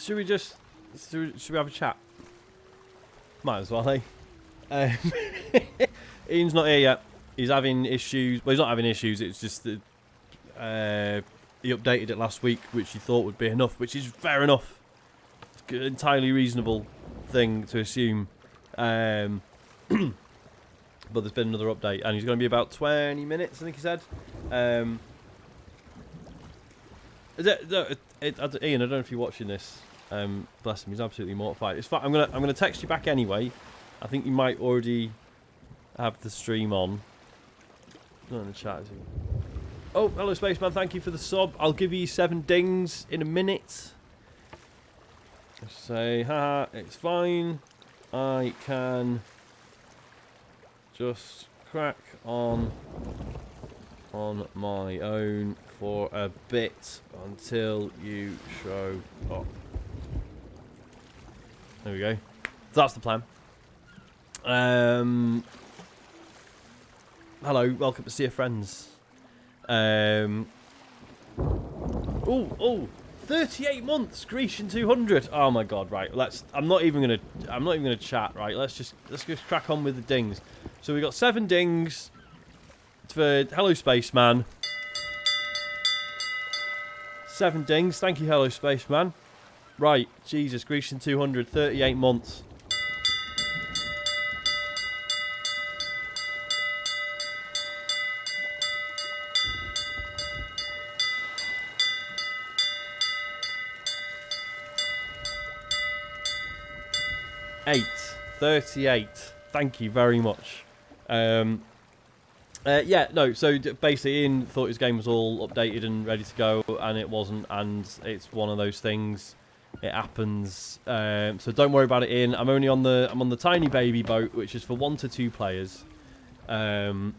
Should we just... Should we have a chat? Might as well, eh? Ian's not here yet. He's having issues. Well, he's not having issues. It's just that he updated it last week, which he thought would be enough, which is fair enough. It's an entirely reasonable thing to assume. But there's been another update, and he's going to be about 20 minutes, I think he said. Ian, I don't know if you're watching this. Bless him, he's absolutely mortified. It's fine. I'm gonna text you back anyway. I think you might already have the stream on. Not in the chat, is he? Oh, hello, Spaceman. Thank you for the sub. I'll give you 7 dings in a minute. Say, haha, it's fine. I can just crack on my own for a bit until you show up. There we go. So that's the plan. Hello, welcome to Sea of Friends. 38 months, Grecian 200. Oh my god, right. I'm not even gonna chat, right? Let's just crack on with the dings. So we got 7 dings for Hello Spaceman. 7 dings. Thank you, Hello Spaceman. Right, Jesus, Grecian 200, 38 months. $38. Thank you very much. Yeah, no, so basically Ian thought his game was all updated and ready to go, and it wasn't, and it's one of those things. It happens. So don't worry about it, Ian. I'm on the tiny baby boat, which is for 1 to 2 players. And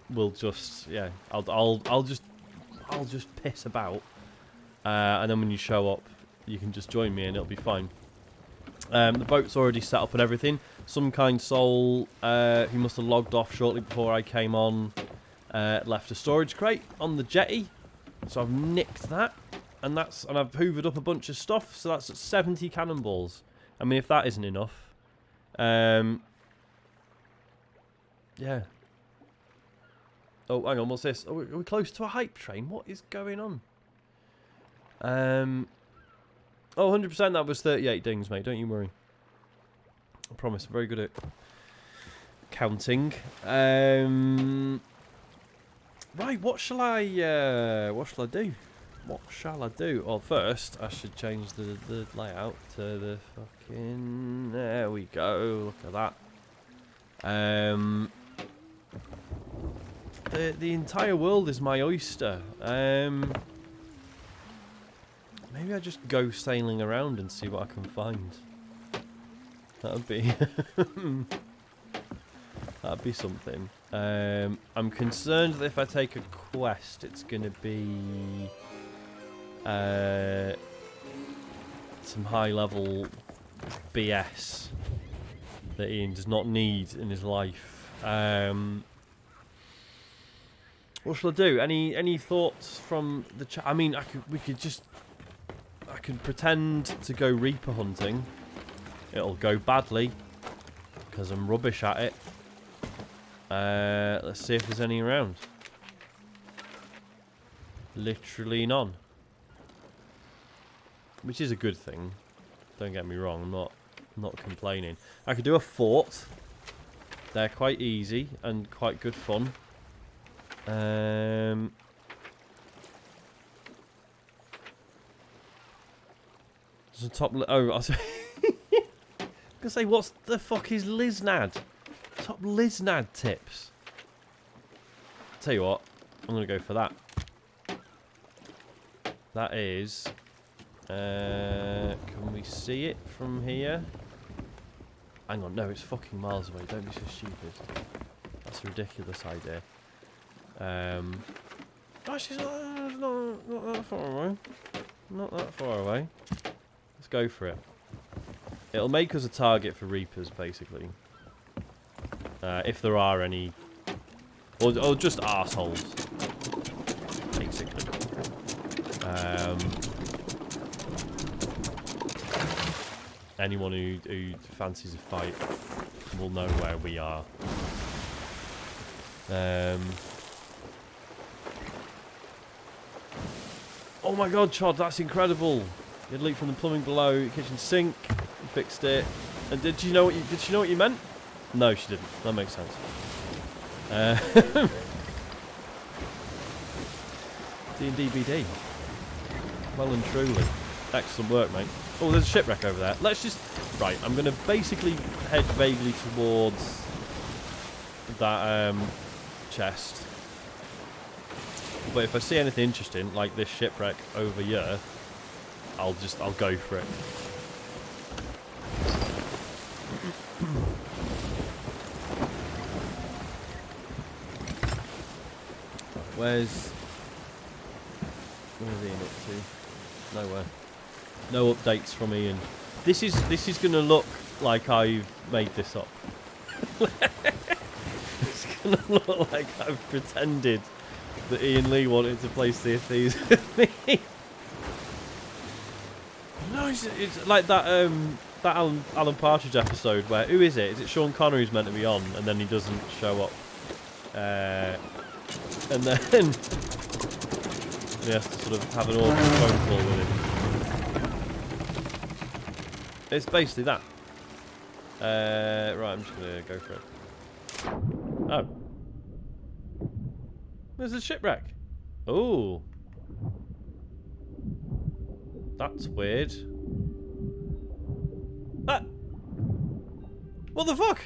we'll just, yeah, I'll just piss about. And then when you show up, you can just join me and it'll be fine. The boat's already set up and everything. Some kind soul who must have logged off shortly before I came on left a storage crate on the jetty, so I've nicked that, and I've hoovered up a bunch of stuff, so that's 70 cannonballs. I mean, if that isn't enough, yeah. Oh, hang on, what's this? Oh, are we close to a hype train? What is going on? Oh, 100% that was 38 dings, mate. Don't you worry. I promise. I'm very good at counting. Right, what shall I do? What shall I do? Well, first, I should change the layout to the fucking... There we go. Look at that. The entire world is my oyster. Maybe I just go sailing around and see what I can find. That would be... that'd be something. I'm concerned that if I take a quest, it's going to be... some high-level BS that Ian does not need in his life. What shall I do? Any thoughts from the chat? I mean, I can pretend to go Reaper hunting. It'll go badly because I'm rubbish at it. Let's see if there's any around. Literally none. Which is a good thing. Don't get me wrong, I'm not complaining. I could do a fort. They're quite easy and quite good fun. There's a top... Oh, I was going to say, what the fuck is Liznad? Top Liznad tips. Tell you what, I'm going to go for that. That is... can we see it from here? Hang on, no, it's fucking miles away. Don't be so stupid. That's a ridiculous idea. Actually, it's not that far away. Not that far away. Let's go for it. It'll make us a target for Reapers, basically. If there are any... Or just arseholes. Basically. anyone who fancies a fight will know where we are. Oh my god, Chod, that's incredible! You had a leak from the plumbing below your kitchen sink. You fixed it. And did she know what you meant? No, she didn't. That makes sense. D&D BD. Well and truly. Excellent work, mate. Oh, there's a shipwreck over there. Let's just... Right, I'm going to basically head vaguely towards that chest. But if I see anything interesting, like this shipwreck over here, I'll go for it. Where's Ian up to? Nowhere. No updates from Ian. This is gonna look like I've made this up. It's gonna look like I've pretended that Iain Lee wanted to play Sea of Thieves with me. No, it's like that that Alan Partridge episode where, who is it? Is it Sean Connery who's meant to be on and then he doesn't show up? And then he has to sort of have an awkward phone call with him. It's basically that. Right, I'm just gonna go for it. Oh. There's a shipwreck. Oh. That's weird. Ah! What the fuck?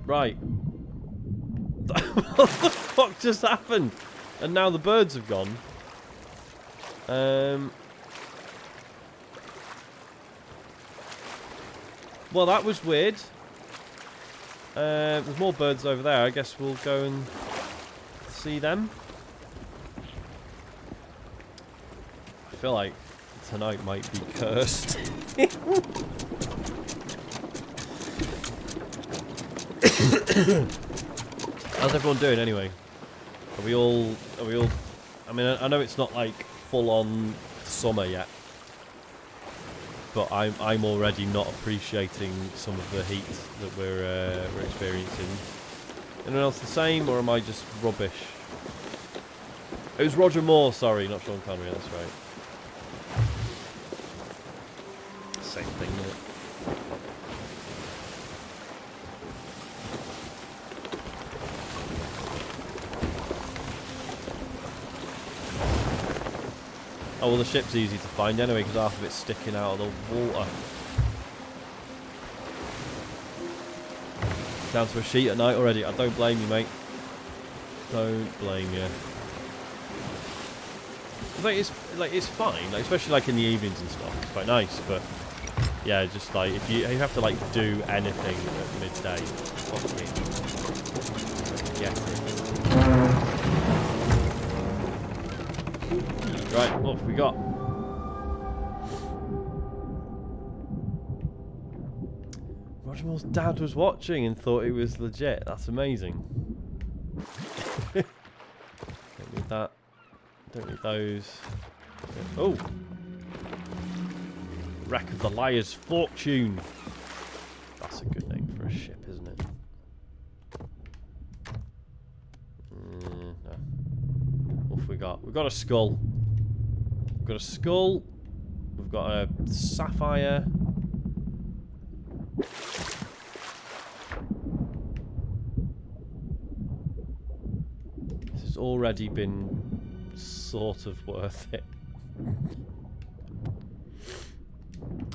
Right. What the fuck just happened? And now the birds have gone. Well, that was weird. There's more birds over there. I guess we'll go and see them. I feel like tonight might be cursed. How's everyone doing anyway? Are we all I mean, I know it's not like full on summer yet, but I'm already not appreciating some of the heat that we're experiencing. Anyone else the same, or am I just rubbish? It was Roger Moore, sorry, not Sean Connery, that's right. Same thing, isn't it? Oh, well, the ship's easy to find anyway, because half of it's sticking out of the water. Down to a sheet at night already. I don't blame you, mate. Don't blame you. It's fine, like, especially like in the evenings and stuff. It's quite nice, but yeah, just like if you have to like do anything at midday, fuck me. Yeah. Right, what have we got? Roger Moore's dad was watching and thought it was legit. That's amazing. Don't need that. Don't need those. Oh! Wreck of the Liar's Fortune. That's a good name for a ship, isn't it? No. What have we got? We've got a skull. We've got a skull. We've got a sapphire. This has already been sort of worth it.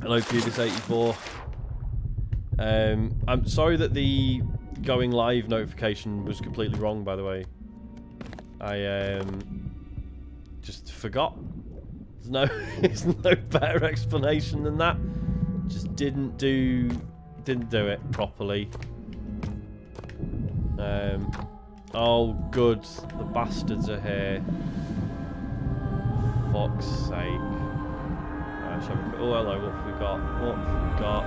Hello, Cubis84. I'm sorry that the going live notification was completely wrong, by the way. I just forgot. There's no better explanation than that. Just didn't do it properly. Oh, good. The bastards are here. Fuck's sake. Oh, hello. What have we got? What have we got?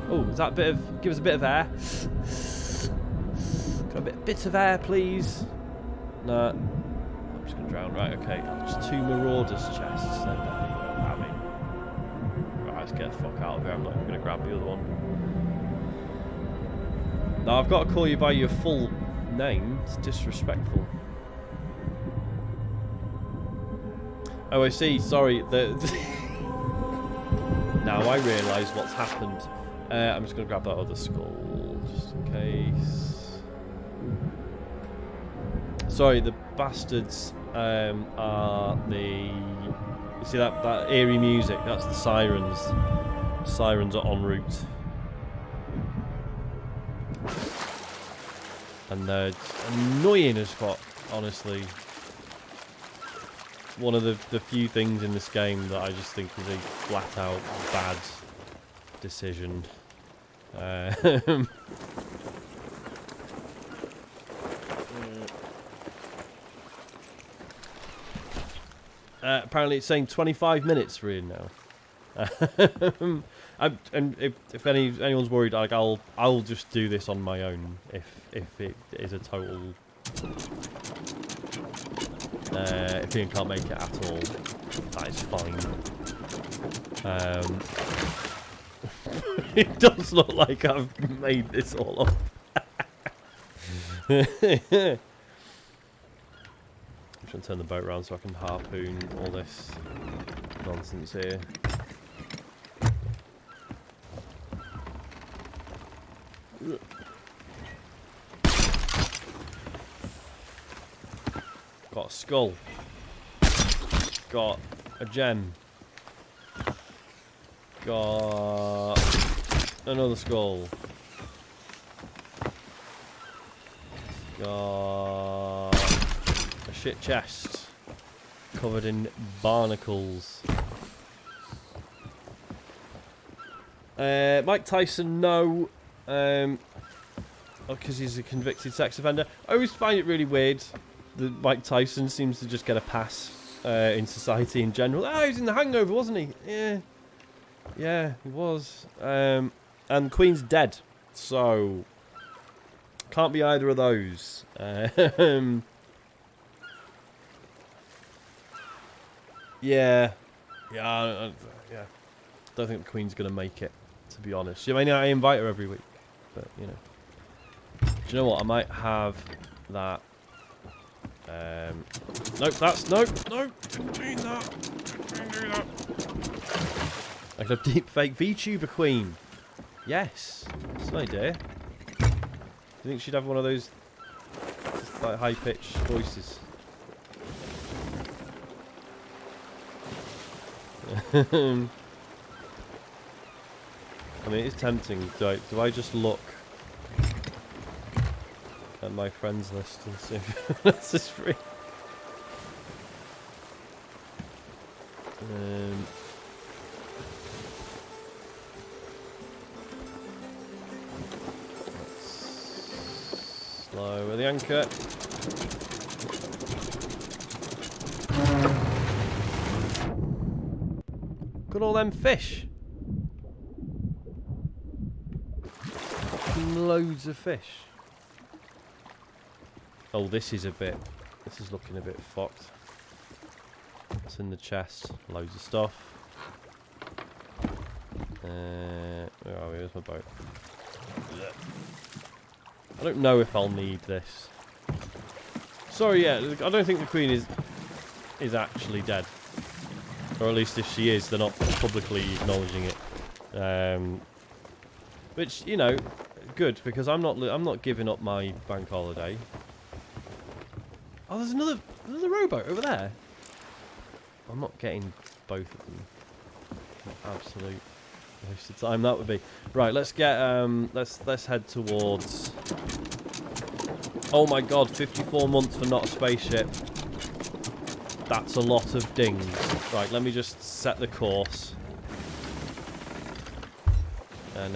Oh, is that a bit of... Give us a bit of air. Got a bit of air, please. No. just gonna drown. Right, okay. Just 2 Marauders chests then. I mean, right, let's get the fuck out of here. I'm not even gonna grab the other one. Now I've got to call you by your full name. It's disrespectful. Oh, I see. Sorry. Now I realise what's happened. I'm just gonna grab that other skull just in case. Sorry, the bastards are the. You see that eerie music? That's the sirens. Sirens are en route. And they're annoying as fuck, honestly. One of the few things in this game that I just think is a flat out bad decision. Apparently it's saying 25 minutes for Ian now. And if anyone's worried, like I'll just do this on my own if it is a total. If Ian can't make it at all, that is fine. It does look like I've made this all up. I'm just going to turn the boat around so I can harpoon all this nonsense here. Got a skull. Got a gem. Got another skull. Got a shit chest covered in barnacles. Mike Tyson, no. Because he's a convicted sex offender. I always find it really weird that Mike Tyson seems to just get a pass in society in general. Oh, he was in The Hangover, wasn't he? Yeah. Yeah, he was. And Queen's dead. So, can't be either of those. Yeah. Yeah. Yeah. Don't think the Queen's going to make it, to be honest. I mean, I invite her every week. But, you know. Do you know what? I might have that. Nope, that's... Nope, didn't mean that. Didn't do that. I could have deep fake VTuber Queen. Yes. That's an idea. Do you think she'd have one of those like high-pitched voices? I mean, it's tempting. Do I just look at my friends list and see if this is free? Let's lower the anchor. Look at all them fish. Fucking loads of fish. Oh, this is looking a bit fucked. What's in the chest? Loads of stuff. Where are we? Where's my boat? I don't know if I'll need this. Sorry, yeah, I don't think the Queen is actually dead. Or at least if she is, they're not publicly acknowledging it. Which, you know, good, because I'm not giving up my bank holiday. Oh, there's another rowboat over there. I'm not getting both of them. Absolute waste of time that would be. Right, let's get let's head towards. Oh my God, 54 months for not a spaceship. That's a lot of dings. Right, let me just set the course. And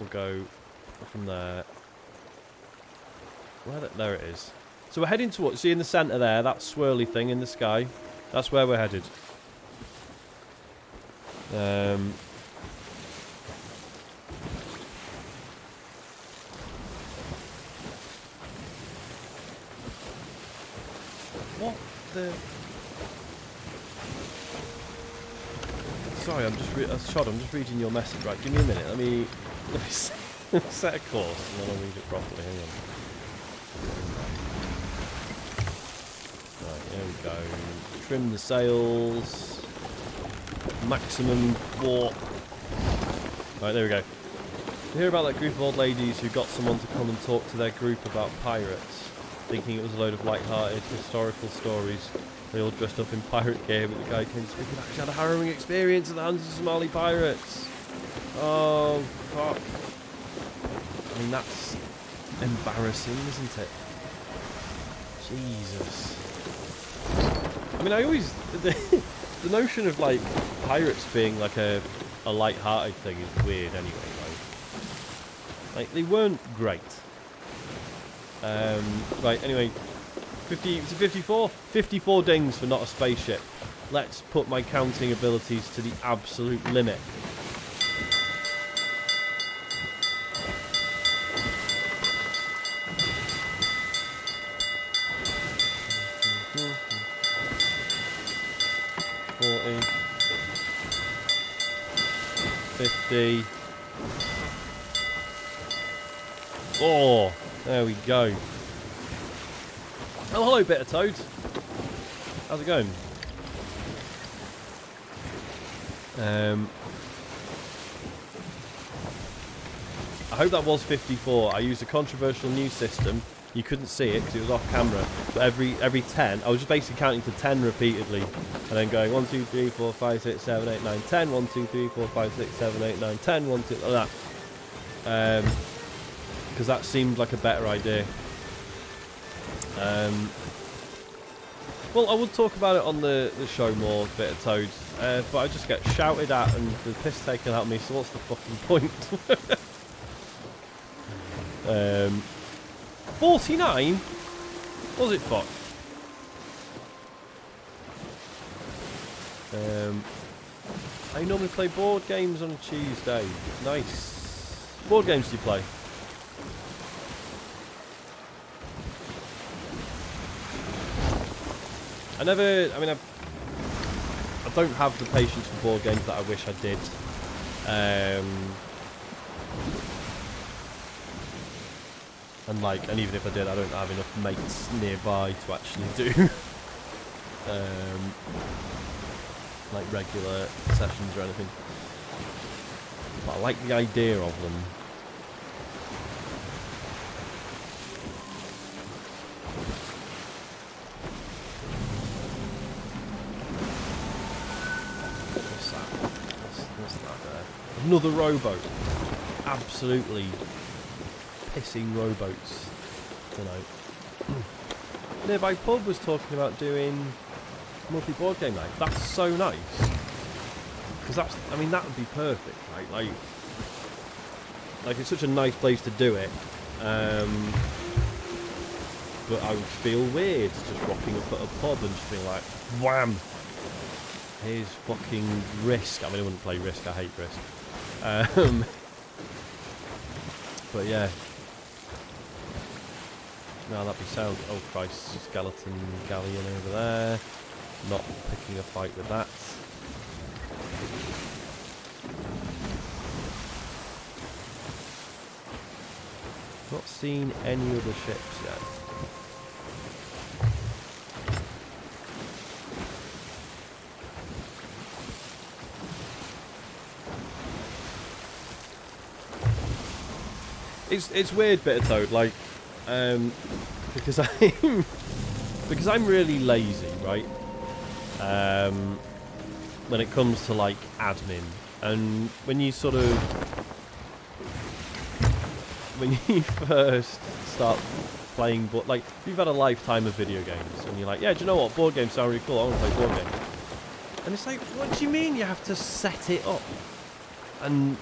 we'll go from there. There it is. So we're heading towards, see in the centre there, that swirly thing in the sky. That's where we're headed. What the... Sorry, I'm just reading your message. Right, give me a minute. Let me set a course and then I'll read it properly. Hang on. Right, here we go. Trim the sails. Maximum warp. Right, there we go. You hear about that group of old ladies who got someone to come and talk to their group about pirates, thinking it was a load of light-hearted historical stories. They all dressed up in pirate gear, but the guy came speaking actually had a harrowing experience at the hands of Somali pirates. Oh, fuck. I mean, that's embarrassing, isn't it? Jesus. I mean, I always... The notion of, like, pirates being, like, a light-hearted thing is weird anyway, right? Like, they weren't great. Right, anyway... 54? 54 dings for not a spaceship. Let's put my counting abilities to the absolute limit. $40. $50. Oh, there we go. Oh, hello, Bitter Toad. How's it going? I hope that was 54. I used a controversial new system. You couldn't see it because it was off camera. But every 10, I was just basically counting to 10 repeatedly. And then going 1, 2, 3, 4, 5, 6, 7, 8, 9, 10. 1, 2, 3, 4, 5, 6, 7, 8, 9, 10. 1, 2, like that. Because that seemed like a better idea. Well, I would talk about it on the show more, Bitter Toad, but I just get shouted at and the piss taken out of me, so what's the fucking point? 49? Was it fuck? I normally play board games on Tuesday. Nice. Board games do you play? I don't have the patience for board games that I wish I did. And even if I did, I don't have enough mates nearby to actually do like regular sessions or anything. But I like the idea of them. Another rowboat. Absolutely pissing rowboats tonight. Nearby pub was talking about doing monthly board game night. That's so nice. Because that would be perfect, right? Like it's such a nice place to do it. But I would feel weird just rocking up at a pub and just being like, wham! Here's fucking Risk. I mean, I wouldn't play Risk. I hate Risk. But yeah. No, that'd be sound. Oh Christ, skeleton galleon over there. Not picking a fight with that. Not seen any other ships yet. It's weird, Bitter Toad, like, because I'm really lazy, right? When it comes to like admin, and when you first start playing, but like you've had a lifetime of video games, and you're like, yeah, do you know what? Board games sound really cool. I want to play board games. And it's like, what do you mean you have to set it up and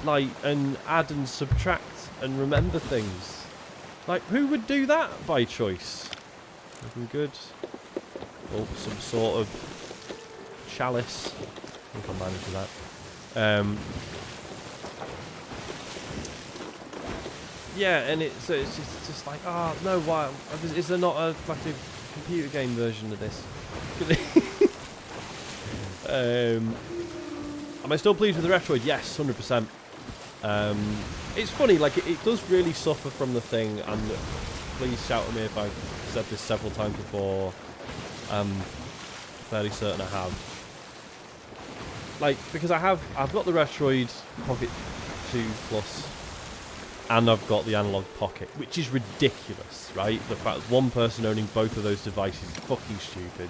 add and subtract and remember things? Like, who would do that by choice? Looking good. Oh, some sort of chalice. I think I'll manage with that. Yeah, and it's just like, oh no, why is there not a fucking computer game version of this. Am I still pleased with the Retroid? Yes, 100%. It's funny, like it does really suffer from the thing, and please shout at me if I've said this several times before. I'm fairly certain I have. Like, because I've got the Retroid Pocket 2 Plus, and I've got the Analog Pocket, which is ridiculous, right? The fact that one person owning both of those devices is fucking stupid.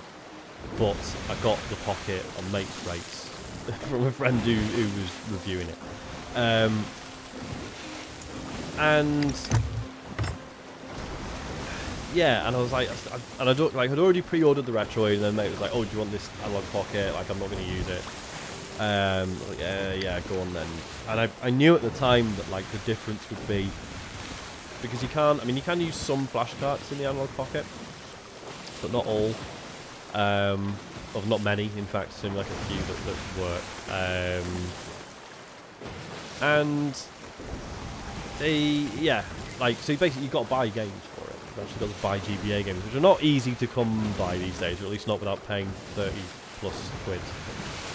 But I got the Pocket on mates rates from a friend who was reviewing it. And yeah, and I was like, and I'd already pre-ordered the Retroid, and then mate was like, "Oh, do you want this Analog Pocket? Like, I'm not going to use it." Like, yeah, go on then. And I knew at the time that like the difference would be, because you can use some flash carts in the Analog Pocket, but not all. Or not many, in fact, it's only like a few that work. And so basically you've got to buy games for it. You've actually got to buy GBA games, which are not easy to come by these days, or at least not without paying 30 plus quid.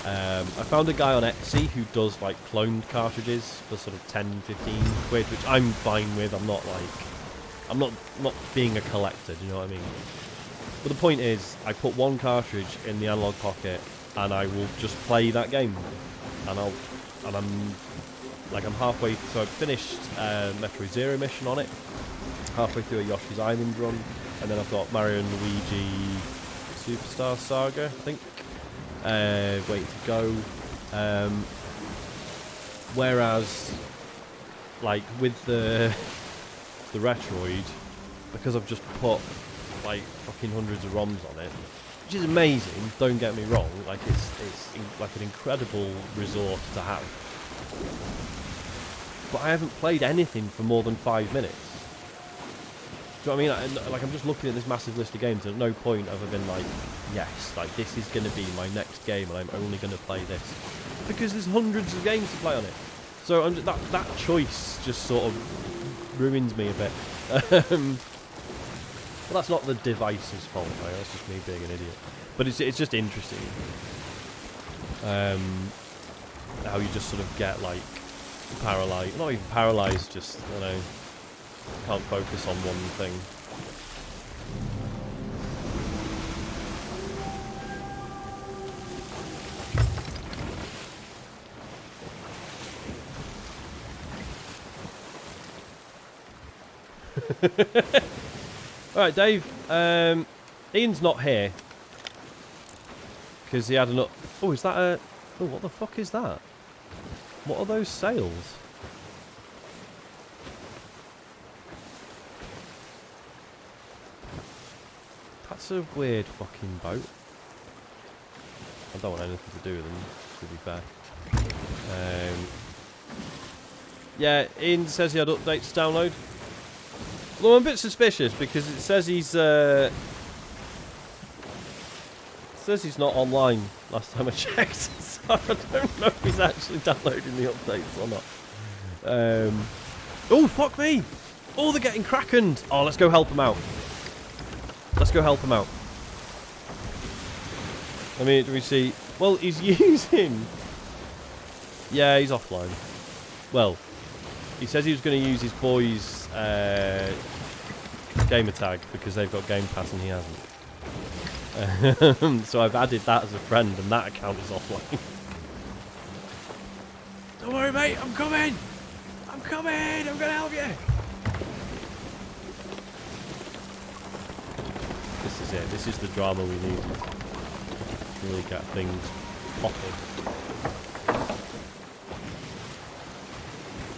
I found a guy on Etsy who does like cloned cartridges for sort of 10, 15 quid, which I'm fine with. I'm not being a collector, do you know what I mean? But the point is, I put one cartridge in the Analog Pocket, and I will just play that game. And I'm halfway. So I've finished Metroid Zero mission on it, halfway through a Yoshi's Island run, and then I've got Mario and Luigi Superstar Saga, I think, waiting to go. Whereas, like with the Retroid, because I've just put like fucking hundreds of ROMs on it, which is amazing, don't get me wrong, like it's like an incredible resource to have, but I haven't played anything for more than 5 minutes. Do you know what I mean? Like I'm just looking at this massive list of games, and at no point have I been like, yes, like this is going to be my next game and I'm only going to play this, because there's hundreds of games to play on it. So that choice just sort of ruins me a bit. Well, that's not the device's fault, right? That's just me being an idiot. But it's just interesting how you just sort of get like paralysed, not even paralysed, just, you know, can't focus on one thing. Alright, Dave, Ian's not here because he had an oh, is that a... Oh, what the fuck is that? What are those sails? That's a weird fucking boat. I don't want anything to do with them, to be fair. Yeah, Ian says he had updates to download. Well, I'm a bit suspicious because it says he's not online last time I checked, so I don't know if he's actually downloading the updates or not. Oh, fuck me! Oh, they're getting krakened! Oh, let's go help them out. Let's go help him out. I mean, do we see... Well, he's using... Yeah, he's offline. Well, he says he was going to use his boys' gamer tag because they've got Game Pass and he hasn't. So I've added that as a friend, and that account is offline. Don't worry, mate. I'm coming. I'm coming. I'm going to help you. This is it. This is the drama we need to really get things popping.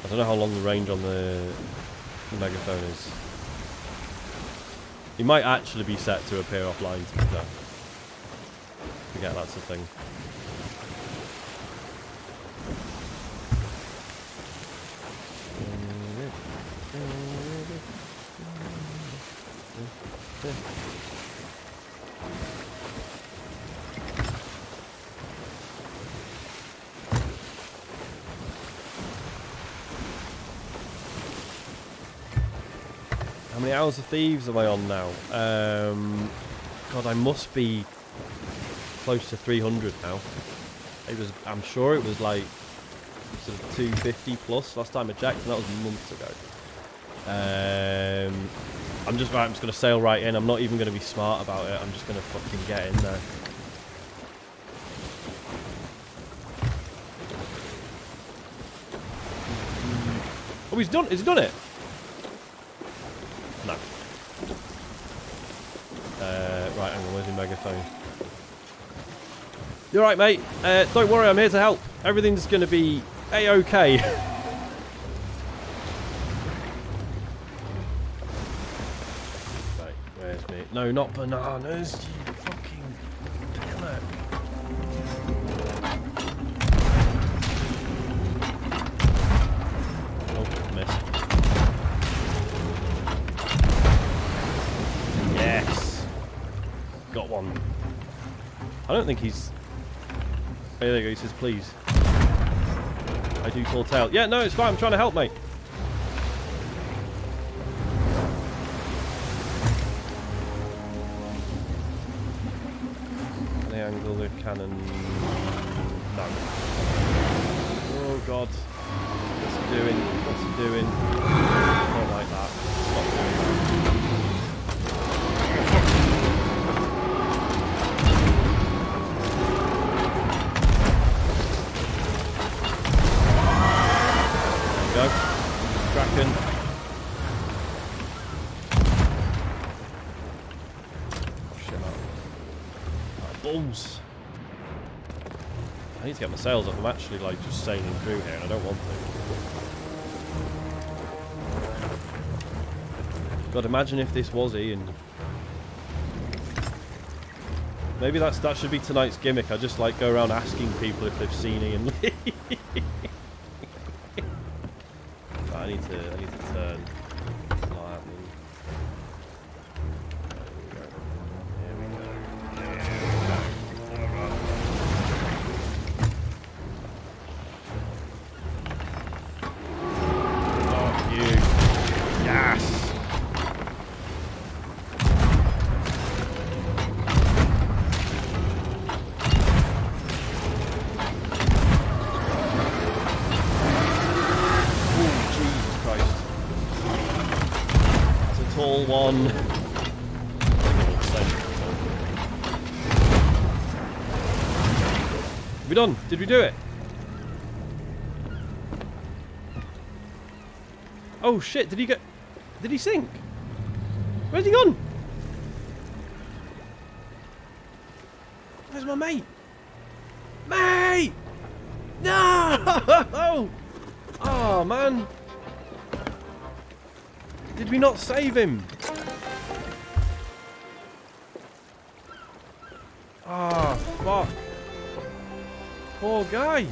I don't know how long the range on the megaphone is. He might actually be set to appear offline, to be fair. Forget that's a thing. How many hours of Thieves am I on now? God, I must be close to 300 now. I'm sure it was like sort of 250 plus last time I checked, and that was months ago. I'm just going to sail right in. I'm not even going to be smart about it. I'm just going to fucking get in there. Oh, he's done. Has he done it? No. Right, hang on. Where's your megaphone? You're right, mate. Don't worry. I'm here to help. Everything's going to be a-okay. Right, where's me? No, not bananas. You fucking pillock. Oh, missed. Yes. Got one. I don't think he's... Oh, there you go. He says, please. I do tall tale. Yeah, no, it's fine. I'm trying to help, mate. Can I angle the cannon? No. Oh, God. What's he doing? What's he doing? I don't like that. Stop doing that. Go. Kraken. Oh, shit, that balls. I need to get my sails up. I'm actually like just sailing through here and I don't want to. God, imagine if this was Iain. Maybe that should be tonight's gimmick. I just like go around asking people if they've seen Iain Lee. I need to turn. It's not happening. There we go. Oh, you. Yes. Tall one. Are we done? Did we do it? Oh shit, did he sink? Where's he gone? Where's my mate? Mate! No! Oh man. Did we not save him? Ah, fuck. Poor guy.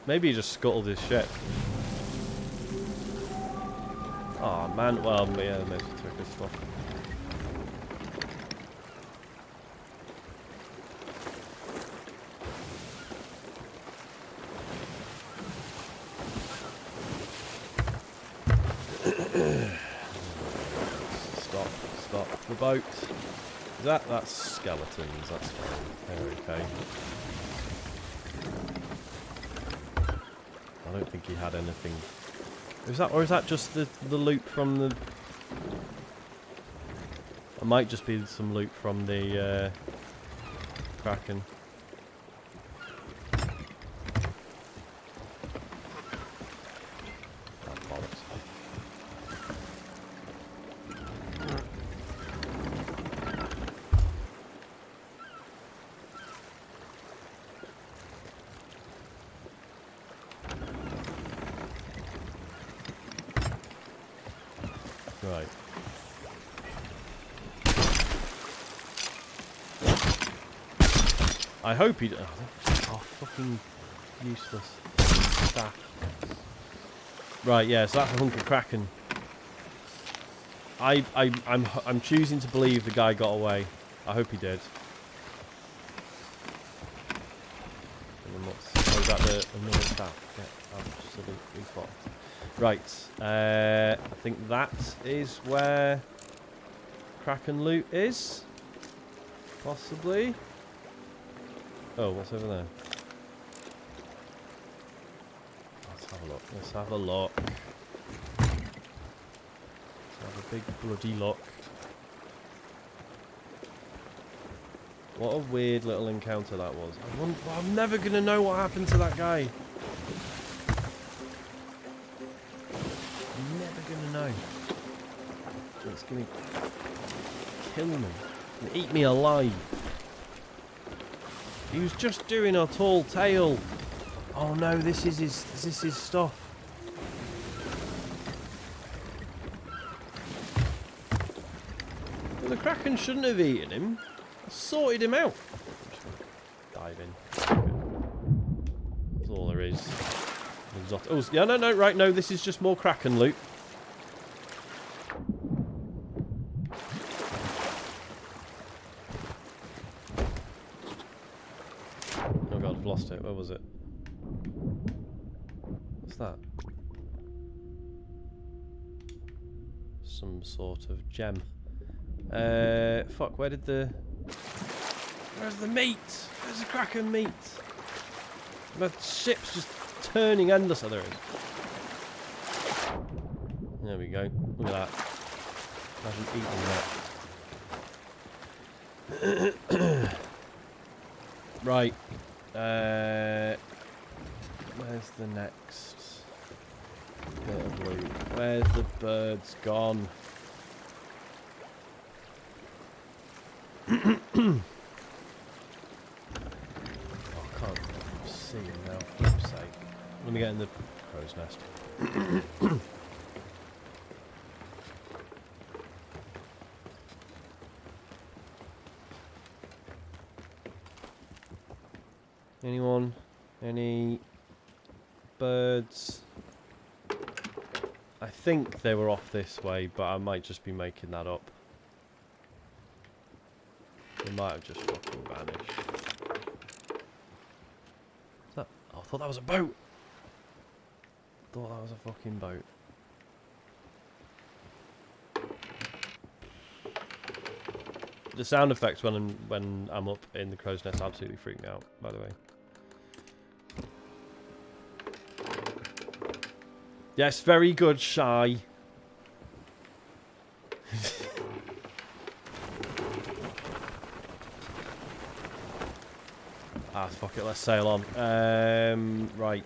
Maybe he just scuttled his ship. Oh man, well, yeah, maybe he took his stuff. Stop the boat. That's skeletons, that's fine. They're okay. I don't think he had anything. Is that just the loot from the... It might just be some loot from the Kraken. Right. I hope he... Oh, fucking useless staff. Right, yeah, so that's a hunk of Kraken. I'm choosing to believe the guy got away. I hope he did. And then what's... Oh, is that the another staff? Get absolutely fucked. Right. I think that is where Kraken loot is. Possibly. Oh, what's over there? Let's have a look. Let's have a look. Let's have a big bloody look. What a weird little encounter that was. I'm never going to know what happened to that guy. I'm never going to know. It's going to kill me. It's going to eat me alive. He was just doing a tall tale. Oh no, this is his stuff. Well, the Kraken shouldn't have eaten him. I sorted him out. Dive in. That's all there is. Oh, yeah, no, right, no, this is just more Kraken loot. Oh god, I've lost it. Where was it? What's that? Some sort of gem. Fuck, where's the meat? Where's the Kraken meat? My ship's just turning endless. Oh, there it is. There we go. Look at that. Imagine eating that. Right. Where's the next bit of loot? Where's the birds gone? Oh, I can't see him now, for flip's sake. Let me get in the crow's nest. Anyone? Any birds? I think they were off this way, but I might just be making that up. They might have just fucking vanished. What's that? Oh, I thought that was a boat! I thought that was a fucking boat. The sound effects when I'm up in the crow's nest absolutely freak me out, by the way. Yes, very good, Shy. Fuck it, let's sail on. Right.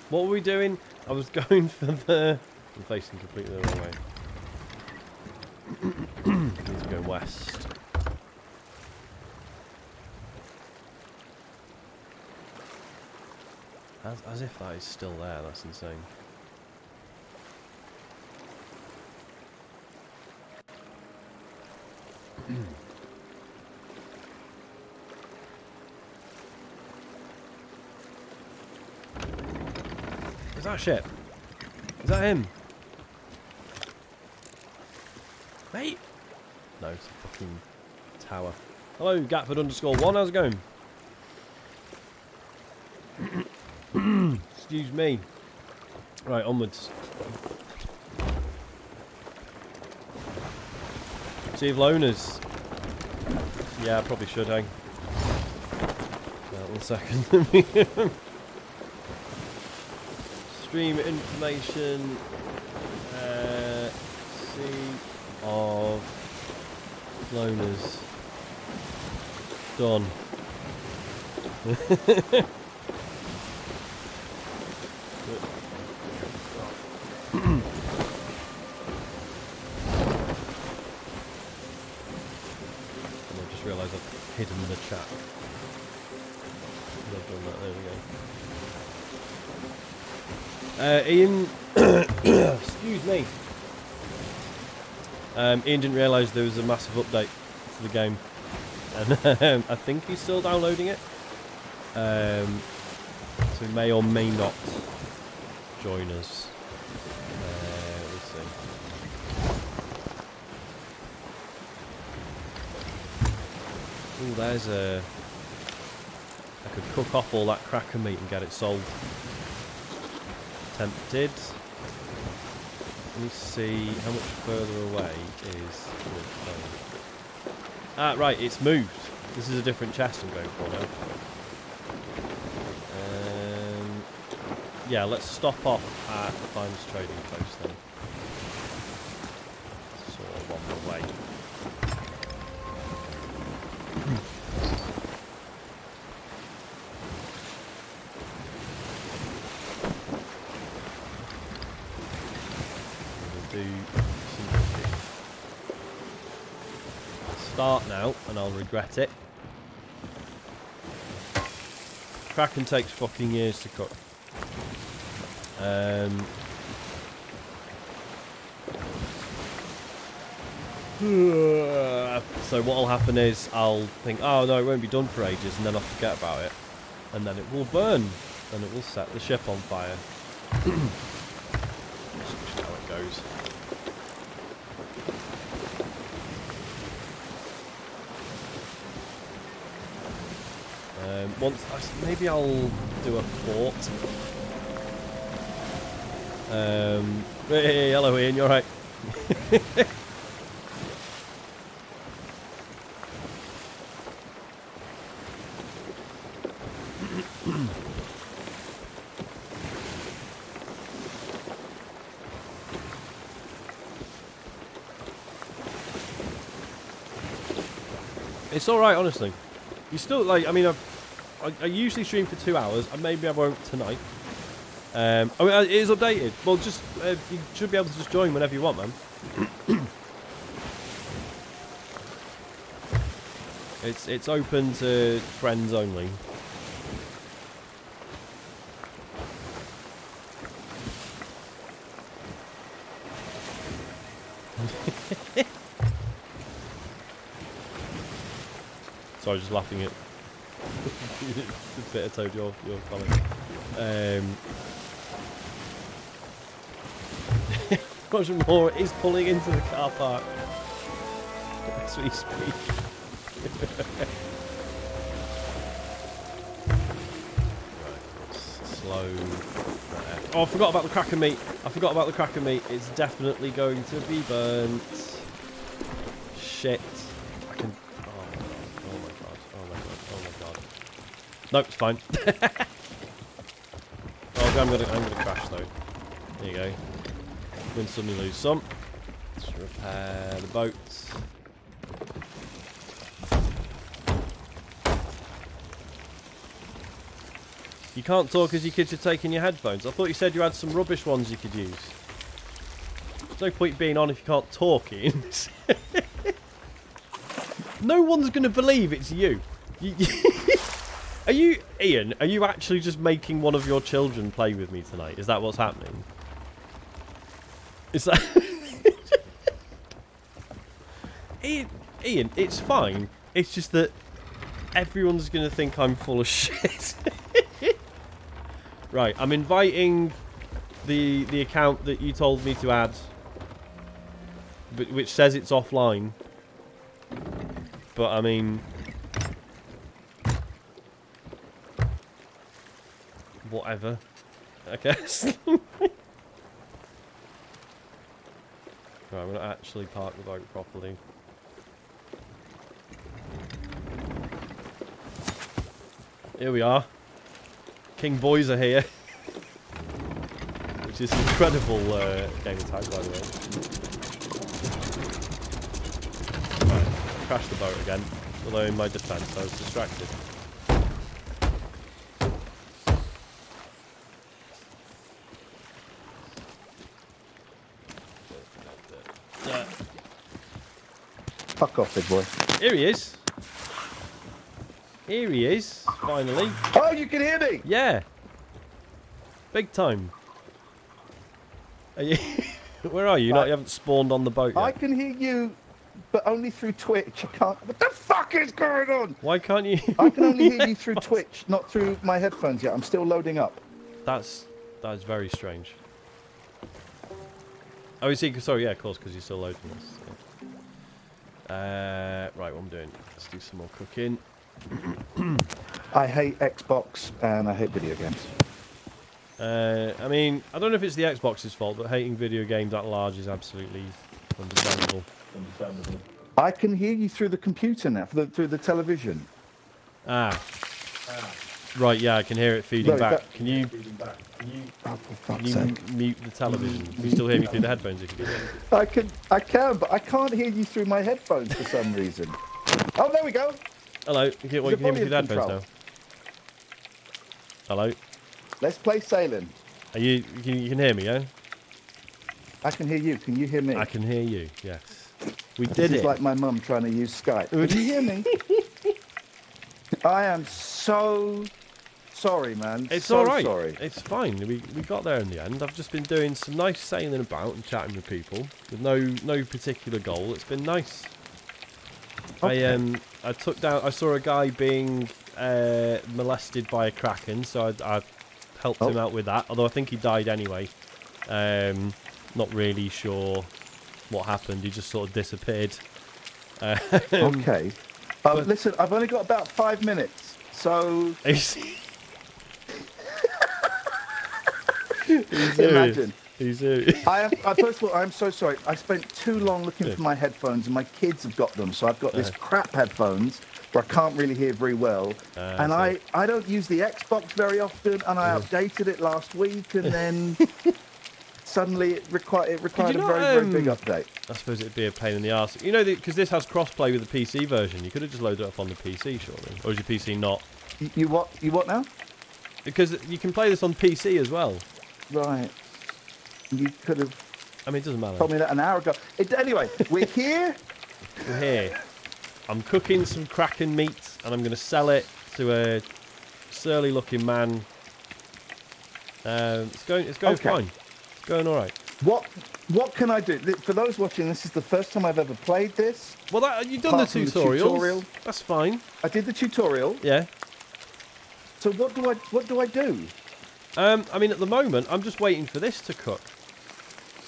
What were we doing? I was going for the... I'm facing completely the wrong way. Need to go west. As if that is still there, that's insane. Is that a ship? Is that him? Mate? No, it's a fucking tower. Hello, Gatford_1, how's it going? Excuse me. Right, onwards. Sea of Loners. Yeah, I probably should, eh? 1 second. Stream information. Sea of Loners. Done. I just realised I've hidden the chat. I've done that. There we go. Ian, excuse me. Ian didn't realise there was a massive update to the game, and I think he's still downloading it. So he may or may not join us. Let's see. Oh, there's a... I could cook off all that Kraken meat and get it sold. Tempted. me see how much further away is... Ah, right, it's moved. This is a different chest I'm going for now. Yeah, let's stop off at the Finest Trading Post then. Sort of on the way. We'll do some cooking. I'll start now and I'll regret it. Kraken takes fucking years to cook. So what'll happen is I'll think, oh no, it won't be done for ages, and then I'll forget about it, and then it will burn, and it will set the ship on fire. That's how it goes. Maybe I'll do a fort. Hey, hello Ian, you alright? It's alright, honestly. You still, like, I mean, I usually stream for 2 hours, and maybe I won't tonight. I mean, it is updated. Well, just you should be able to just join whenever you want, man. It's open to friends only. Sorry, just laughing at the bit I told your comment. Much more is pulling into the car park as we speak. Right, slow. Oh, I forgot about the cracker meat. It's definitely going to be burnt. Shit. I can. Oh my god. Nope, it's fine. Oh, I'm gonna crash though. There you go. I'm going to suddenly lose some. Let's repair the boat. You can't talk because your kids are taking your headphones. I thought you said you had some rubbish ones you could use. There's no point being on if you can't talk, Ian. No one's going to believe it's you. Are you, Ian, are you actually just making one of your children play with me tonight? Is that what's happening? Is that... Ian, it's fine. It's just that everyone's going to think I'm full of shit. Right, I'm inviting the account that you told me to add, which says it's offline. But, I mean... whatever, I guess. Right, I'm going to actually park the boat properly. Here we are. King Boys are here. Which is an incredible game of tag, by the way. Right, crashed the boat again. Although in my defense, I was distracted. Fuck off, big boy. Here he is. Here he is, finally. Oh, you can hear me? Yeah. Big time. Are you where are you? You haven't spawned on the boat yet. I can hear you, but only through Twitch. I can't. What the fuck is going on? Why can't you? I can only hear you through Twitch, not through my headphones yet. I'm still loading up. That is very strange. Oh, you see, sorry, yeah, of course, because you're still loading this. Right, what I'm doing. Let's do some more cooking. I hate Xbox and I hate video games. I mean, I don't know if it's the Xbox's fault, but hating video games at large is absolutely understandable. I can hear you through the computer now, through the television. Ah. Right, yeah, I can hear it feeding back. Can you Oh, for fuck's sake. mute the television? Can you still hear me through the headphones if you can? I can, but I can't hear you through my headphones for some reason. Oh, there we go. Hello, you can hear me through the headphones now. Hello? Let's play sailing. Are you can hear me, yeah? I can hear you. Can you hear me? I can hear you, yes. We did This it. is like my mum trying to use Skype. Can you hear me? I am so sorry, man. It's so all right. Sorry. It's fine. We got there in the end. I've just been doing some nice sailing about and chatting with people with no particular goal. It's been nice. Okay. I saw a guy being molested by a kraken, so I helped him out with that. Although I think he died anyway. Not really sure what happened. He just sort of disappeared. Okay. Listen, I've only got about 5 minutes, so imagine. First of all, I'm so sorry. I spent too long looking for my headphones, and my kids have got them. So I've got this crap headphones where I can't really hear very well. And I don't use the Xbox very often, and I updated it last week, and then suddenly it required a very big update. I suppose it'd be a pain in the arse. You know, because this has cross-play with the PC version. You could have just loaded it up on the PC, surely. Or is your PC not? You what now? Because you can play this on PC as well. Right. You could have. I mean, it doesn't matter. Told me that an hour ago. Anyway, we're here. We're here. I'm cooking some kraken meat, and I'm going to sell it to a surly-looking man. It's going fine. It's going all right. What can I do? For those watching, this is the first time I've ever played this. Well, you've done the tutorial. That's fine. I did the tutorial. Yeah. So what do I do? I mean, at the moment, I'm just waiting for this to cook.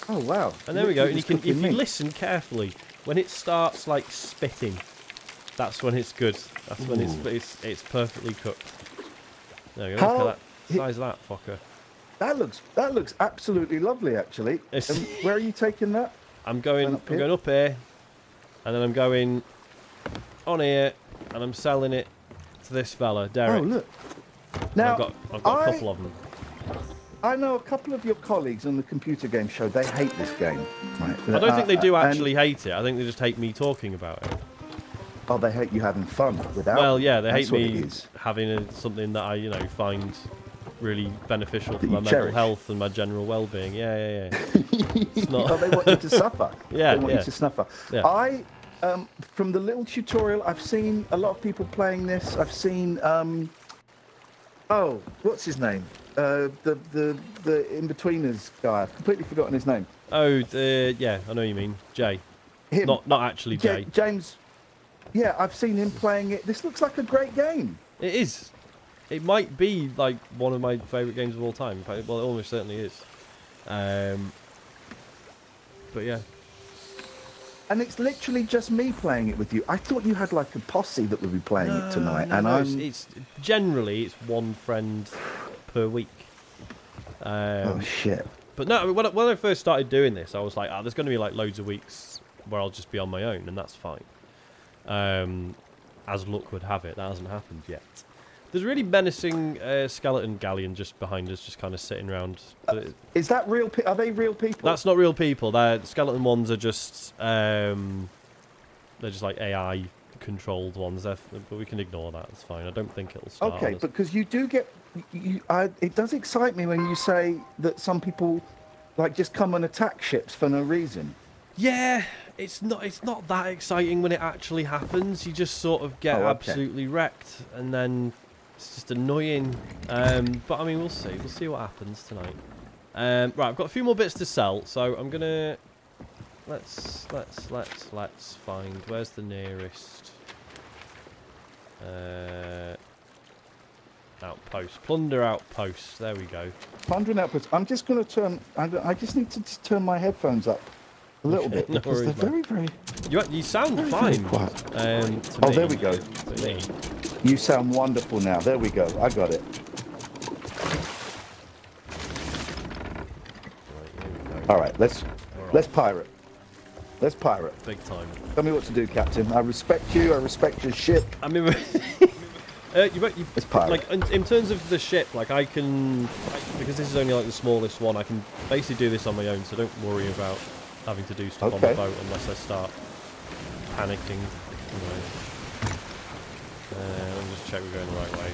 Oh wow! And there we go. And if you listen carefully, when it starts like spitting, that's when it's good. That's when it's perfectly cooked. There we go. Look at that size of that fucker. That looks absolutely lovely, actually. Where are you taking that? I'm going up here, and then I'm going on here, and I'm selling it to this fella, Derek. Oh look! Now I've got a couple of them. I know a couple of your colleagues on the computer game show. They hate this game. Right? I don't think they do actually hate it. I think they just hate me talking about it. Oh, they hate you having fun without. Well, yeah, they hate me having something that I, find really beneficial for my mental health and my general well-being. Yeah. It's not. Oh, they want you to suffer. Yeah, they want you to suffer. Yeah. From the little tutorial, I've seen a lot of people playing this. I've seen, what's his name? The in-betweeners guy. I've completely forgotten his name. Oh, yeah, I know what you mean. Jay. Him. Not actually Jay. James. Yeah, I've seen him playing it. This looks like a great game. It is. It might be like one of my favourite games of all time. In fact, well, it almost certainly is. But yeah. And it's literally just me playing it with you. I thought you had like a posse that would be playing it tonight. It's generally it's one friend per week. Oh shit! But no, when I first started doing this, I was like, there's going to be like loads of weeks where I'll just be on my own, and that's fine. As luck would have it, that hasn't happened yet. There's a really menacing skeleton galleon just behind us, just kind of sitting around. Is that real? Are they real people? That's not real people. The skeleton ones are just they're just like AI controlled ones. But we can ignore that. It's fine. I don't think it'll start. Okay, because you do get. It does excite me when you say that some people like just come and attack ships for no reason. Yeah, it's not that exciting when it actually happens. You just sort of get absolutely wrecked, and then it's just annoying. But I mean, we'll see. We'll see what happens tonight. Right, I've got a few more bits to sell, so I'm gonna let's find where's the nearest outpost. Plunder outpost. There we go. Plunder outpost. I'm just gonna turn. I just need to turn my headphones up a little bit because they're very. You sound fine. Very quiet. There we go. You sound wonderful now. There we go. I got it. right, let's pirate. Let's pirate. Big time. Tell me what to do, Captain. I respect you. I respect your ship. I mean, Let's pirate. like in terms of the ship, like I can, because this is only like the smallest one, I can basically do this on my own. So don't worry about having to do stuff on the boat unless I start panicking. Let me just check we're going the right way.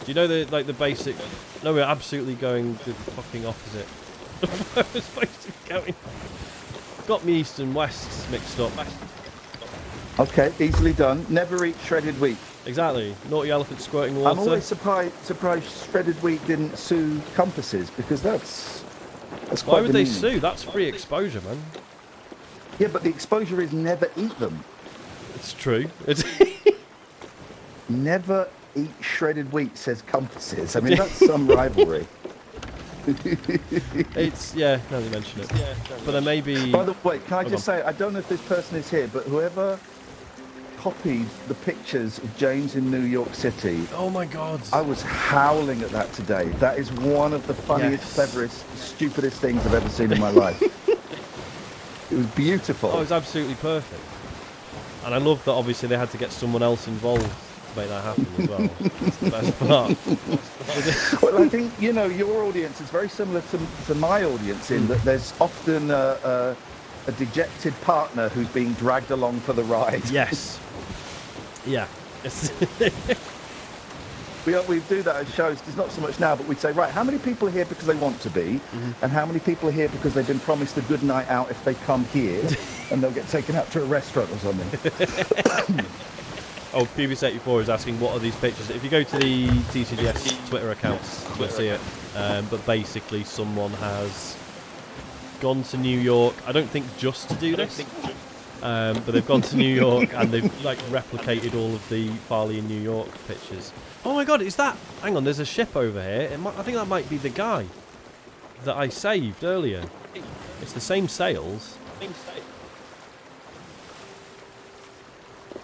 Do you know the basic? No, we're absolutely going the fucking opposite. I was supposed to be going. Got me east and west mixed up. Okay, easily done. Never eat shredded wheat. Exactly. Naughty elephant squirting water. I'm always surprised shredded wheat didn't sue compasses, because that's quite Why would they demeaning. sue? That's free exposure, man. Yeah, but the exposure is never eat them. It's true. Never eat shredded wheat, says compasses. I mean, that's some rivalry. It's, yeah, now that you mention it. But there may be... By the way, can I just say, I don't know if this person is here, but whoever copied the pictures of James in New York City... Oh my god. I was howling at that today. That is one of the funniest, cleverest, stupidest things I've ever seen in my life. It was beautiful. Oh, it was absolutely perfect. And I love that obviously they had to get someone else involved to make that happen as well. That's the best part. Well, I think, you know, your audience is very similar to my audience in that there's often a dejected partner who's being dragged along for the ride. Yes. Yeah. We do that at shows. There's not so much now, but we'd say, right, how many people are here because they want to be, and how many people are here because they've been promised a good night out if they come here, and they'll get taken out to a restaurant or something. Oh, PB84 is asking, what are these pictures? If you go to the TCGS Twitter account, you'll see it. But basically, someone has gone to New York. I don't think just to do this, but they've gone to New York and they've like replicated all of the Farley in New York pictures. Oh my god, is that... Hang on, there's a ship over here. I think that might be the guy that I saved earlier. It's the same sails.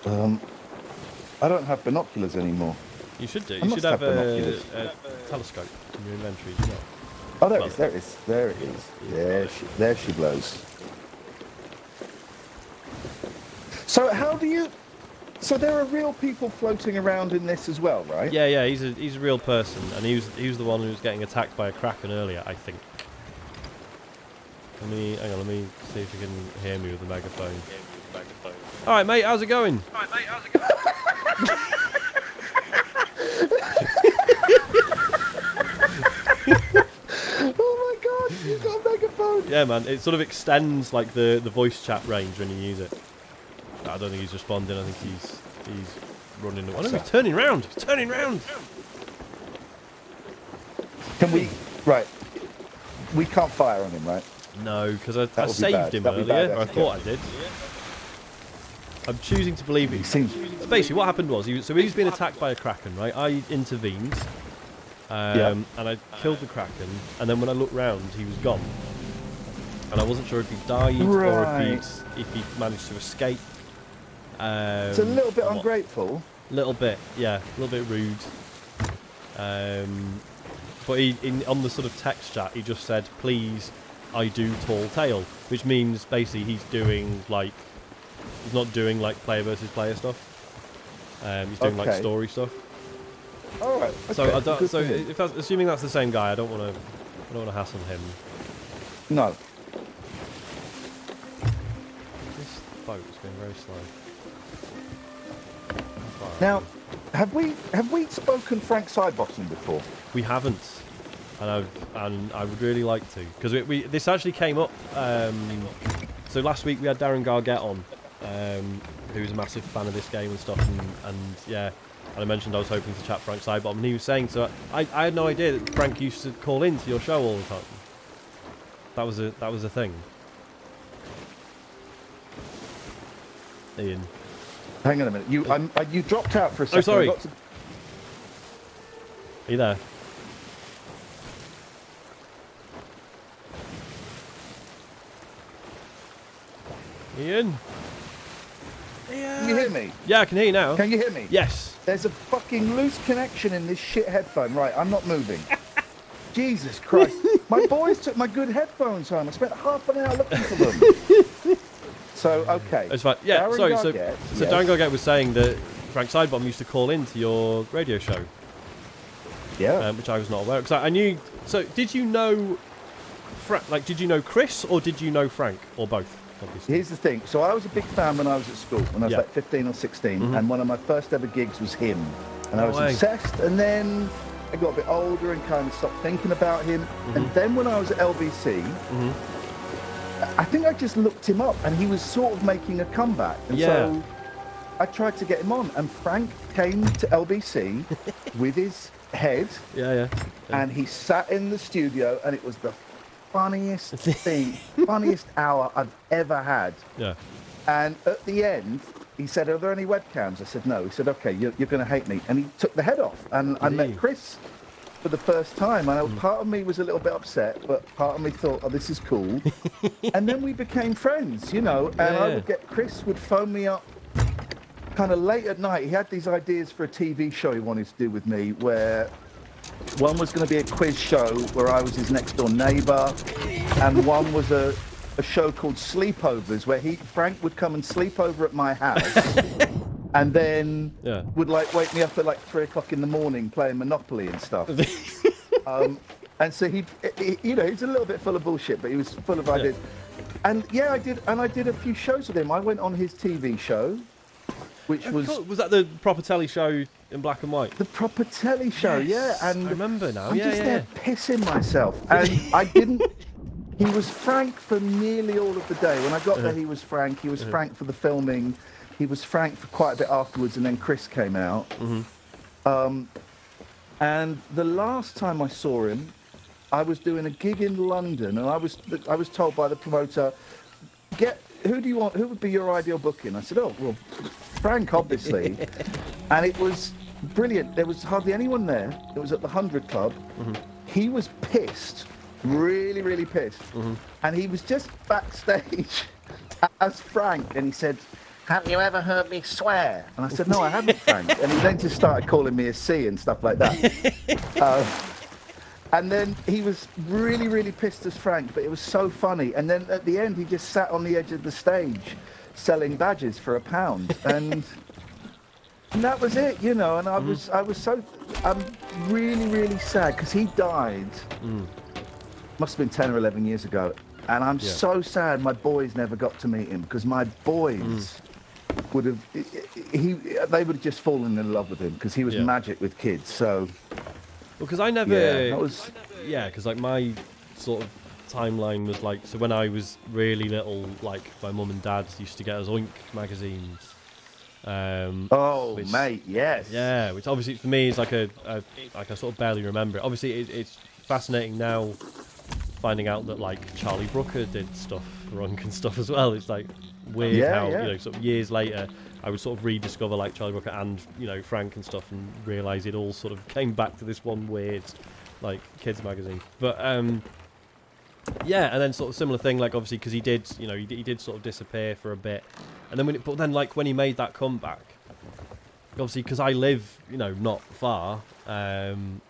I don't have binoculars anymore. You should do. I You must should have have a telescope in your inventory as well. Oh, there it is. There it is. There she blows. So how do you... So there are real people floating around in this as well, right? Yeah, he's a real person, and he was the one who was getting attacked by a kraken earlier, I think. Hang on, let me see if you can hear me with the megaphone. All right, mate, how's it going? Oh my god, you've got a megaphone! Yeah, man, it sort of extends like the voice chat range when you use it. I don't think he's responding. I think he's running. Oh no, he's turning round. He's turning round. Can we? Right. We can't fire on him, right? No, because I saved him earlier. Or I thought I did. I'm choosing to believe he seems. Basically, what happened was he's been attacked by a kraken, right? I intervened, and I killed the kraken. And then when I looked round, he was gone, and I wasn't sure if he died or if he managed to escape. It's a little bit ungrateful. Little bit, yeah, a little bit rude. But on the sort of text chat, he just said, "Please, I do tall tale," which means basically he's not doing like player versus player stuff. He's doing like story stuff. All right. Okay. So if that's, assuming that's the same guy, I don't want to hassle him. No. This boat's been very slow. Now, have we spoken Frank Sidebottom before? We haven't, and I would really like to, because this actually came up. So last week we had Darren Gargett on, who's a massive fan of this game and stuff, and yeah, and I mentioned I was hoping to chat Frank Sidebottom, and he was saying, so I had no idea that Frank used to call into your show all the time. That was a thing. Ian. Hang on a minute. You dropped out for a second. Oh, sorry. Are you there? Ian? Can you hear me? Yeah, I can hear you now. Can you hear me? Yes. There's a fucking loose connection in this shit headphone. Right, I'm not moving. Jesus Christ. My boys took my good headphones home. I spent half an hour looking for them. So, okay. It's fine. Yeah, Darren sorry. Gargett, So Darren Gargett was saying that Frank Sidebottom used to call into your radio show. Yeah. Which I was not aware of. Because I knew... So, did you know... did you know Chris or did you know Frank? Or both, obviously? Here's the thing. So I was a big fan when I was at school, when I was like 15 or 16, and one of my first ever gigs was him. And I was obsessed, and then I got a bit older and kind of stopped thinking about him. And then when I was at LBC, I think I just looked him up, and he was sort of making a comeback. And so I tried to get him on, and Frank came to LBC with his head, and he sat in the studio, and it was the funniest thing, funniest hour I've ever had. Yeah. And at the end, he said, "Are there any webcams?" I said, "No." He said, "Okay, you're going to hate me." And he took the head off, and I met Chris for the first time. And part of me was a little bit upset, but part of me thought, "Oh, this is cool." And then we became friends, you know. And I would get Chris would phone me up kind of late at night. He had these ideas for a TV show he wanted to do with me, where one was going to be a quiz show where I was his next door neighbour, and one was a show called Sleepovers, where Frank would come and sleep over at my house, and then would like wake me up at like 3 o'clock in the morning playing Monopoly and stuff. And so he, you know, he's a little bit full of bullshit, but he was full of ideas. And I did a few shows with him. I went on his TV show, which was that the proper telly show in black and white? The proper telly show, and I remember now. I'm just there pissing myself, and I didn't. He was Frank for nearly all of the day. When I got there, he was Frank. He was Frank for the filming. He was Frank for quite a bit afterwards, and then Chris came out. And the last time I saw him, I was doing a gig in London, and I was told by the promoter, who do you want? Who would be your ideal booking? I said, "Oh, well, Frank, obviously." And it was brilliant. There was hardly anyone there. It was at the 100 Club. He was pissed, really, really pissed. And he was just backstage as Frank, and he said, "Have you ever heard me swear?" And I said, "No, I haven't, Frank." And he then just started calling me a C and stuff like that. And then he was really, really pissed as Frank, but it was so funny. And then at the end, he just sat on the edge of the stage selling badges for £1. And that was it, you know. And I'm really, really sad because he died, must have been 10 or 11 years ago. And I'm so sad my boys never got to meet him, because my boys would have, they would have just fallen in love with him, because he was magic with kids. So... Well, because I never... because like my sort of timeline was like, so when I was really little, like my mum and dad used to get us Oink magazines. Mate, yes. Yeah, which obviously for me is like I sort of barely remember it. Obviously it's fascinating now finding out that like Charlie Brooker did stuff for Oink and stuff as well. It's like weird how, you know, sort of years later I would sort of rediscover like Charlie Brooker and, you know, Frank and stuff, and realise it all sort of came back to this one weird, like, kids magazine. But, yeah, and then sort of similar thing, like, obviously, because he did, you know, he did sort of disappear for a bit. And then, when he made that comeback, obviously, because I live, you know, not far from,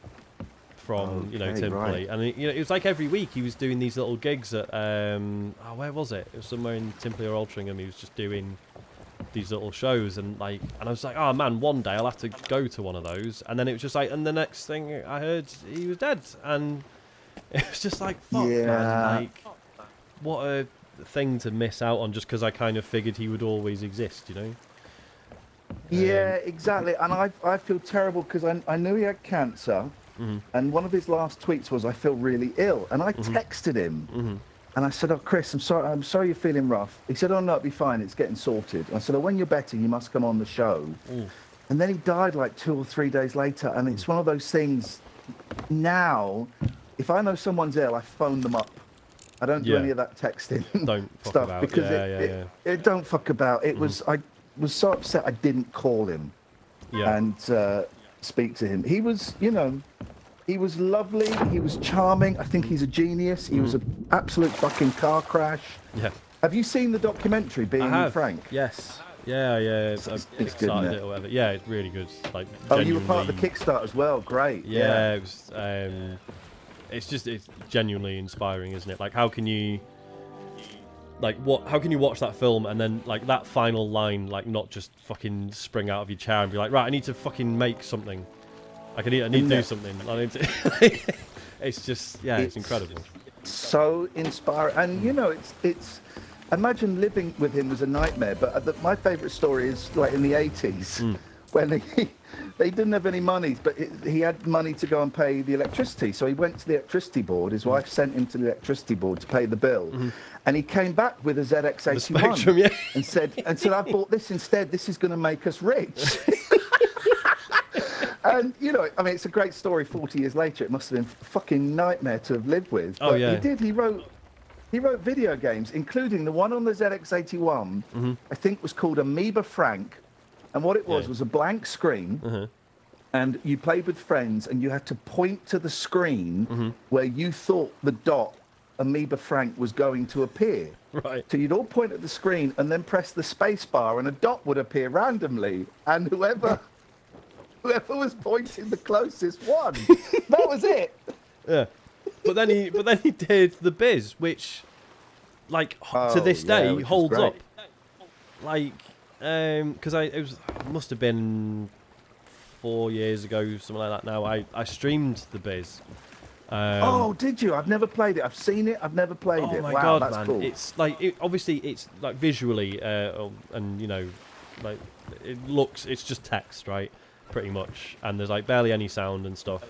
you know, Timperley. Right. And, you know, it was like every week he was doing these little gigs at, where was it? It was somewhere in Timperley or Altrincham. He was just doing these little shows, and I was like, oh man, one day I'll have to go to one of those. And then it was just like, and the next thing I heard, he was dead, and it was just like, fuck, man, like, what a thing to miss out on, just because I kind of figured he would always exist, you know? Yeah, exactly. And I feel terrible because I knew he had cancer, and one of his last tweets was, "I feel really ill," and I texted him. And I said, "Oh, Chris, I'm sorry you're feeling rough." He said, "Oh, no, it'll be fine. It's getting sorted." I said, "Oh, when you're better, you must come on the show." And then he died like 2 or 3 days later. And it's one of those things now, if I know someone's ill, I phone them up. I don't do any of that texting stuff because it don't fuck about. It was, I was so upset I didn't call him and speak to him. He was, you know, he was lovely. He was charming. I think he's a genius. He was an absolute fucking car crash. Yeah. Have you seen the documentary, Being Frank? Yes. Yeah. It's good, it or whatever. Yeah, it's really good. Like, you were part of the Kickstart as well. Great. Yeah. It was. it's genuinely inspiring, isn't it? Like, how can you watch that film and then like that final line, like not just fucking spring out of your chair and be like, right, I need to fucking make something. I need to do something. I need to. It's just, it's incredible. So inspiring, and you know, it's. Imagine living with him was a nightmare. But my favourite story is like in the 80s when they didn't have any money, but he had money to go and pay the electricity. So he went to the electricity board. His wife sent him to the electricity board to pay the bill, and he came back with a ZX81 Spectrum, and said, I bought this instead. This is going to make us rich. And, you know, I mean, it's a great story 40 years later. It must have been a fucking nightmare to have lived with. But he did. He wrote video games, including the one on the ZX81, I think was called Amoeba Frank. And what it was a blank screen. And you played with friends, and you had to point to the screen where you thought the dot Amoeba Frank was going to appear. Right. So you'd all point at the screen and then press the space bar, and a dot would appear randomly. And whoever was pointing the closest won. That was it. Yeah. But then he did The Biz, which, like, to this day holds up. Like, because it must have been 4 years ago, something like that. Now I streamed The Biz. Oh, did you? I've never played it. I've seen it. I've never played it. Oh my wow, god, that's man! cool. It's like obviously it's like visually, and you know, like it's just text, right? Pretty much, and there's like barely any sound and stuff.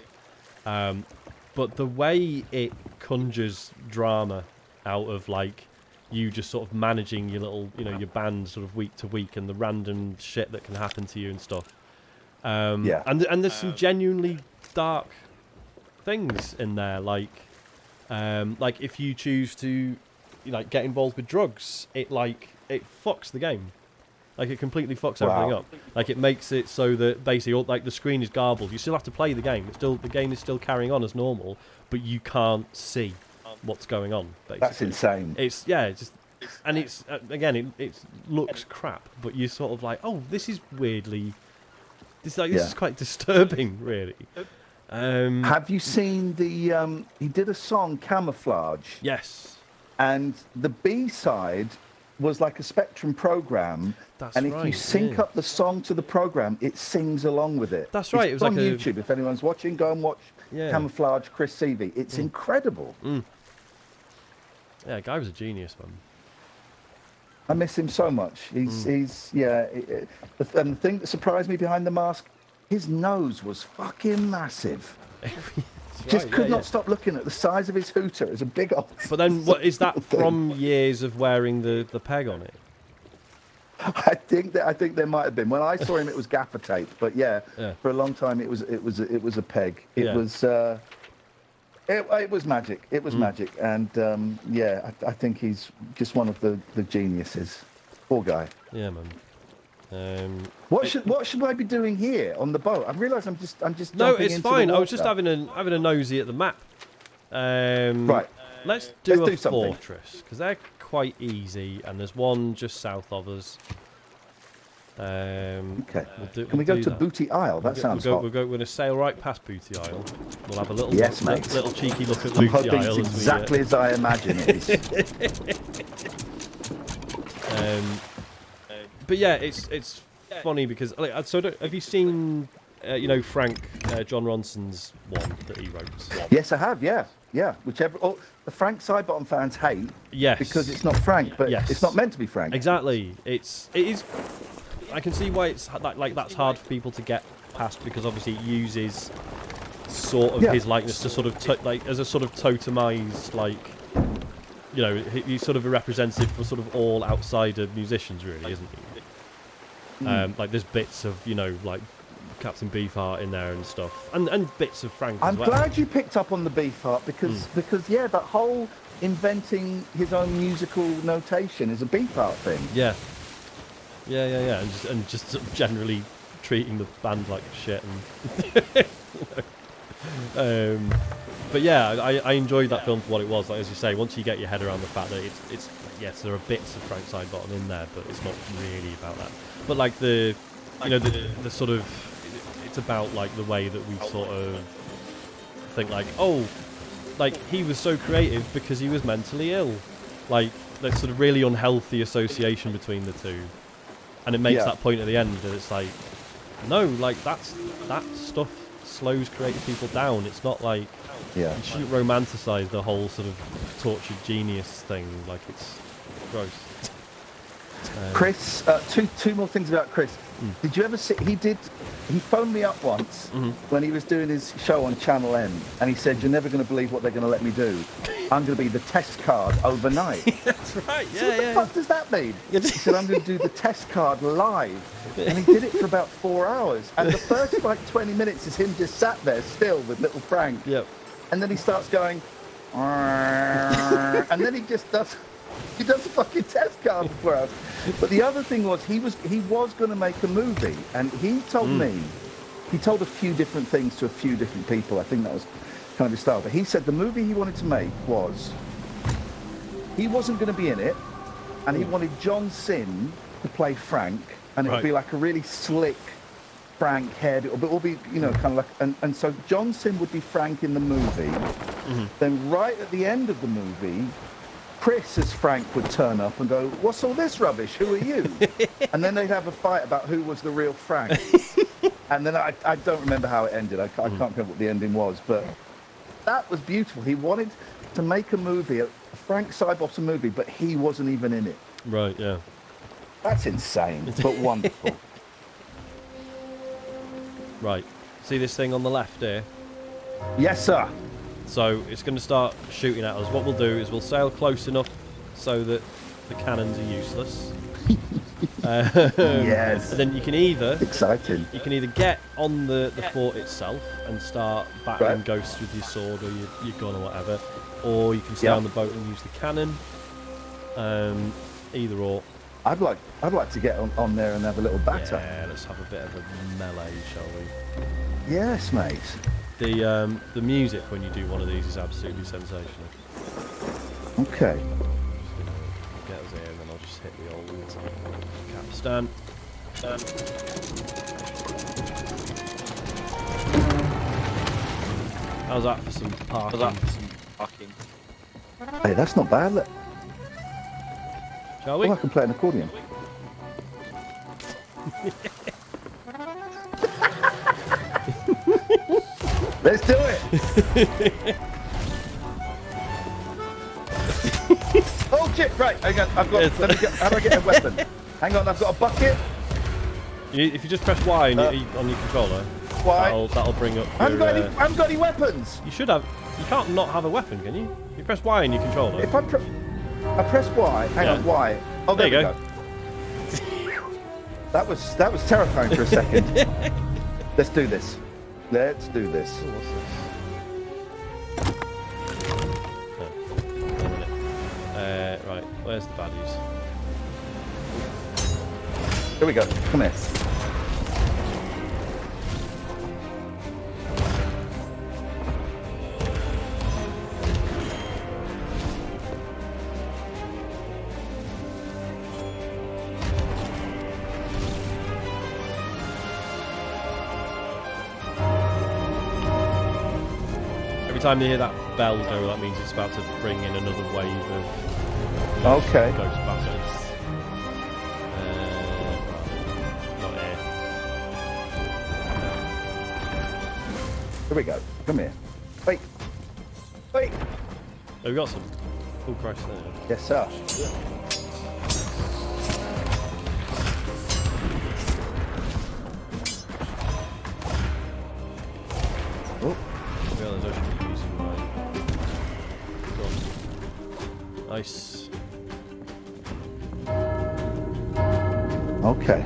But the way it conjures drama out of like you just sort of managing your little, you know, your band sort of week to week, and the random shit that can happen to you and stuff. And there's some genuinely dark things in there, like if you choose to like get involved with drugs, it fucks the game. Like, it completely fucks everything up. Like, it makes it so that basically all, like the screen is garbled. You still have to play the game. The game is still carrying on as normal, but you can't see what's going on. Basically. That's insane. It's again, it looks crap, but you're sort of like, oh, this is weirdly, this is quite disturbing, really. Have you seen the? He did a song, Camouflage. Yes. And the B-side was like a Spectrum program. That's and if right, you sync up the song to the program, it sings along with it. That's right. It's on YouTube. If anyone's watching, go and watch Camouflage, Chris Seavey. It's incredible. Yeah, guy was a genius, man. I miss him so much. And the thing that surprised me behind the mask, his nose was fucking massive. Just could not stop looking at the size of his hooter. It was a big old. But then, what is that from years of wearing the peg on it? I think there might have been. When I saw him, it was gaffer tape. But for a long time, it was a peg. It was magic. It was magic, and I think he's just one of the geniuses. Poor guy. Yeah, man. What should I be doing here on the boat? I realise I'm just. No, it's fine. I was just having a nosy at the map. Right. Let's do a something. fortress, because they're quite easy, and there's one just south of us. Okay. Can we go to Booty Isle? That sounds hot. We're going to sail right past Booty Isle. We'll have a little little cheeky look at I'm Booty hoping Isle. It's exactly as I imagine it is. But yeah, it's funny because have you seen Frank John Ronson's one that he wrote? Yes, I have. Yeah. Whichever. Oh, the Frank Sidebottom fans hate. Yes. Because it's not Frank, but it's not meant to be Frank. Exactly. It is. I can see why it's like that's hard for people to get past, because obviously it uses sort of his likeness to sort of as a sort of totemized, like, you know, he's sort of a representative for sort of all outsider musicians, really, isn't he? Like there's bits of, you know, like Captain Beefheart in there and stuff, and bits of Frank as well. I'm glad you picked up on the Beefheart because that whole inventing his own musical notation is a Beefheart thing. Yeah, and just sort of generally treating the band like shit. And but yeah, I enjoyed that film for what it was. Like, as you say, once you get your head around the fact that it's yes, there are bits of Frank Sidebottom in there, but it's not really about that. But like the sort of, it's about like the way that we sort of think like, oh, like he was so creative because he was mentally ill. Like there's sort of really unhealthy association between the two, and it makes that point at the end that it's like, no, like that stuff slows creative people down. It's not like you shouldn't romanticize the whole sort of tortured genius thing. Like it's gross. Chris, two more things about Chris. Did you ever see? He phoned me up once when he was doing his show on Channel N, and he said, "You're never going to believe what they're going to let me do. I'm going to be the test card overnight." That's right. So what the fuck does that mean? He said, "I'm going to do the test card live," and he did it for about 4 hours. And the first like 20 minutes is him just sat there still with little Frank. Yep. And then he starts going, and then he just does. He does a fucking test card for us. But the other thing was he was going to make a movie, and he told me, he told a few different things to a few different people. I think that was kind of his style. But he said the movie he wanted to make was, he wasn't going to be in it, and he wanted John Sin to play Frank, and it would be like a really slick Frank head. It would all be, you know, kind of like, and so John Sin would be Frank in the movie. Then right at the end of the movie, Chris as Frank would turn up and go, "What's all this rubbish? Who are you?" And then they'd have a fight about who was the real Frank. And then I don't remember how it ended. I can't remember what the ending was, but that was beautiful. He wanted to make a movie, a Frank Sidebottom movie, but he wasn't even in it. Right, yeah. That's insane, but wonderful. Right. See this thing on the left here? Yes, sir. So it's going to start shooting at us. What we'll do is we'll sail close enough so that the cannons are useless. Yes. And then you can either exciting. You can either get on the fort itself and start battering ghosts with your sword or your gun or whatever, or you can stay on the boat and use the cannon. Either or. I'd like to get on there and have a little batter. Yeah, let's have a bit of a melee, shall we? Yes, mate. The music when you do one of these is absolutely sensational. Okay. Get us here and then I'll just hit the old capstan. How's that for some parking? Hey, that's not bad. Look. Shall we? Oh, I can play an accordion. Let's do it. Oh shit! Right, hang on. How do I get a weapon? Hang on, I've got a bucket. If you just press Y on your controller, that'll bring up. I haven't got any weapons. You should have. You can't not have a weapon, can you? You press Y on your controller. If I press Y. Hang on, Y. Oh, there we go. That was terrifying for a second. Let's do this. Let's do this. Oh, what's this? Right, where's the baddies? Here we go. Come here. Every time you hear that bell go, that means it's about to bring in another wave of ghost bastards. Not here. Here we go. Come here. Wait. Wait. Oh, we got some. Oh, Christ, there. Yes, sir. Oh. Nice. Okay.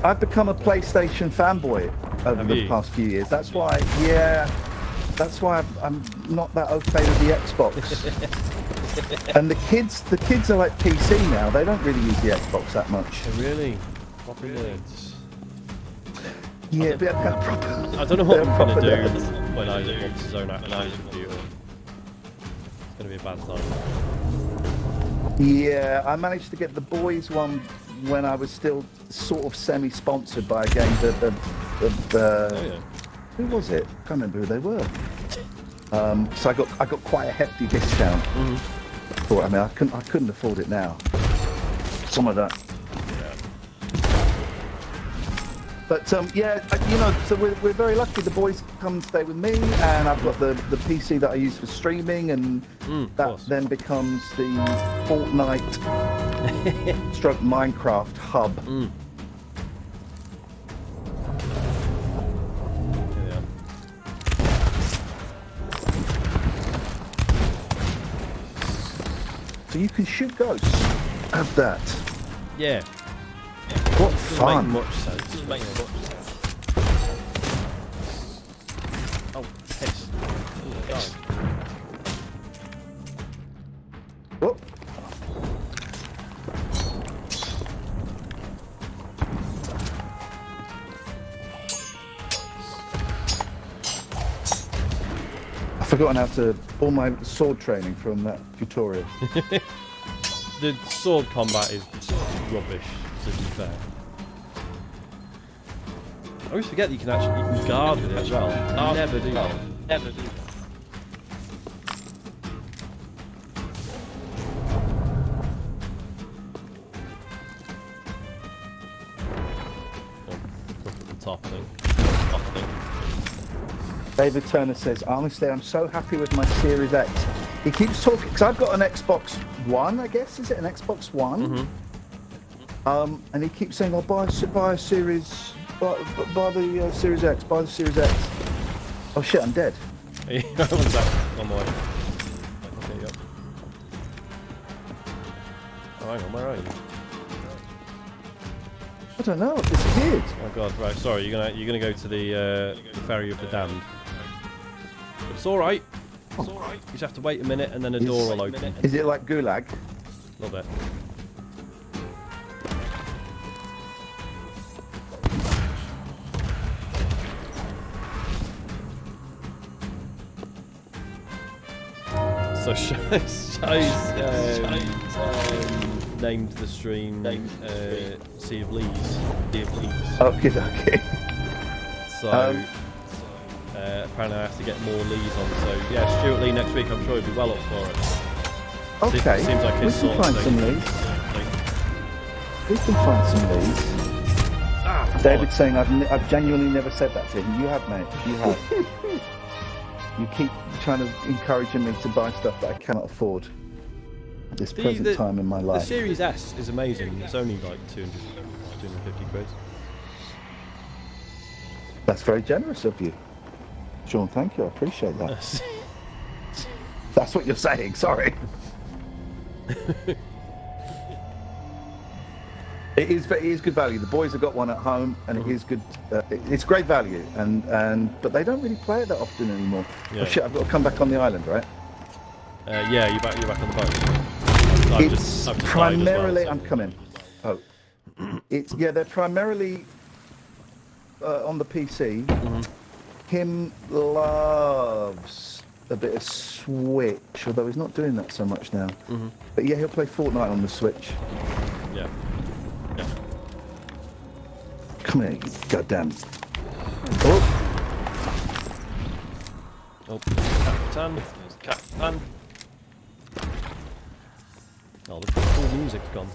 I've become a PlayStation fanboy over the past few years. That's why, I'm not that okay with the Xbox. And the kids are like PC now. They don't really use the Xbox that much. Oh, really? Proper nerds. Yeah, but proper. I don't know what I'm gonna do when I want to zone out my computer. going to be a bad time. Yeah, I managed to get the boys one when I was still sort of semi-sponsored by a game that who was it? I can't remember who they were. So I got quite a hefty discount. For it. I mean, I couldn't afford it now. Some of that. But yeah, you know, so we're very lucky. The boys come and stay with me, and I've got the PC that I use for streaming, and that then becomes the Fortnite stroke Minecraft hub. Yeah. So you can shoot ghosts. Have that. Yeah. What fun! Make much sense. Oh, piss. Whoop. I've forgotten how to all my sword training from that tutorial. The sword combat is rubbish, to be fair. I always forget that you can guard with it as well. I never do that. Never do that. Look at the top thing. David Turner says, honestly, I'm so happy with my Series X. He keeps talking, because I've got an Xbox One, I guess. Is it an Xbox One? And he keeps saying, "Oh, buy a Series, buy the Series X, buy the Series X." Oh shit, I'm dead. One sec, on my way. Okay, yep. Oh, hang on, where are you? I don't know, I've disappeared. Oh god, right, sorry, you're gonna go to the Ferry of the Damned. But it's alright. It's alright. You just have to wait a minute and then a door will open. Is it like Gulag? A little bit. So Shai's named the stream Sea of Thieves. Okay. So apparently I have to get more Lees on. So yeah, Stuart Lee next week. I'm sure he'll be well up for it. Okay. Seems like We his can sort find of some thing. Lees. We can find some Lees. David's saying I've genuinely never said that to him. You have, mate. You have. You keep trying to encouraging me to buy stuff that I cannot afford at this present time in my life. The Series S is amazing. It's only like 250 quid. That's very generous of you, Sean. Thank you. I appreciate that. That's what you're saying. Sorry. It is good value. The boys have got one at home, and it is good. It's great value, but they don't really play it that often anymore. Yeah. Oh shit! I've got to come back on the island, right? Yeah, you're back on the boat. I've just Primarily, died as well, so. I'm coming. Oh, they're primarily on the PC. Him loves a bit of Switch, although he's not doing that so much now. But yeah, he'll play Fortnite on the Switch. Yeah. Come here, you goddamn. Oh, Captain. Oh, the full music's gone.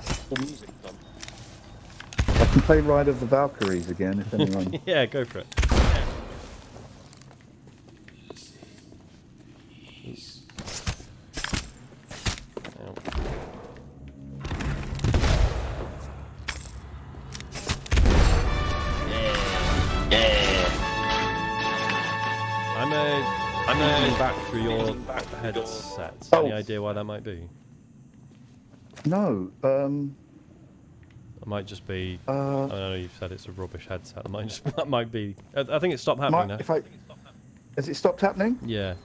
I can play Ride of the Valkyries again if anyone. Yeah, go for it. I'm moving back through your headset. Any idea why that might be? No. It might just be. I know you've said it's a rubbish headset. That might be. I think it's stopped happening now. Has it stopped happening? Yeah.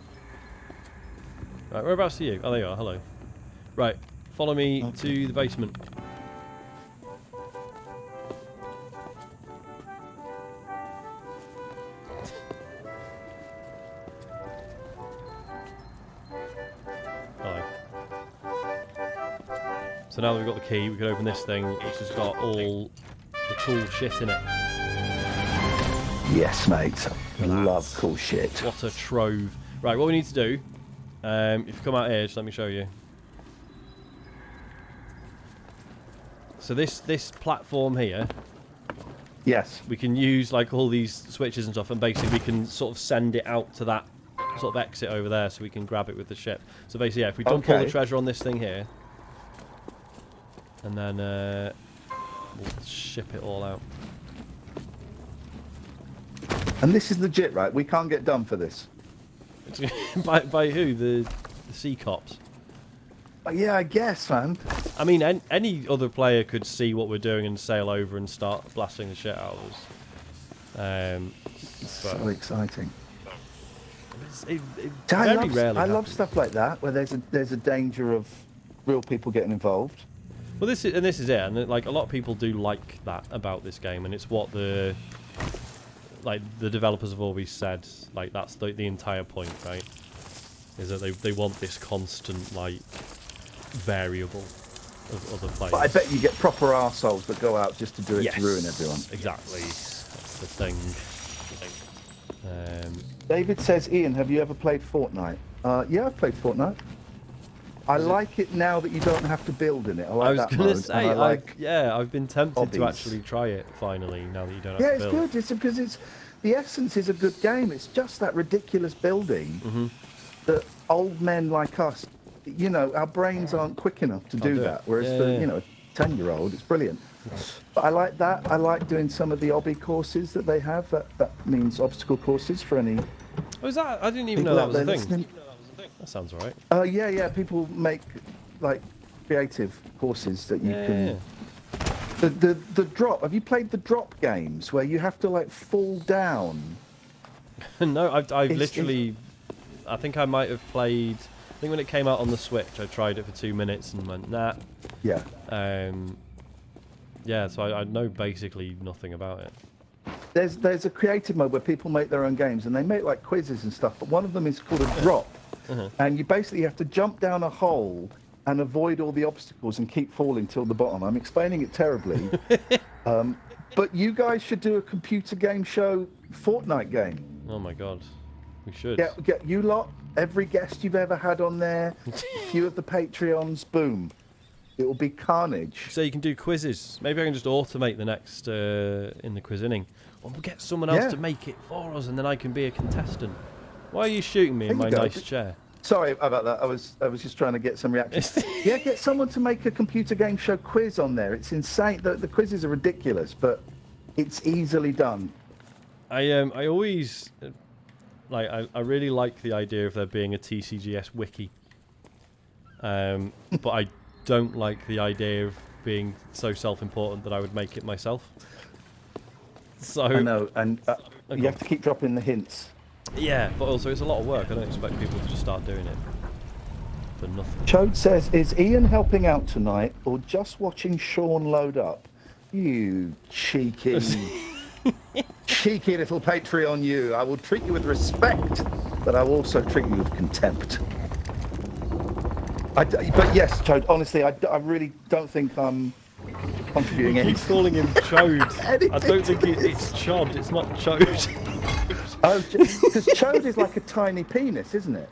Right, whereabouts are you? Oh, there you are. Hello. Right, follow me to the basement. Oh, So now that we've got the key, we can open this thing, which has got all the cool shit in it. Yes, mate. Love cool shit. What a trove. Right, what we need to do, if you come out here, just let me show you. So this platform here, yes, we can use like all these switches and stuff, and basically we can sort of send it out to that sort of exit over there, so we can grab it with the ship. So basically, yeah, if we dump all the treasure on this thing here, and then we'll ship it all out. And this is legit, right? We can't get done for this. by who? The sea cops? Yeah, I guess, man. I mean, any other player could see what we're doing and sail over and start blasting the shit out of us. So exciting. I love stuff like that where there's a danger of real people getting involved. Well, this is it, and like a lot of people do like that about this game, and it's what the developers have always said. Like that's the entire point, right? Is that they want this constant like variable of other players. But I bet you get proper arseholes that go out just to do it to ruin everyone. Exactly. That's the thing. David says, Ian, have you ever played Fortnite? Yeah, I've played Fortnite. I like it now that you don't have to build in it. I was going to say, I've been tempted to actually try it finally now that you don't have to build. Yeah, it's good. It's because the essence is a good game. It's just that ridiculous building that old men like us, you know, our brains aren't quick enough to do that. Whereas you know, 10-year-old, it's brilliant. But I like that. I like doing some of the obby courses that they have. That means obstacle courses for any. Oh, is that? I didn't even know that was a thing. That sounds alright. Yeah. People make like creative courses that you can. The drop. Have you played the drop games where you have to like fall down? No, I've literally. I think I might have played. I think when it came out on the Switch, I tried it for 2 minutes and went nah. Yeah. Yeah, so I know basically nothing about it. There's a creative mode where people make their own games and they make like quizzes and stuff, but one of them is called a drop. And you basically have to jump down a hole and avoid all the obstacles and keep falling till the bottom. I'm explaining it terribly. But you guys should do a computer game show Fortnite game. Oh my god. We should. Get you lot, every guest you've ever had on there, a few of the Patreons, boom. It will be carnage. So you can do quizzes. Maybe I can just automate the next in the quiz inning. Or we'll get someone else to make it for us, and then I can be a contestant. Why are you shooting me in my nice chair? Sorry about that. I was just trying to get some reactions. Yeah, get someone to make a computer game show quiz on there. It's insane. The quizzes are ridiculous, but it's easily done. I always like. I really like the idea of there being a TCGS wiki. But I don't like the idea of being so self-important that I would make it myself. So I know, and you have to keep dropping the hints. Yeah, but also it's a lot of work. I don't expect people to just start doing it for nothing. Chode says, is Ian helping out tonight or just watching Sean load up? You cheeky, cheeky little Patreon you. I will treat you with respect, but I will also treat you with contempt. But yes, Chode, honestly, I really don't think I'm contributing anything. You keep calling him Chode. I don't think it's Chod, it's not Chode. Oh, because Chode is like a tiny penis, isn't it?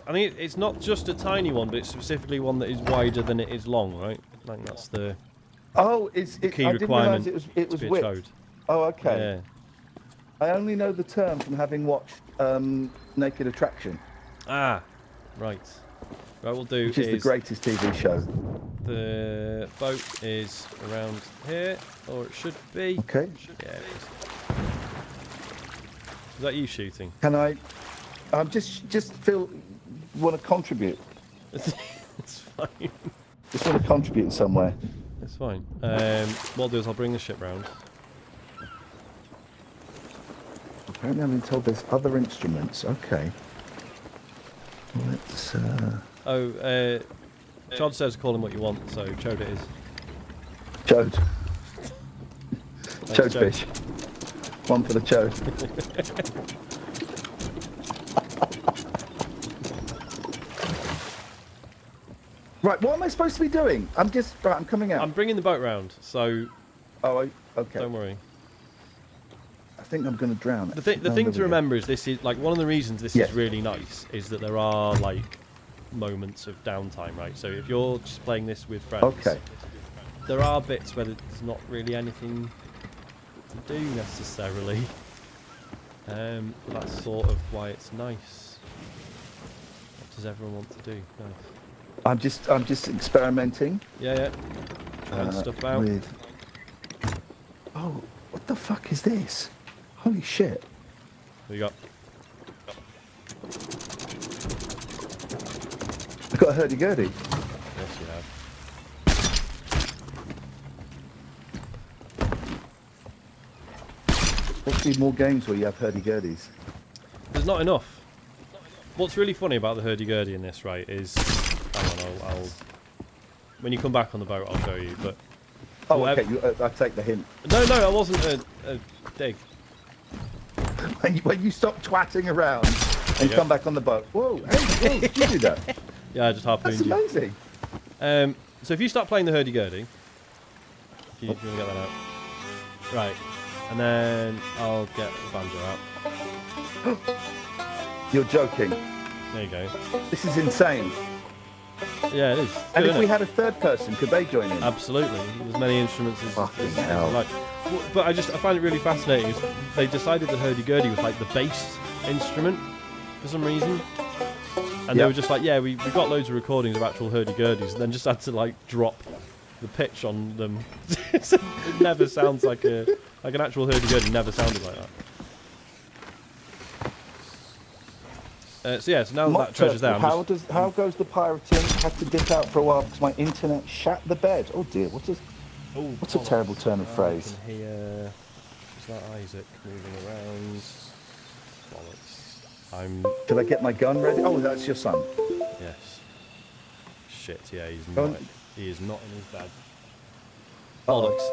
I mean, it's not just a tiny one, but it's specifically one that is wider than it is long, right? Like that's the key requirement. It was width. Chode. Oh, okay. Yeah. I only know the term from having watched Naked Attraction. Ah, right. What we'll do which is the greatest TV show. The boat is around here, or it should be. Okay. Yeah, it is. Is that you shooting? Can I? Just want to contribute. It's fine. Just want to contribute in some way. It's fine. What I'll do is I'll bring the ship round. Apparently, I've been told there's other instruments. Okay. Let's. Chod says call him what you want, so Chode it is. Chode. Chode fish. One for the chode. Right, what am I supposed to be doing? I'm coming out. I'm bringing the boat round, so Oh, okay. don't worry. I think I'm going to drown. The thing to remember is this is like one of the reasons this is really nice is that there are like moments of downtime, right? So if you're just playing this with friends, there are bits where there's not really anything to do necessarily. But that's sort of why it's nice. What does everyone want to do? Nice. I'm just experimenting. Yeah. Trying stuff out. Oh, what the fuck is this? Holy shit. What you got? I got a hurdy-gurdy. Yes, you have. Must be more games where you have hurdy-gurdies. There's not enough. What's really funny about the hurdy-gurdy in this, right, is... Hang on, I'll... When you come back on the boat, I'll show you, but... Oh, okay, I take the hint. No, it wasn't a dig. When you stop twatting around and come back on the boat. Whoa, hey, did you do that? Yeah, I just harpooned you. That's amazing. So if you start playing the hurdy-gurdy... If you want to get that out. Right. And then I'll get the banjo out. You're joking. There you go. This is insane. Yeah, it is. And if we had a third person, could they join in? Absolutely. As many instruments as hell. like. But I find it really fascinating. Is they decided that hurdy-gurdy was like the bass instrument for some reason. And they were just like, yeah, we got loads of recordings of actual hurdy-gurdies, and then just had to like drop the pitch on them. It never sounds like an actual hurdy-gurdy. Never sounded like that. So now that treasure's there. How goes the pirating? Had to dip out for a while because my internet shat the bed. Oh dear, what's a terrible turn of phrase? I can hear... Is that Isaac moving around? Bollocks. Did I get my gun ready? Oh, that's your son. Yes. Shit, yeah, he is not in his bed. Bollocks.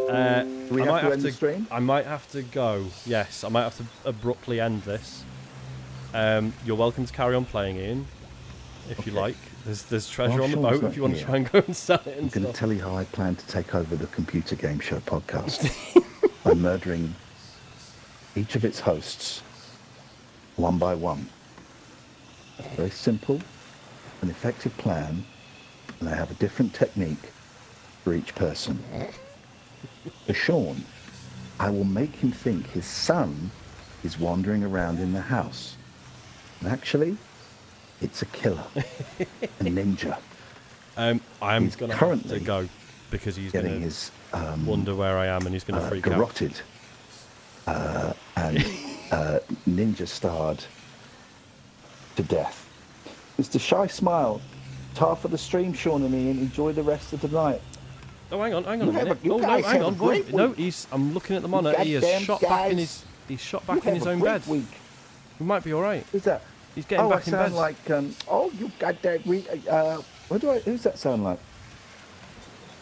Do we have to end the stream? I might have to go. Yes, I might have to abruptly end this. You're welcome to carry on playing, Ian, if you like. There's treasure on the boat if you want to try and go and sell it. I'm going to tell you how I plan to take over the Computer Game Show podcast by murdering each of its hosts one by one. Very simple, an effective plan, and I have a different technique for each person. For Sean, I will make him think his son is wandering around in the house. And actually, it's a killer, a ninja. I'm going to have to go because he's going to wonder where I am and he's going to freak garroted, and ninja-starred to death. Mr. Shy Smile, half of the stream, Sean and Ian. Enjoy the rest of the night. Oh, hang on a minute. Hang on. No, I'm looking at the monitor. He has shot back in his. He's shot back in his own bed. We might be all right. Who's that? He's getting back in bed. I sound like you goddamn. Who's that sound like?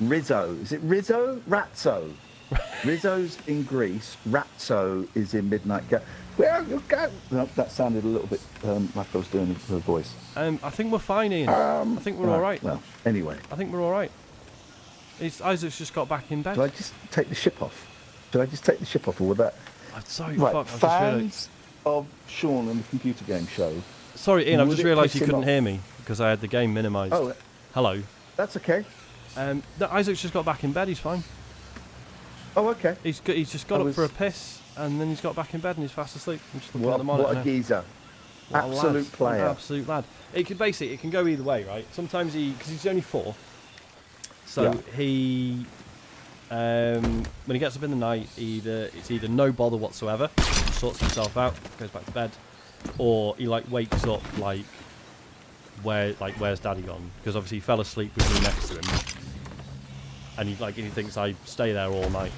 Rizzo. Is it Rizzo? Ratzo. Rizzo's in Greece. Ratzo is in Midnight Gas. Where you go? No, that sounded a little bit like I was doing her voice. I think we're fine, Ian. I think we're all right. Well, anyway. I think we're all right. Isaac's just got back in bed. Should I just take the ship off? Or with that? I'm sorry, right, fans of Sean and the Computer Game Show. Sorry, Ian, I've just realised you couldn't hear me because I had the game minimised. Oh, hello. That's okay. Isaac's just got back in bed. He's fine. Oh, okay. He's just got up for a piss and then he's got back in bed and he's fast asleep. I'm just looking at the monitor. What a geezer! Absolute player. An absolute lad. It can go either way, right? Sometimes because he's only 4, so he. When he gets up in the night, it's either no bother whatsoever, sorts himself out, goes back to bed, or he wakes up where's Daddy gone? Because obviously he fell asleep with me next to him, and he thinks I stay there all night.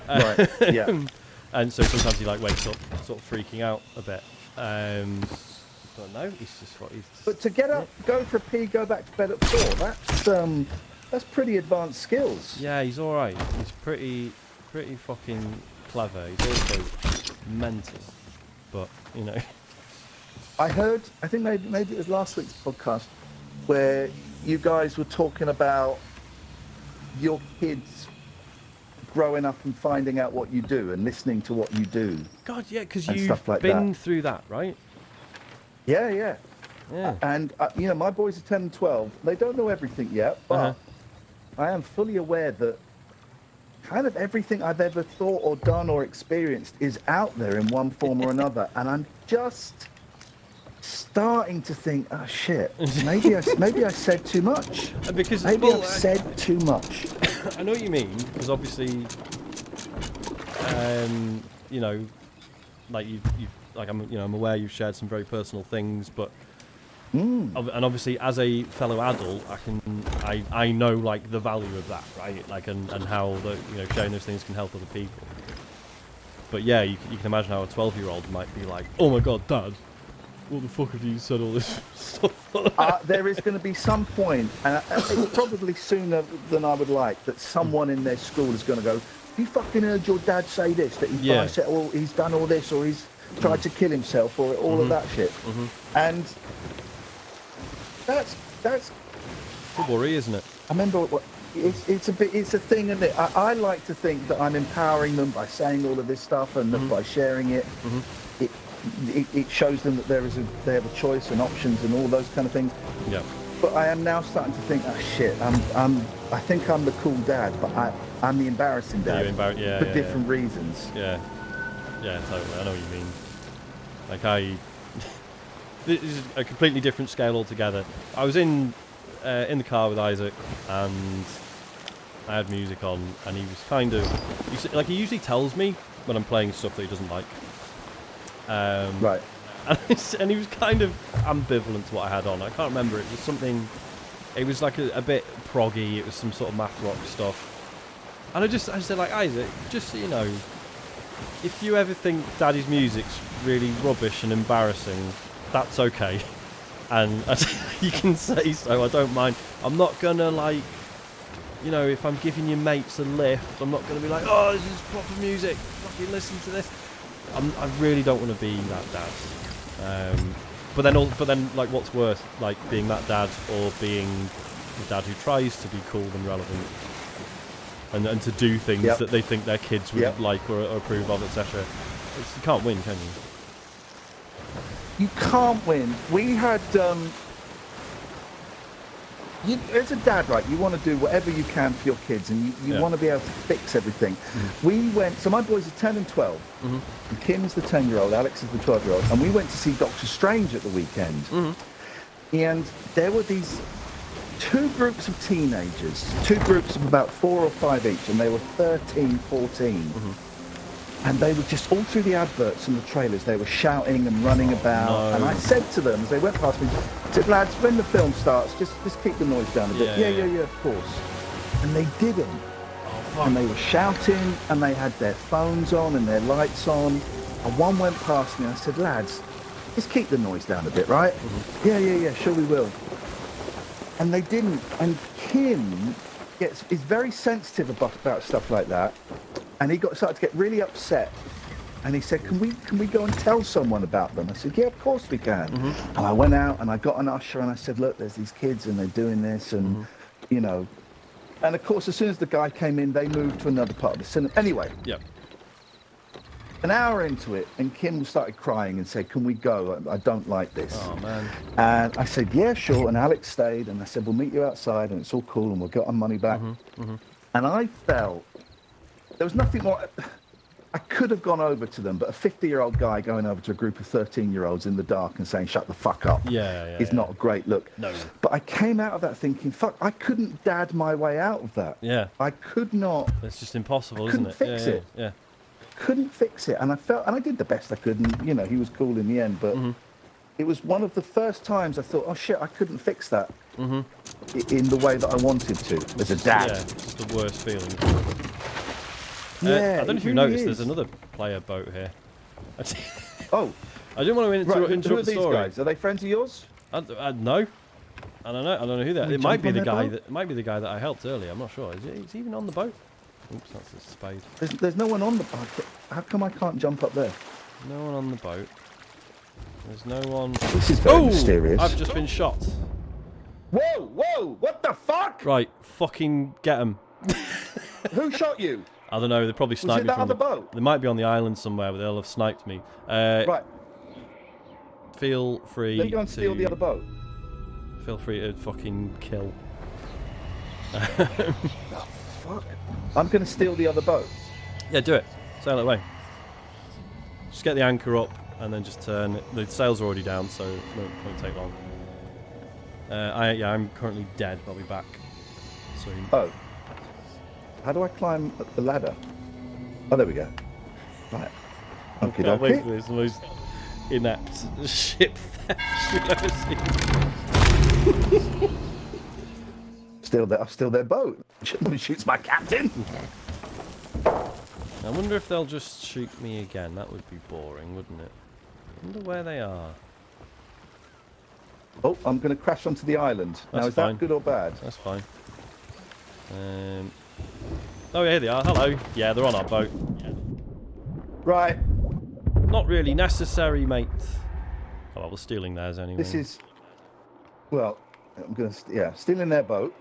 Right. Yeah. And so sometimes he wakes up sort of freaking out a bit. But no, he's just. But to get up, go for a pee, go back to bed at 4. That's pretty advanced skills. Yeah, he's all right. He's pretty fucking clever. He's also mental, but I heard. I think maybe it was last week's podcast where you guys were talking about your kids growing up and finding out what you do and listening to what you do. God, yeah, because and you've stuff like been that. through that, right? Yeah. Yeah. And, you know, my boys are 10 and 12. They don't know everything yet, but I am fully aware that kind of everything I've ever thought or done or experienced is out there in one form or another. And I'm just starting to think, oh, shit, maybe I said too much. Because maybe I've said too much. I know what you mean, because obviously, you know, like I'm aware you've shared some very personal things, but and obviously as a fellow adult, I know like the value of that, right? Like and how sharing those things can help other people. But yeah, you can imagine how a 12-year-old might be like, oh my god, Dad, what the fuck have you said all this stuff? There is going to be some point, and it's probably sooner than I would like, that someone in their school is going to go, you fucking heard your dad say this, that he's done all this, or he's tried to kill himself, or all of that shit. And that's a worry, isn't it? I remember it's a thing, isn't it? I like to think that I'm empowering them by saying all of this stuff, and that by sharing it, it shows them that they have a choice and options and all those kind of things. Yeah. But I am now starting to think, oh shit, I think I'm the cool dad, but I'm the embarrassing dad for different reasons. Yeah, totally. I know what you mean. Like this is a completely different scale altogether. I was in the car with Isaac, and I had music on, and he was kind of he usually tells me when I'm playing stuff that he doesn't like. Right. And he was kind of ambivalent to what I had on. I can't remember. It was something. It was like a bit proggy. It was some sort of math rock stuff. And I said, like, Isaac, just so you know, if you ever think Daddy's music's really rubbish and embarrassing, that's okay. And you can say so. I don't mind. I'm not gonna if I'm giving your mates a lift, I'm not gonna be like, oh, this is proper music. Fucking listen to this. I really don't want to be that dad. But then, like, what's worse, like being that dad or being the dad who tries to be cool and relevant, and to do things that they think their kids would like or approve of, etc. You can't win, can you? You can't win. We had. As a dad, right, you want to do whatever you can for your kids, and you want to be able to fix everything. We went, so my boys are 10 and 12, and Kim's the 10-year-old, Alex is the 12-year-old, and we went to see Doctor Strange at the weekend. And there were these two groups of teenagers, two groups of about 4 or 5 each, and they were 13, 14. And they were just, all through the adverts and the trailers, they were shouting and running about. No. And I said to them, as they went past me, I said, lads, when the film starts, just keep the noise down a bit. Yeah, of course. And they didn't. And they were shouting, and they had their phones on and their lights on. And one went past me, and I said, lads, just keep the noise down a bit, right? Yeah, sure we will. And they didn't. And Kim is very sensitive about stuff like that. And he started to get really upset. And he said, can we go and tell someone about them? I said, yeah, of course we can. And I went out and I got an usher and I said, look, there's these kids and they're doing this and, you know. And of course, as soon as the guy came in, they moved to another part of the cinema. Anyway, an hour into it, and Kim started crying and said, can we go? I don't like this. Oh, man. And I said, yeah, sure. And Alex stayed. And I said, we'll meet you outside and it's all cool and we'll get our money back. And I felt there was nothing more. I could have gone over to them, but a 50-year-old guy going over to a group of 13-year-olds in the dark and saying, shut the fuck up, is not a great look. No. But I came out of that thinking, fuck, I couldn't dad my way out of that. Yeah. I could not. It's just impossible, isn't it? Couldn't fix it. Yeah. Couldn't fix it. And I did the best I could, and, you know, he was cool in the end, but it was one of the first times I thought, oh shit, I couldn't fix that in the way that I wanted to as a dad. Yeah, it's the worst feeling. Yeah, I don't know if you've noticed, there's another player boat here. Oh. I didn't want to interrupt who are the these story. guys? Are they friends of yours? No. I don't know who that. It might be the guy that I helped earlier. I'm not sure. Is he even on the boat? Oops, that's a spade. There's no one on the boat. How come I can't jump up there? No one on the boat. There's no one. This is very mysterious. I've just been shot. Whoa, whoa, what the fuck? Right, fucking get them. Who shot you? I don't know, they probably sniped me that from other boat? They might be on the island somewhere, but they'll have sniped me. Right. Feel free Let me go and steal the other boat. Feel free to fucking kill. Oh, fuck. I'm going to steal the other boat. Yeah, do it. Sail it away. Just get the anchor up and then just turn it. The sails are already down, so it won't take long. I'm currently dead. I'll be back soon. Oh. How do I climb up the ladder? Oh, there we go. Right. Okay, Can't wait for this. The most inept ship theft you've ever seen. I've still their boat. Somebody shoots my captain. I wonder if they'll just shoot me again. That would be boring, wouldn't it? I wonder where they are. Oh, I'm going to crash onto the island. Now, is that good or bad? That's fine. Oh, yeah, here they are. Hello. Yeah, they're on our boat. Yeah. Right. Not really necessary, mate. Oh, well, we're stealing theirs anyway. This is... Well, I'm going to... stealing their boat.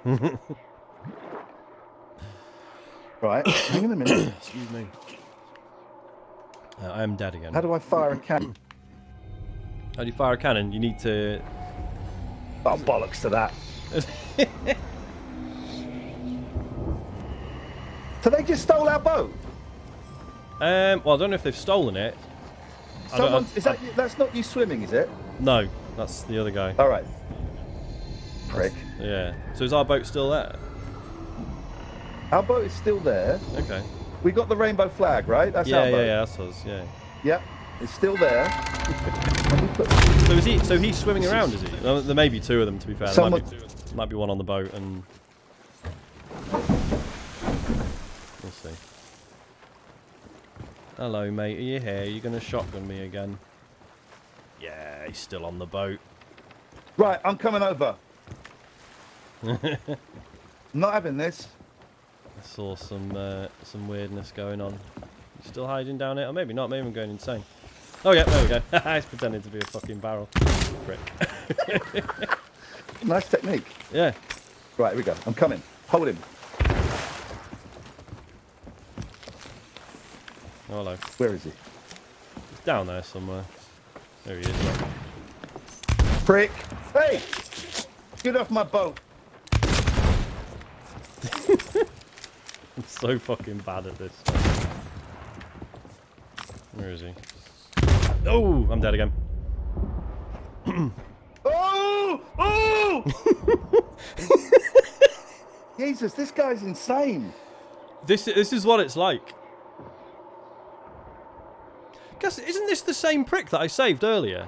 Right, hang on a minute. Excuse me. I am dead again. How do I fire a cannon? How do you fire a cannon? You need to... Oh, bollocks to that. So they just stole our boat? Well, I don't know if they've stolen it. That's not you swimming, is it? No, that's the other guy. All right. Prick. Yeah. So is our boat still there? Our boat is still there. Okay. We got the rainbow flag, right? That's our boat. Yeah, that's us. Yeah. Yep, it's still there. So he's swimming around, is he? Well, there may be two of them, to be fair. There might be one on the boat, and we'll see. Hello, mate. Are you here? You're gonna shotgun me again? Yeah, he's still on the boat. Right, I'm coming over. I'm not having this. I saw some weirdness going on. You still hiding down here? Or maybe not. Maybe I'm going insane. Oh yeah, there we go. He's pretending to be a fucking barrel. Prick. Nice technique. Yeah. Right, here we go. I'm coming. Hold him. Oh, hello. Where is he? He's down there somewhere. There he is. Prick. Hey! Get off my boat. I'm so fucking bad at this. Where is he? Oh, I'm dead again. Oh! Oh! Jesus, this guy's insane. This is what it's like. Guess, isn't this the same prick that I saved earlier?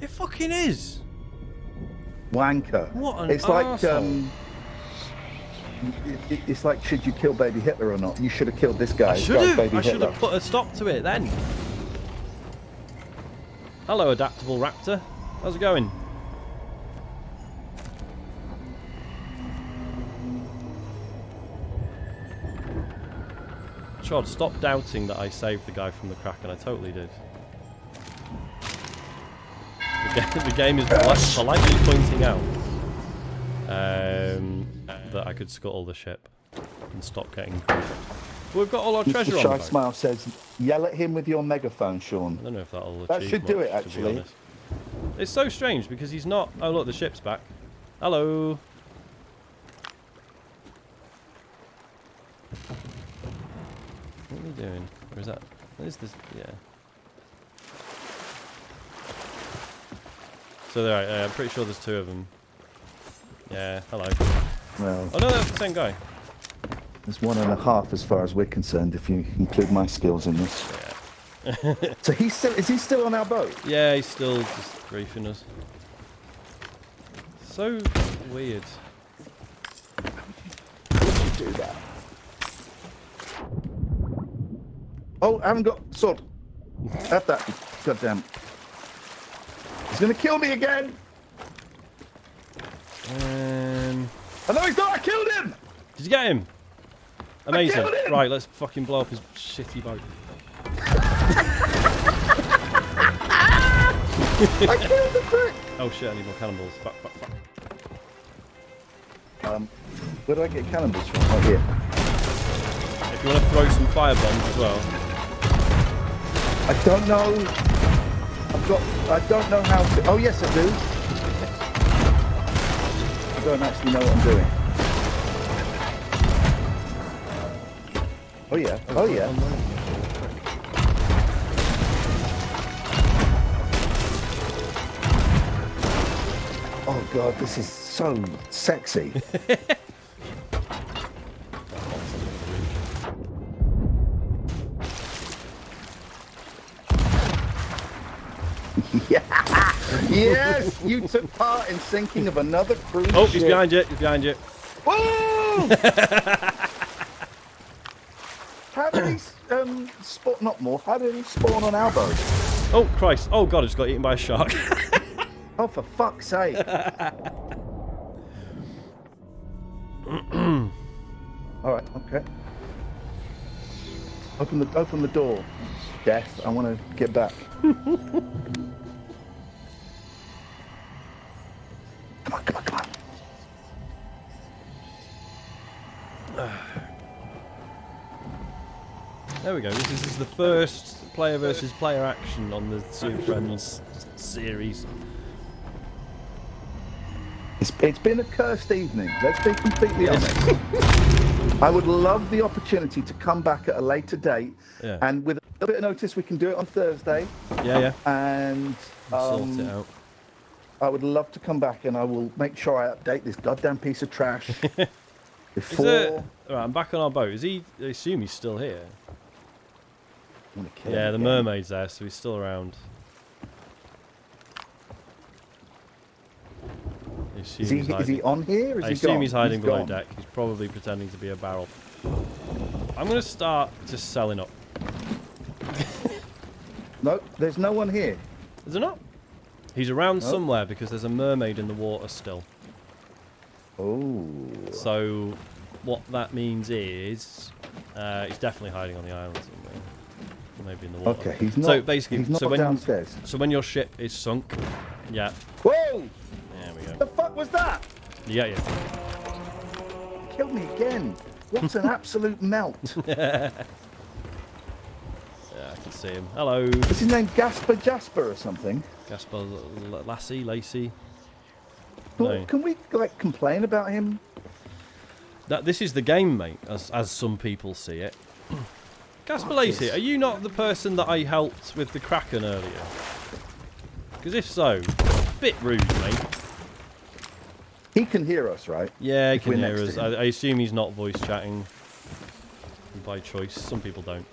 It fucking is. Wanker. What an It's arsehole. like it's like, should you kill baby Hitler or not? You should have killed this guy. I should have put a stop to it then. Hello, adaptable raptor. How's it going? Chod, stop doubting that I saved the guy from the Kraken. I totally did. The game is politely pointing out that I could scuttle the ship and stop getting crushed. We've got all our treasure Mr. on Shy the boat. Smile says, yell at him with your megaphone, Sean. I don't know if that'll achieve That should do much, it, to be actually. honest. It's so strange because he's not... Oh, look, the ship's back. Hello. What are we doing? Or is that... What is this? Yeah. So, there, I'm pretty sure there's two of them. Yeah, hello. Well, Oh, no, that's the same guy. there's 1.5 as far as we're concerned, if you include my skills in this. Yeah. So is he still on our boat? Yeah, he's still just griefing us. So weird. How would you do that? Oh, I haven't got sword. Have that. Goddamn. He's gonna kill me again. Oh no, he's not. I killed him. Did you get him? Amazing. killed him! Right, let's fucking blow up his shitty boat. I killed the prick. Oh shit, I need more cannonballs. Fuck. Where do I get cannonballs from? Oh, here. If you want to throw some fire bombs as well. I don't know. I don't know how to. Oh yes, I do. I don't actually know what I'm doing. Oh yeah. Oh yeah. Oh god, this is so sexy. Yeah. Yes, you took part in sinking of another cruise ship. Oh, he's behind you. He's behind you. Whoa! How did he spawn? Not more. How did he spawn on our boat? Oh Christ! Oh god, I just got eaten by a shark. Oh, for fuck's sake! All right. Okay. Open the door. Death. I want to get back. Come on. There we go. This is the first player versus player action on the Sea of Friends series. It's been a cursed evening. Let's be completely honest. I would love the opportunity to come back at a later date, and with a little bit of notice, we can do it on Thursday. Yeah. And sort it out. I would love to come back, and I will make sure I update this goddamn piece of trash before. Alright, I'm back on our boat. Is he? I assume he's still here. I'm gonna kill Yeah, him the again. mermaid's there, so he's still around. Is he on here? Or is I he assume gone? he's hiding below gone. deck. He's probably pretending to be a barrel. I'm going to start just selling up. No, there's no one here. Is there not? He's around somewhere because there's a mermaid in the water still. Oh. So what that means is he's definitely hiding on the island somewhere. Maybe in the water. Okay, he's not. So basically, he's not downstairs. So when your ship is sunk, yeah. Whoa! There we go. The fuck was that? Yeah. He killed me again. What's an absolute melt? Yeah, I can see him. Hello. Is his name Jasper or something? Gasper, Lacey. Well, No. can we complain about him? This is the game, mate, as some people see it. Gasper Lacey, are you not the person that I helped with the Kraken earlier? Because if so, bit rude, mate. He can hear us, right? Yeah, he If can we're hear next us. to him. I assume he's not voice chatting by choice. Some people don't.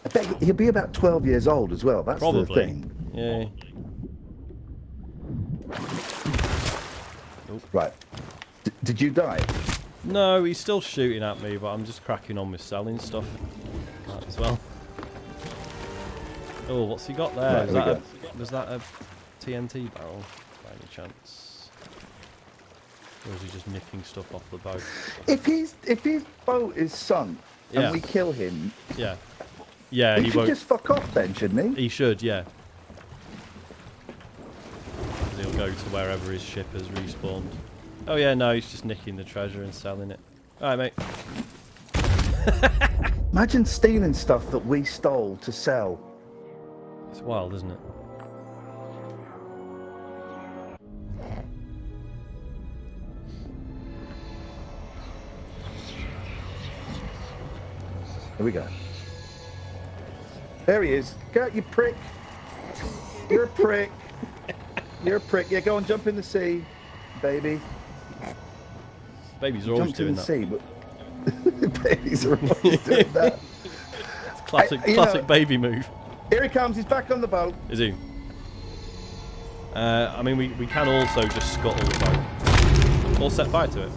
I bet he'll be about 12 years old as well. That's Probably. the thing. Yeah. Right. Did you die? No, he's still shooting at me, but I'm just cracking on with selling stuff as well. Oh, what's he got there? Right, Was that a TNT barrel by any chance? Or is he just nicking stuff off the boat? If his boat is sunk and we kill him, yeah, he should won't. just fuck off then, shouldn't he? He should, yeah. He'll go to wherever his ship has respawned. Oh yeah, no, he's just nicking the treasure and selling it. All right, mate. Imagine stealing stuff that we stole to sell. It's wild, isn't it? Here we go. There he is. Go out, you prick. You're a prick. You're a prick. Yeah, go and jump in the sea, baby. Babies are always Jumped in doing the that. sea, but babies are always doing that. Classic baby move. Here he comes. He's back on the boat. Is he? I mean, we can also just scuttle the boat. Or set fire to it.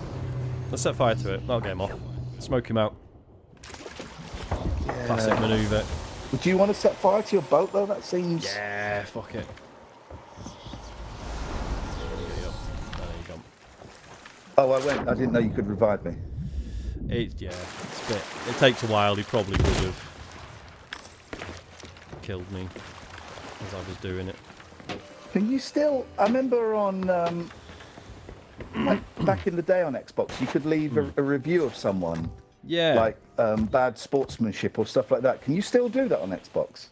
Let's set fire to it. That'll get him off. Smoke him out. Yeah. Classic manoeuvre. Would you want to set fire to your boat, though? That seems... Yeah, fuck it. There you go. Oh, I went. I didn't know you could revive me. It's a bit. It takes a while. He probably would have killed me as I was doing it. Can you still? I remember on like back in the day on Xbox, you could leave a review of someone. Yeah. Like bad sportsmanship or stuff like that. Can you still do that on Xbox?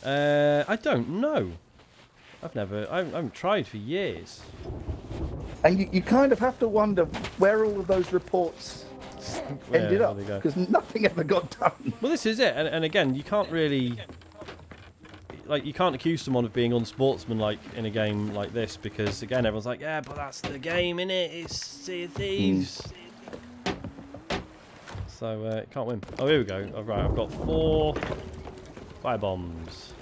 I don't know. I haven't tried for years. And you kind of have to wonder where all of those reports ended up, because nothing ever got done. Well, this is it, and again, you can't really, like, you can't accuse someone of being unsportsmanlike in a game like this, because again, everyone's like, yeah, but that's the game, innit? It's Sea of Thieves. So can't win. Oh, here we go. All right, I've got 4 fire bombs.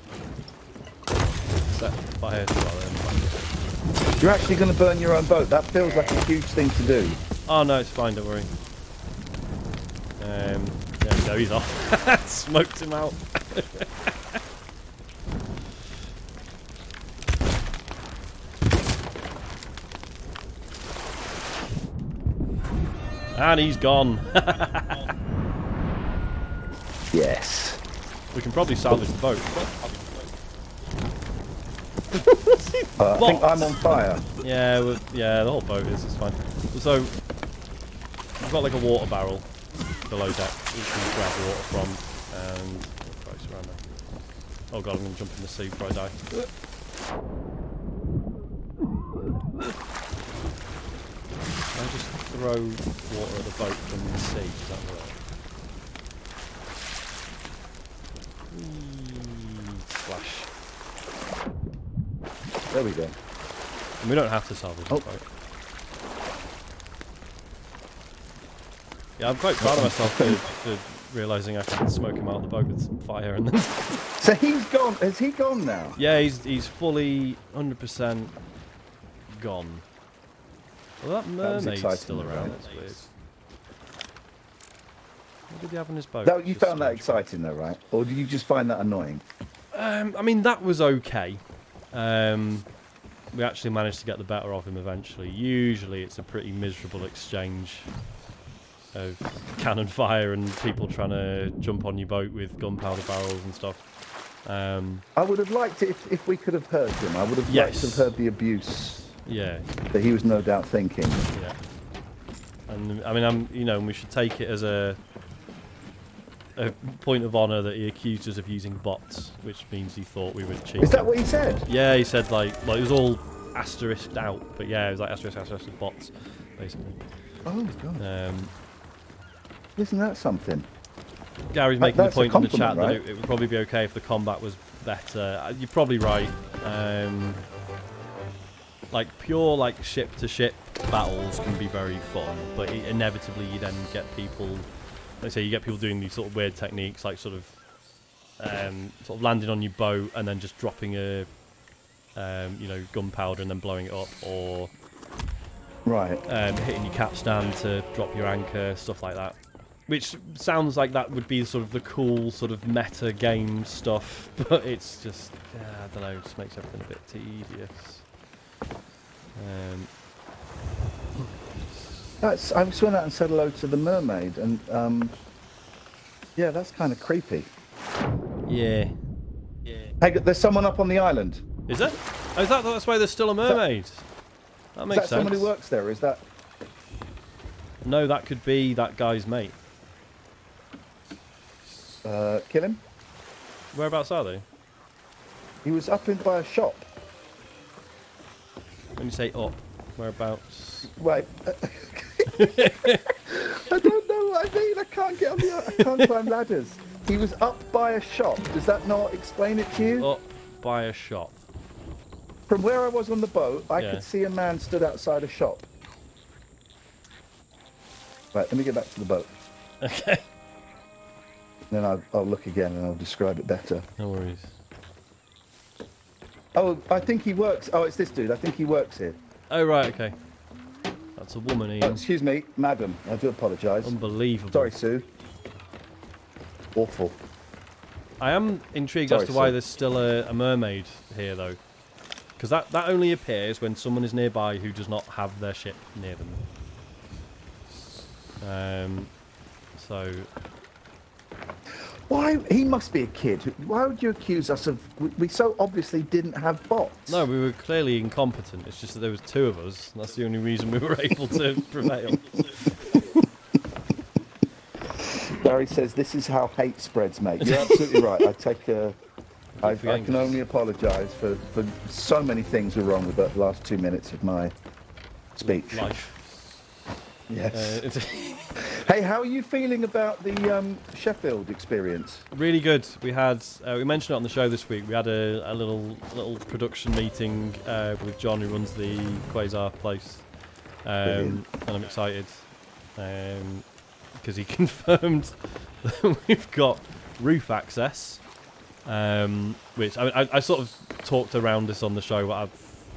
Set fire to our own boat. You're actually going to burn your own boat. That feels like a huge thing to do. Oh no, it's fine. Don't worry. There we go. He's off. Smoked him out. And he's gone. Yes. We can probably salvage the boat. I think I'm on fire. Yeah, the whole boat is. It's fine. So we've got like a water barrel below deck, which we can grab water from, and oh god, I'm gonna jump in the sea before I die. Can I just throw water at the boat from the sea? Does that work? Splash. There we go. And we don't have to salvage the boat. Yeah, I'm quite proud of myself for realising I can smoke him out of the boat with fire and then... So he's gone. Has he gone now? Yeah, he's fully 100% gone. Well, that mermaid's still around. That's weird. What did he have on his boat? You found that exciting though, right? Or did you just find that annoying? I mean, that was okay. We actually managed to get the better of him eventually. Usually it's a pretty miserable exchange of cannon fire and people trying to jump on your boat with gunpowder barrels and stuff. I would have liked it if we could have heard him. I would have liked to have heard the abuse. Yeah. That he was no doubt thinking. Yeah. And I mean, we should take it as a point of honour that he accused us of using bots, which means he thought we were cheating. Is that what he said? Yeah, he said like it was all asterisked out, but yeah, it was like asterisk bots, basically. Oh god. Isn't that something? Gary's making the point in the chat right? that it would probably be okay if the combat was better. You're probably right. Like pure like ship to ship battles can be very fun, but inevitably you then get people. Let's say you get people doing these sort of weird techniques, like sort of landing on your boat and then just dropping a gunpowder and then blowing it up, or hitting your capstan to drop your anchor, stuff like that. Which sounds like that would be sort of the cool sort of meta game stuff, but it's just I don't know, it just makes everything a bit tedious. I just went out and said hello to the mermaid, and yeah, that's kind of creepy. Yeah. Hey, there's someone up on the island. Is there? Oh, that's why there's still a mermaid. That makes sense. Is that someone who works there? Or is that? No, that could be that guy's mate. Kill him. Whereabouts are they? He was up in by a shop. When you say up, whereabouts? Wait. I don't know what I mean. I can't climb ladders. He was up by a shop. Does that not explain it to you? Up by a shop. From where I was on the boat, I could see a man stood outside a shop. Right, let me get back to the boat. Okay. Then I'll look again and I'll describe it better. No worries. Oh, I think he works. Oh, it's this dude. I think he works here. Oh, right, okay. That's a woman, Ian. Oh, excuse me, madam. I do apologise. Unbelievable. Sorry, Sue. Awful. I am intrigued as to why there's still a mermaid here, though. Because that only appears when someone is nearby who does not have their ship near them. So... Why? He must be a kid. Why would you accuse us of... We so obviously didn't have bots. No, we were clearly incompetent. It's just that there was two of us. And that's the only reason we were able to prevail. Barry says, this is how hate spreads, mate. You're absolutely right. I can only apologise for so many things were wrong with the last 2 minutes of my speech. Life. Yes. Hey, how are you feeling about the Sheffield experience? Really good. We had we mentioned it on the show this week. We had a little production meeting with John, who runs the Quasar place, and I'm excited because he confirmed that we've got roof access, which I sort of talked around this on the show, but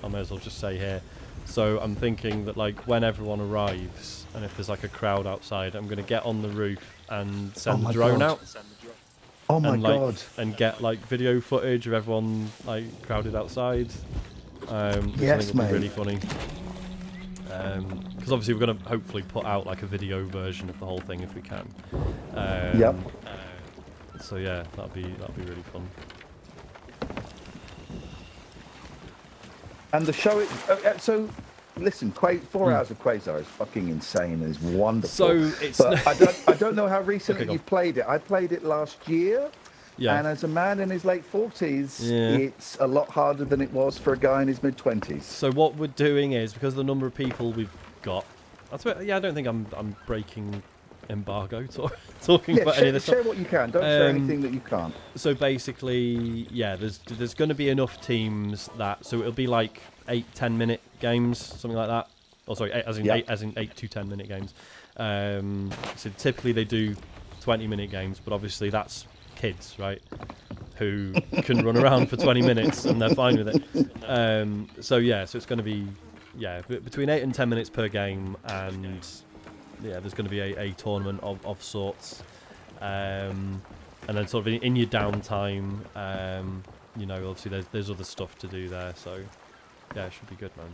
I may as well just say here. So I'm thinking that like when everyone arrives and if there's like a crowd outside, I'm going to get on the roof and send the drone out. Oh my God. And get like video footage of everyone like crowded outside. Yes, mate. Really funny. Because obviously we're going to hopefully put out like a video version of the whole thing if we can. Yep. So yeah, that'll be really fun. And the show, so listen, 4 hours of Quasar is fucking insane and is wonderful. So it's. But I don't know how recently you've played it. I played it last year, and as a man in his late 40s, it's a lot harder than it was for a guy in his mid-20s. So what we're doing is, because of the number of people we've got, I don't think I'm breaking embargo talking about any of this share stuff. what you can. Don't share anything that you can't. So basically, there's going to be enough teams that it'll be like 8-10 minute games, something like that. Oh, sorry, as in 8 to 10 minute games. So typically they do 20-minute games, but obviously that's kids, right? Who can run around for 20 minutes and they're fine with it. So it's going to be between 8 and 10 minutes per game, and there's going to be a tournament of sorts, and then sort of in your downtime, obviously there's other stuff to do there. So yeah, it should be good, man.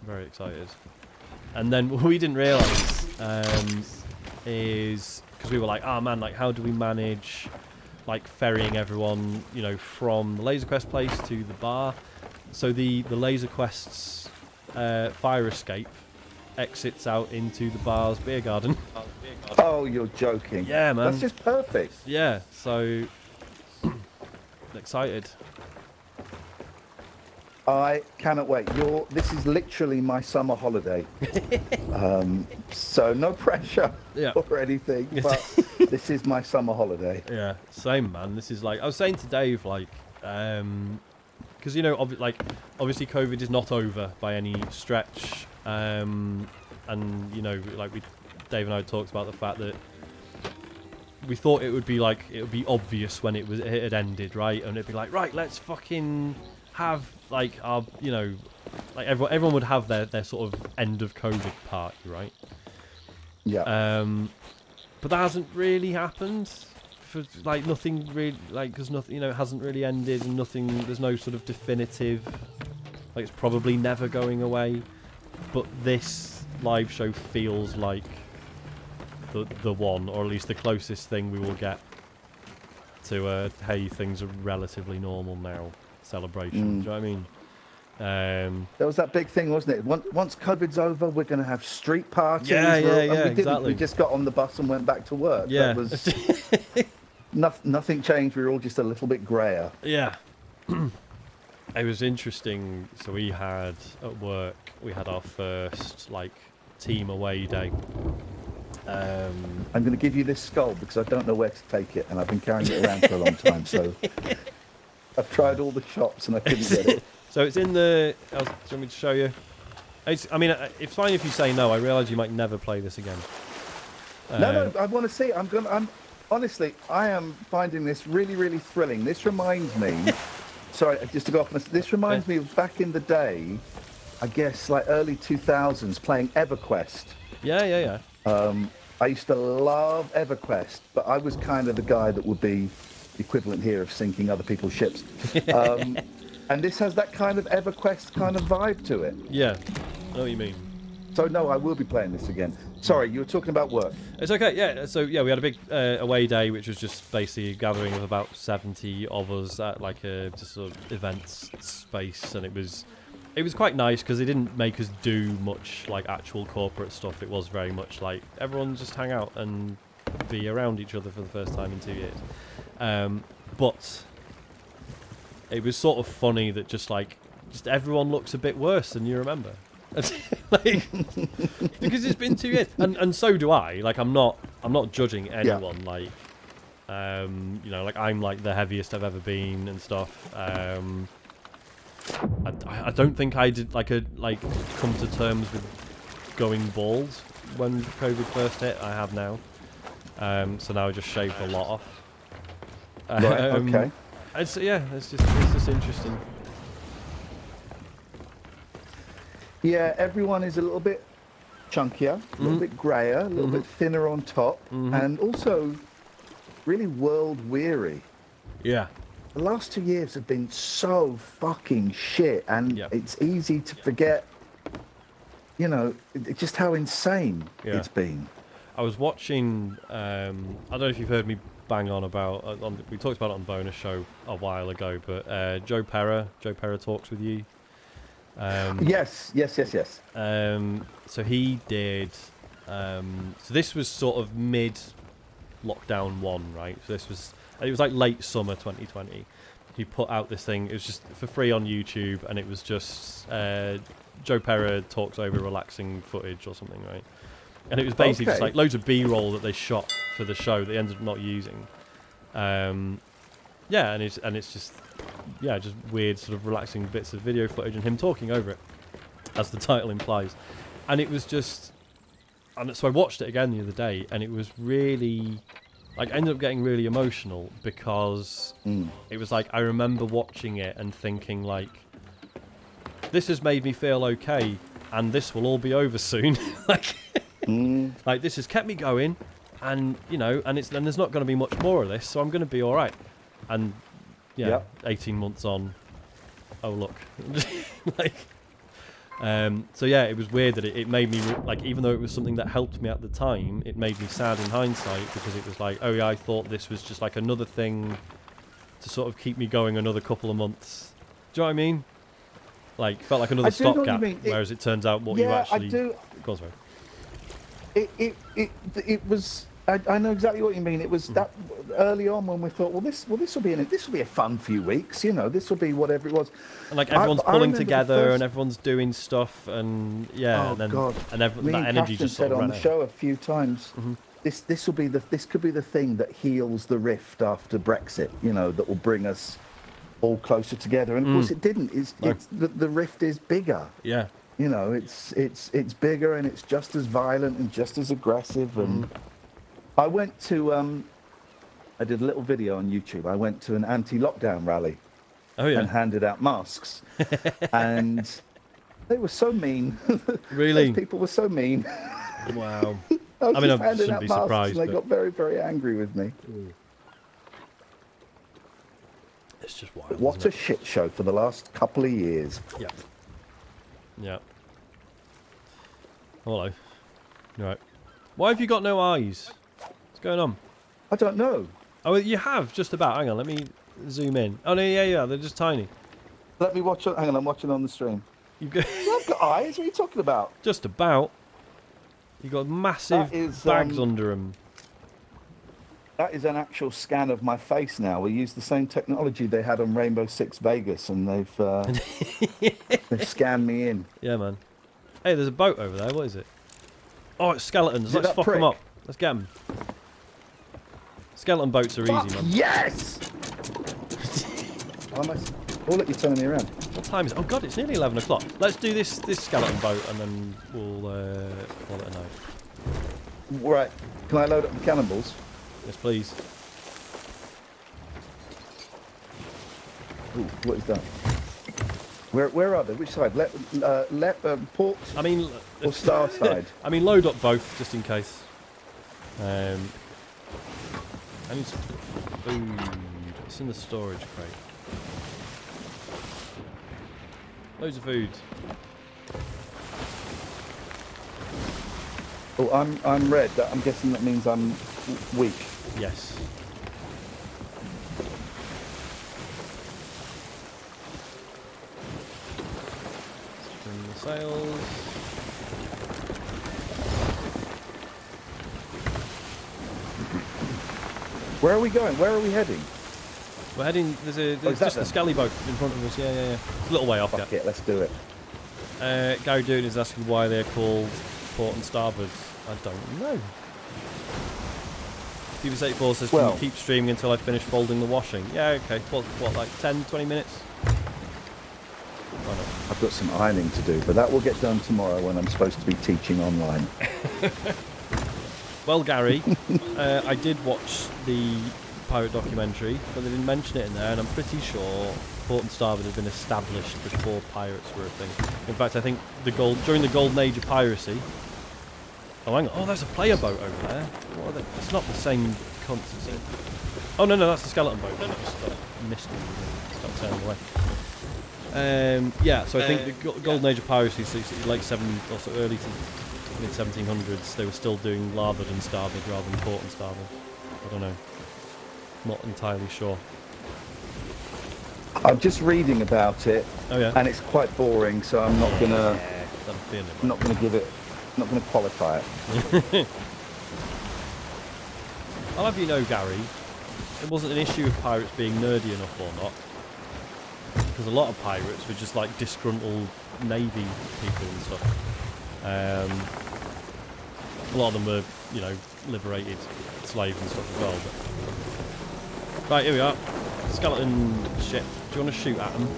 Very excited. And then what we didn't realise is because we were like, oh man, like how do we manage like ferrying everyone, from the Laser Quest place to the bar? So the Laser Quest's fire escape exits out into the bar's beer garden. Oh, you're joking. Yeah, man. That's just perfect. Yeah, so excited. I cannot wait. This is literally my summer holiday. So no pressure or anything, but this is my summer holiday. Yeah, same, man. This is like, I was saying to Dave, like, because, obviously COVID is not over by any stretch. And Dave and I talked about the fact that we thought it would be obvious when it had ended, right? And it'd be like, right, let's fucking have like our, like everyone would have their sort of end of COVID party, right? Yeah. But that hasn't really happened. For like nothing really, like, because nothing, it hasn't really ended, and there's no sort of definitive, like it's probably never going away. But this live show feels like the one, or at least the closest thing we will get to hey, things are relatively normal now celebration. Do you know what I mean? There was that big thing, wasn't it? Once COVID's over, we're going to have street parties. Yeah, exactly. We just got on the bus and went back to work. Yeah. That was nothing changed. We were all just a little bit grayer. Yeah. It was interesting. So we had at work, our first like team away day. I'm going to give you this skull because I don't know where to take it, and I've been carrying it around for a long time. So I've tried all the shops and I couldn't get it. So it's in the. Do you want me to show you? It's fine if you say no. I realise you might never play this again. No, I want to see it. Honestly, I am finding this really, really thrilling. This reminds me. Sorry, just to go off. This reminds me of back in the day, I guess like early 2000s, playing EverQuest. Yeah. I used to love EverQuest, but I was kind of the guy that would be the equivalent here of sinking other people's ships. And this has that kind of EverQuest kind of vibe to it. Yeah, I know what you mean. So no, I will be playing this again. Sorry, you were talking about work. It's okay, yeah. So yeah, we had a big away day, which was just basically a gathering of about 70 of us at like a just sort of events space, and it was quite nice because they didn't make us do much like actual corporate stuff. It was very much like everyone just hang out and be around each other for the first time in 2 years. But it was sort of funny that just everyone looks a bit worse than you remember. Like, because it's been 2 years, and so do I. Like, I'm not judging anyone. Yeah. Like, you know, like I'm like the heaviest I've ever been and stuff. I don't think I did come to terms with going bald when COVID first hit. I have now. So now I just shaved a lot off. Right, okay. It's just interesting. Yeah, everyone is a little bit chunkier, a little bit greyer, a little bit thinner on top, and also really world weary. Yeah. The last 2 years have been so fucking shit, and it's easy to forget, you know, just how insane it's been. I was watching, I don't know if you've heard me bang on about, we talked about it on Bonus Show a while ago, but Joe Pera Talks With You. Yes. So he did, so this was sort of mid-lockdown 1, right? So it was like late summer 2020. He put out this thing, it was just for free on YouTube, and it was just Joe Pera talks over relaxing footage or something, right? And it was basically just like loads of B-roll that they shot for the show that they ended up not using. And it's just weird sort of relaxing bits of video footage and him talking over it, as the title implies. And it was just, and so I watched it again the other day, and it was really, like, I ended up getting really emotional because it was like, I remember watching it and thinking like, this has made me feel okay, and this will all be over soon. Like this has kept me going, and you know, and there's not going to be much more of this, so I'm going to be all right. And 18 months on, oh look, so yeah, it was weird that it made me like, even though it was something that helped me at the time, it made me sad in hindsight, because it was like, oh yeah, I thought this was just like another thing to sort of keep me going another couple of months. Do you know what I mean? Like, felt like another stopgap, whereas it turns out what you actually. I do. Go on, sorry. It was. I know exactly what you mean. It was that early on when we thought, this will be a fun few weeks. You know, this will be whatever it was. And like everyone's pulling together and everyone's doing stuff, and God. And that energy just sort said of on ran the out. show a few times. This could be the thing that heals the rift after Brexit. You know, that will bring us all closer together. And of course, it didn't. The rift is bigger. Yeah. You know, it's bigger, and it's just as violent and just as aggressive. And I went to I did a little video on YouTube. I went to an anti-lockdown rally and handed out masks. And they were so mean. Really? Those people were so mean. Wow. I shouldn't be surprised. And they got very, very angry with me. It's just wild. What a shit show for the last couple of years. Yeah. Yeah. Hello. All right. Why have you got no eyes? What's going on? I don't know. Oh, you have just about. Hang on, let me zoom in. Oh no, yeah, they're just tiny. Let me watch it. Hang on, I'm watching on the stream. You've got I've got eyes. What are you talking about? Just about. You've got massive bags under them. That is an actual scan of my face now. We use the same technology they had on Rainbow Six Vegas, and they've scanned me in. Yeah, man. Hey, there's a boat over there. What is it? Oh, it's skeletons. Let's fuck them up. Let's get them. Skeleton boats are easy, man. Yes! Oh, look, you're turning me around. What time is it? Oh, God, it's nearly 11 o'clock. Let's do this skeleton boat, and then we'll call it a night. Right. Can I load up the cannonballs? Yes, please. Ooh, what is that? Where are they? Which side? Port? I mean, or star side? I mean, load up both just in case. I need some food. It's in the storage crate. Loads of food. Oh, I'm red. I'm guessing that means I'm weak. Yes. Trim the sails. Where are we going? Where are we heading? We're heading. There's just a skelly boat in front of us. Yeah. It's a little way off. Fuck it, let's do it. Gary Doon is asking why they're called port and starboard. I don't know. Phoebus84 says, can you keep streaming until I finish folding the washing? Yeah, okay. What, like 10, 20 minutes? I've got some ironing to do, but that will get done tomorrow when I'm supposed to be teaching online. Well, Gary, I did watch the pirate documentary, but they didn't mention it in there, and I'm pretty sure port and starboard had been established before pirates were a thing. In fact, I think during the golden age of piracy. Oh, hang on. Oh, there's a player boat over there. What are they? It's not the same cunts, is it? Oh, no, that's the skeleton boat. I just missed it. Stop turning away. Yeah, so I think the golden age of piracy, so late also early to mid 1700s, they were still doing larboard and starboard rather than port and starboard. I don't know. Not entirely sure. I'm just reading about it, and it's quite boring, so I'm not gonna give it. Not going to qualify it. I'll have you know, Gary, it wasn't an issue of pirates being nerdy enough or not, because a lot of pirates were just like disgruntled navy people and stuff. A lot of them were, liberated slaves and stuff as well. But... Right, here we are. Skeleton ship. Do you want to shoot at them?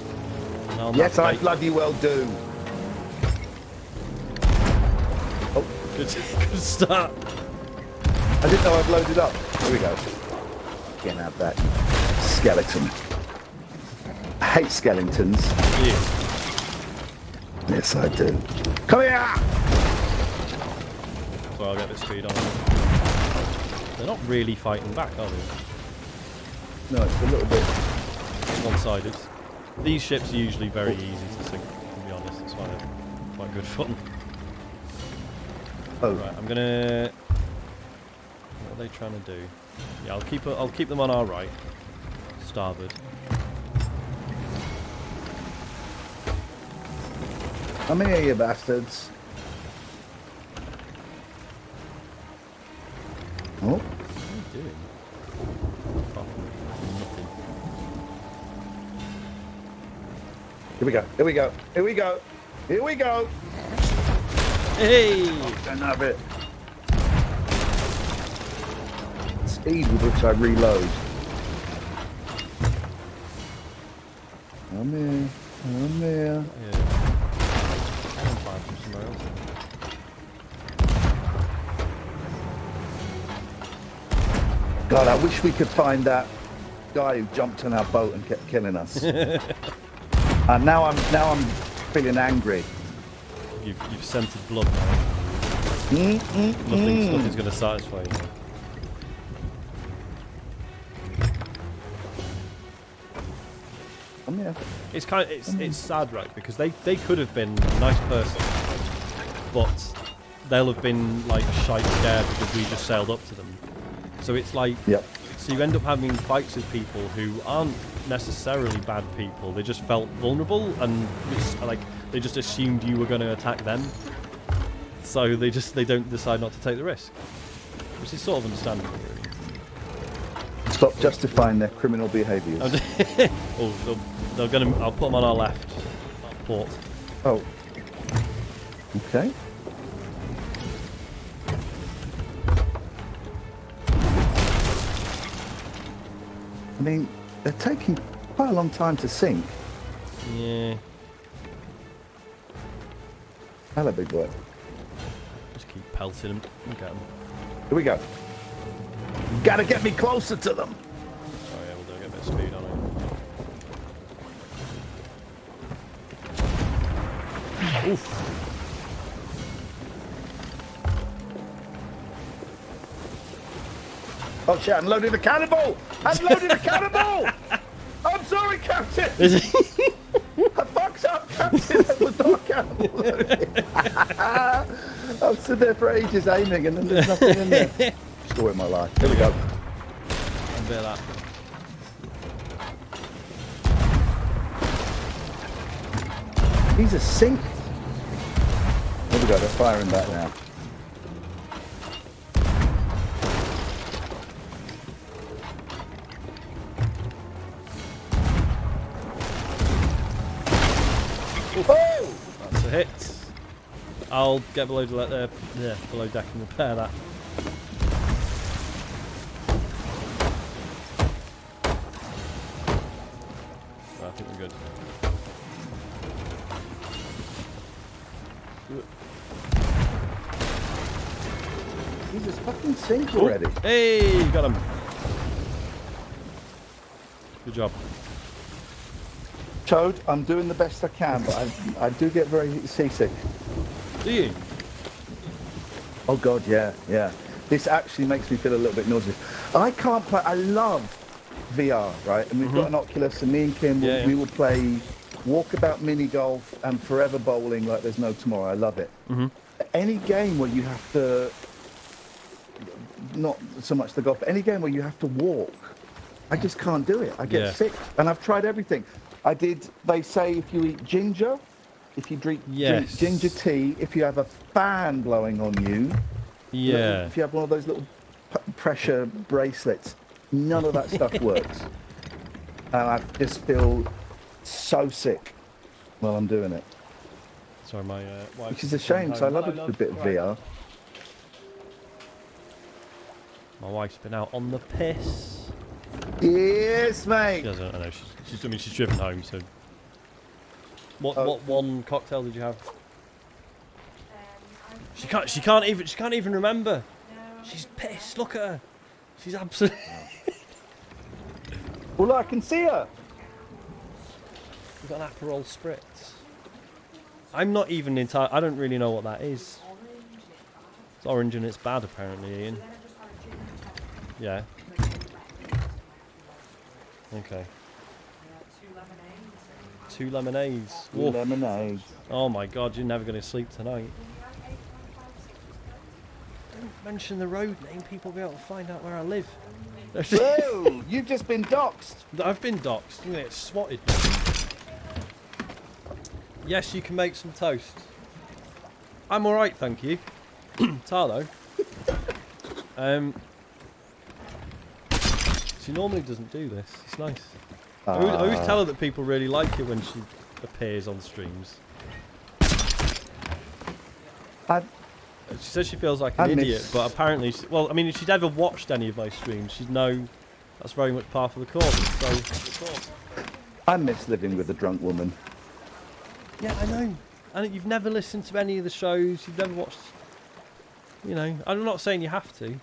Yes, I bloody well do. Oh, good start. I didn't know I'd loaded up. Here we go. Can't have that skeleton. I hate skeletons. Yes, I do. Come here! So I'll get this speed on. They're not really fighting back, are they? No, it's a little bit one-sided. These ships are usually very easy to sink, to be honest. That's why they're quite good fun. Oh. Right, I'm gonna... What are they trying to do? Yeah, I'll keep them on our right. Starboard. Come here, you bastards. Oh. What are you doing? Nothing. Here we go. Here we go. Here we go. Here we go. Hey! Don't have it. Speed with which I reload. I'm here. I'm here. Yeah. I'm fine from somewhere else. God, I wish we could find that guy who jumped on our boat and kept killing us. And now I'm feeling angry. You've scented blood now. Nothing's going to satisfy you. I'm here. It's sad, right? Because they could have been a nice person, but they'll have been like shite scared because we just sailed up to them. So it's like, so you end up having fights with people who aren't necessarily bad people. They just felt vulnerable and they just assumed you were going to attack them. So they don't decide not to take the risk, which is sort of understandable, really. Stop justifying their criminal behaviours. They're gonna. I'll put them on our left port. Oh. Okay. I mean, they're taking quite a long time to sink. Yeah. Hello, big boy. Just keep pelting them. Look at them. Here we go. Gotta get me closer to them. Oh yeah, we'll do get a bit of speed on it. Oof. Oh shit, I'm loading the cannonball! I'm loading the cannonball! I'm sorry, Captain! Is it? I fucked up, Captain! That was not can't believe it. I've stood there for ages aiming and then there's nothing in there. Story of my life. Here we go. A bit of that. He's a sink. There we go, they're firing back now. Oh! That's a hit. I'll get below below deck and repair that. I think we're good. He's a fucking sink already. Hey, got him. Good job. Toad, I'm doing the best I can, but I do get very seasick. Do you? Oh God, yeah. This actually makes me feel a little bit nauseous. I can't play. I love VR, right? And we've got an Oculus, and me and Kim, we will play walkabout mini golf and forever bowling like there's no tomorrow. I love it. Any game where you have to, not so much the golf, but any game where you have to walk, I just can't do it. I get sick, and I've tried everything. They say if you eat ginger, if you drink ginger tea, if you have a fan blowing on you, if you have one of those little pressure bracelets, none of that stuff works. And I just feel so sick while I'm doing it. Sorry, my wife. Which is a shame, because I love a bit of VR. My wife's been out on the piss. Yes, mate. She doesn't. I know. She's driven home. So, what one cocktail did you have? She can't even remember. She's pissed. Look at her. She's absolutely. Well, I can see her. We've got an Aperol Spritz. I'm not even entirely. I don't really know what that is. It's orange and it's bad, apparently, Ian. Yeah. Okay. Two lemonades. Two lemonades. Oh my God, you're never going to sleep tonight. Don't mention the road name, people will be able to find out where I live. Whoa, you've just been doxxed. I've been doxxed. You get swatted. Yes, you can make some toast. I'm alright, thank you. Tarlo. She normally doesn't do this. It's nice. I always tell her that people really like it when she appears on streams. She says she feels like an idiot, but apparently, if she'd ever watched any of my streams, she'd know that's very much part of the course. So, I miss living with a drunk woman. Yeah, I know. And you've never listened to any of the shows. You've never watched. You know, I'm not saying you have to.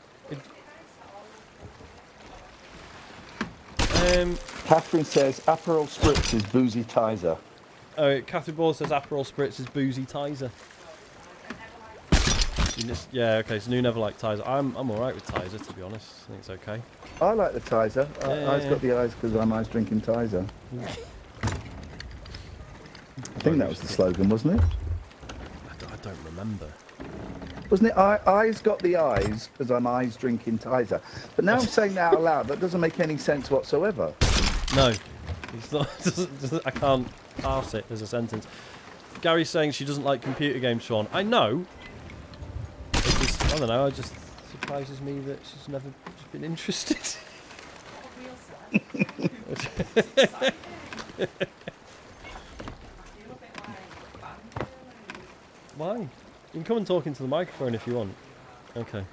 Catherine says Aperol Spritz is boozy Tizer. Oh, Catherine Ball says Aperol Spritz is boozy Tizer. Yeah, okay, so you never liked Tizer. I'm alright with Tizer, to be honest. I think it's okay. I like the Tizer. I's got the eyes because I'm eyes drinking Tizer. I think that was the slogan, wasn't it? I don't remember. Wasn't it? I's got the eyes because I'm eyes drinking Tizer. But now I'm saying that out loud. That doesn't make any sense whatsoever. No, it's not. I can't pass it as a sentence. Gary's saying she doesn't like computer games, Sean. I know. I don't know. It just surprises me that she's never been interested. Why? You can come and talk into the microphone if you want. Okay.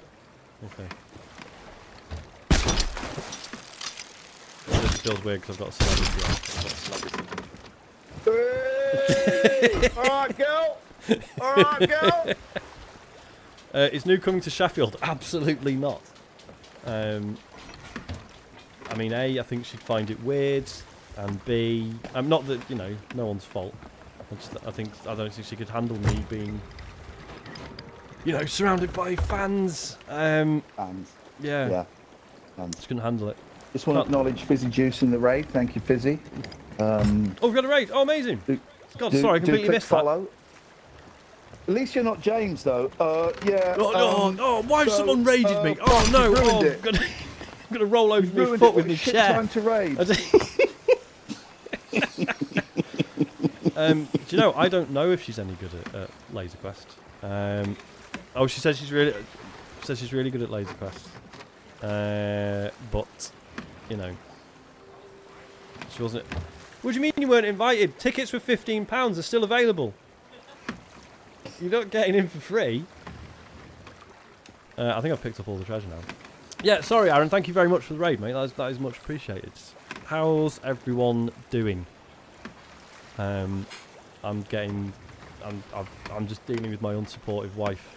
This feels weird because I've got a celebrity on. Alright, girl! Is New coming to Sheffield? Absolutely not. I mean, A, I think she'd find it weird, and B, not that, no one's fault. I don't think she could handle me being, surrounded by fans. Fans. Yeah. Fans. Just couldn't handle it. Just want to acknowledge Fizzy Juice in the raid. Thank you, Fizzy. We've got a raid. Oh, amazing. Sorry, I completely missed follow. At least you're not James, though. Yeah. Why have someone raided me? Oh no! I'm gonna roll over my foot with my chair. Time to raid. Do you know? I don't know if she's any good at Laser Quest. She says she's really good at Laser Quest. But you know, she wasn't. What do you mean you weren't invited? Tickets for £15 are still available. You're not getting in for free. I think I've picked up all the treasure now. Yeah, sorry, Aaron. Thank you very much for the raid, mate. That is much appreciated. How's everyone doing? I'm just dealing with my unsupportive wife,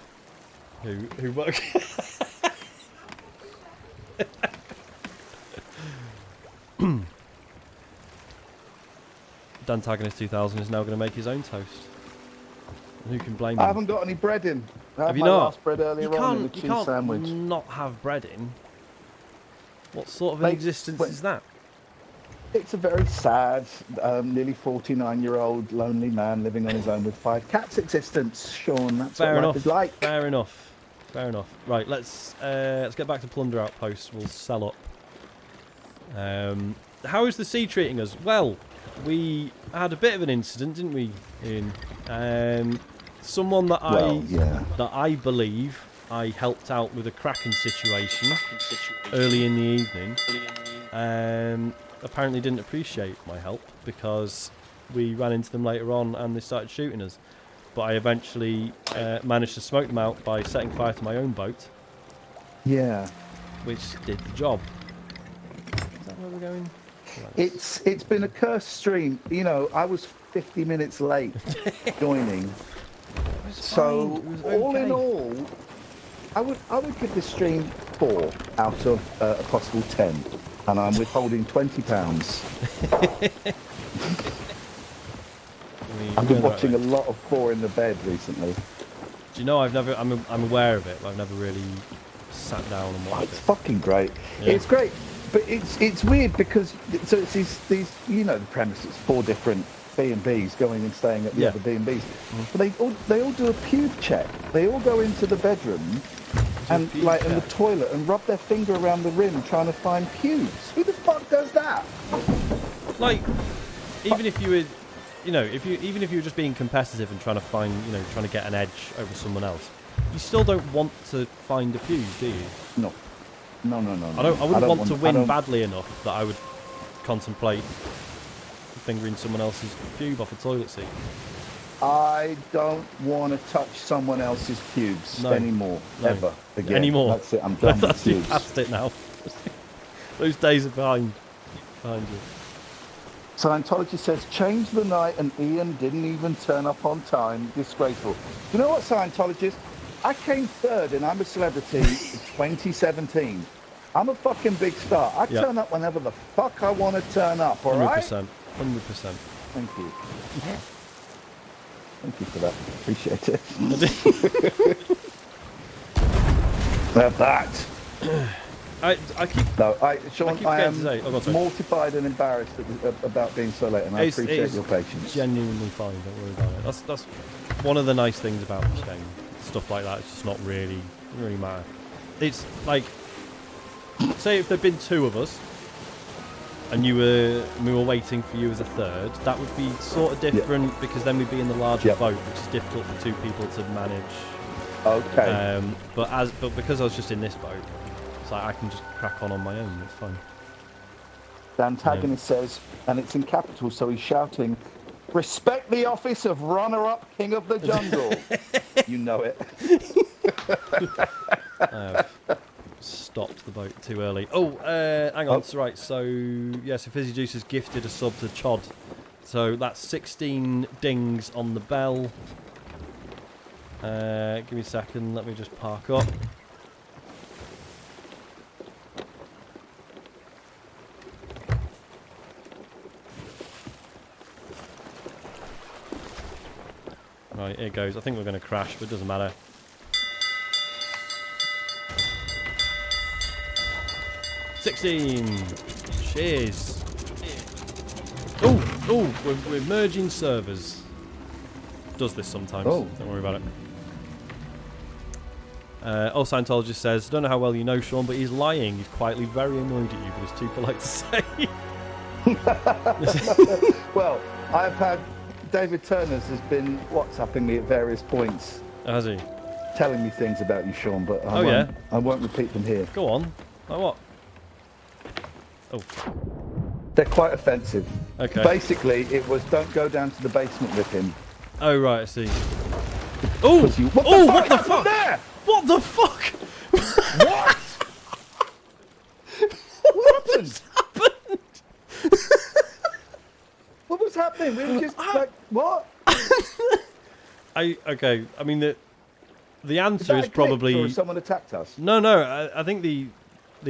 who works. Dantagonist 2000 is now going to make his own toast. Who can blame him? I haven't got any bread in. Have you not? Last bread earlier on in the cheese sandwich. You can't not have bread in. What sort of an existence is that? It's a very sad, nearly 49-year-old lonely man living on his own with 5 cats existence, Sean. That's Fair what enough. life is like. Fair enough. Fair enough. Right, let's get back to Plunder Outpost. We'll sell up. How is the sea treating us? Well, we had a bit of an incident, didn't we, Ian? Someone that I believe I helped out with a Kraken situation early in the evening. Apparently didn't appreciate my help because we ran into them later on and they started shooting us. But I eventually managed to smoke them out by setting fire to my own boat. Yeah. Which did the job. Is that where we're going? It's been a cursed stream. You know, I was 50 minutes late joining. So all in all, I would give this stream 4 out of a possible 10, and I'm withholding £20. I've been watching a lot of 4 in the bed recently. Do you know I'm aware of it, but I've never really sat down and watched it. It's fucking great. Yeah. It's great, but it's weird because it's these you know the premise. It's 4 different B&Bs going and staying at the other B&Bs. But they all do a pube check. They all go into the bedroom and in the toilet and rub their finger around the rim trying to find pubes. Who the fuck does that? Like, even if you were, you know, even if you were just being competitive and trying to find, you know, trying to get an edge over someone else, you still don't want to find a pube, do you? No. I wouldn't want to win badly enough that I would contemplate fingering someone else's pube off a toilet seat. I don't want to touch someone else's pubes anymore, ever again. Anymore. That's it. I'm done with pubes. Past it now. Those days are behind you. Scientology says change the night and Ian didn't even turn up on time. Disgraceful. You know what, Scientologist? I came 3rd and I'm a celebrity in 2017. I'm a fucking big star. I turn up whenever the fuck I want to turn up, all right? 100%. Thank you. Thank you for that. Appreciate it. That. I am mortified and embarrassed about being so late, and I appreciate your patience. Genuinely fine, don't worry about it. That's one of the nice things about this game. Stuff like that, it's just not really matter. It's like, say if there'd been 2 of us, and we were waiting for you as a 3rd, that would be sort of different because then we'd be in the larger boat, which is difficult for 2 people to manage. Okay. But because I was just in this boat, it's like I can just crack on my own. It's fine. The antagonist says, and it's in capitals, so he's shouting, "Respect the office of runner-up king of the jungle." You know it. I have stopped the boat too early. Oh, hang on. That's right. So, yes, Fizzy Juice has gifted a sub to Chod. So that's 16 dings on the bell. Give me a second. Let me just park up. Right, here it goes. I think we're going to crash, but it doesn't matter. $16. Cheers. Oh, we're merging servers. does this sometimes. Oh. Don't worry about it. Scientologist says, don't know how well you know Sean, but he's lying. He's quietly very annoyed at you, but he's too polite to say. Well, I've had David Turners has been WhatsApping me at various points. Has he? Telling me things about you, Sean, but yeah? I won't repeat them here. Go on. Like what? Oh. They're quite offensive. Okay. Basically, it was don't go down to the basement with him. Oh, right, I see. Oh! What the fuck? There? What the fuck? What? What happened? What was happening? We were just like, what? Okay, I mean, the answer is probably... Or someone attacked us? No, I think the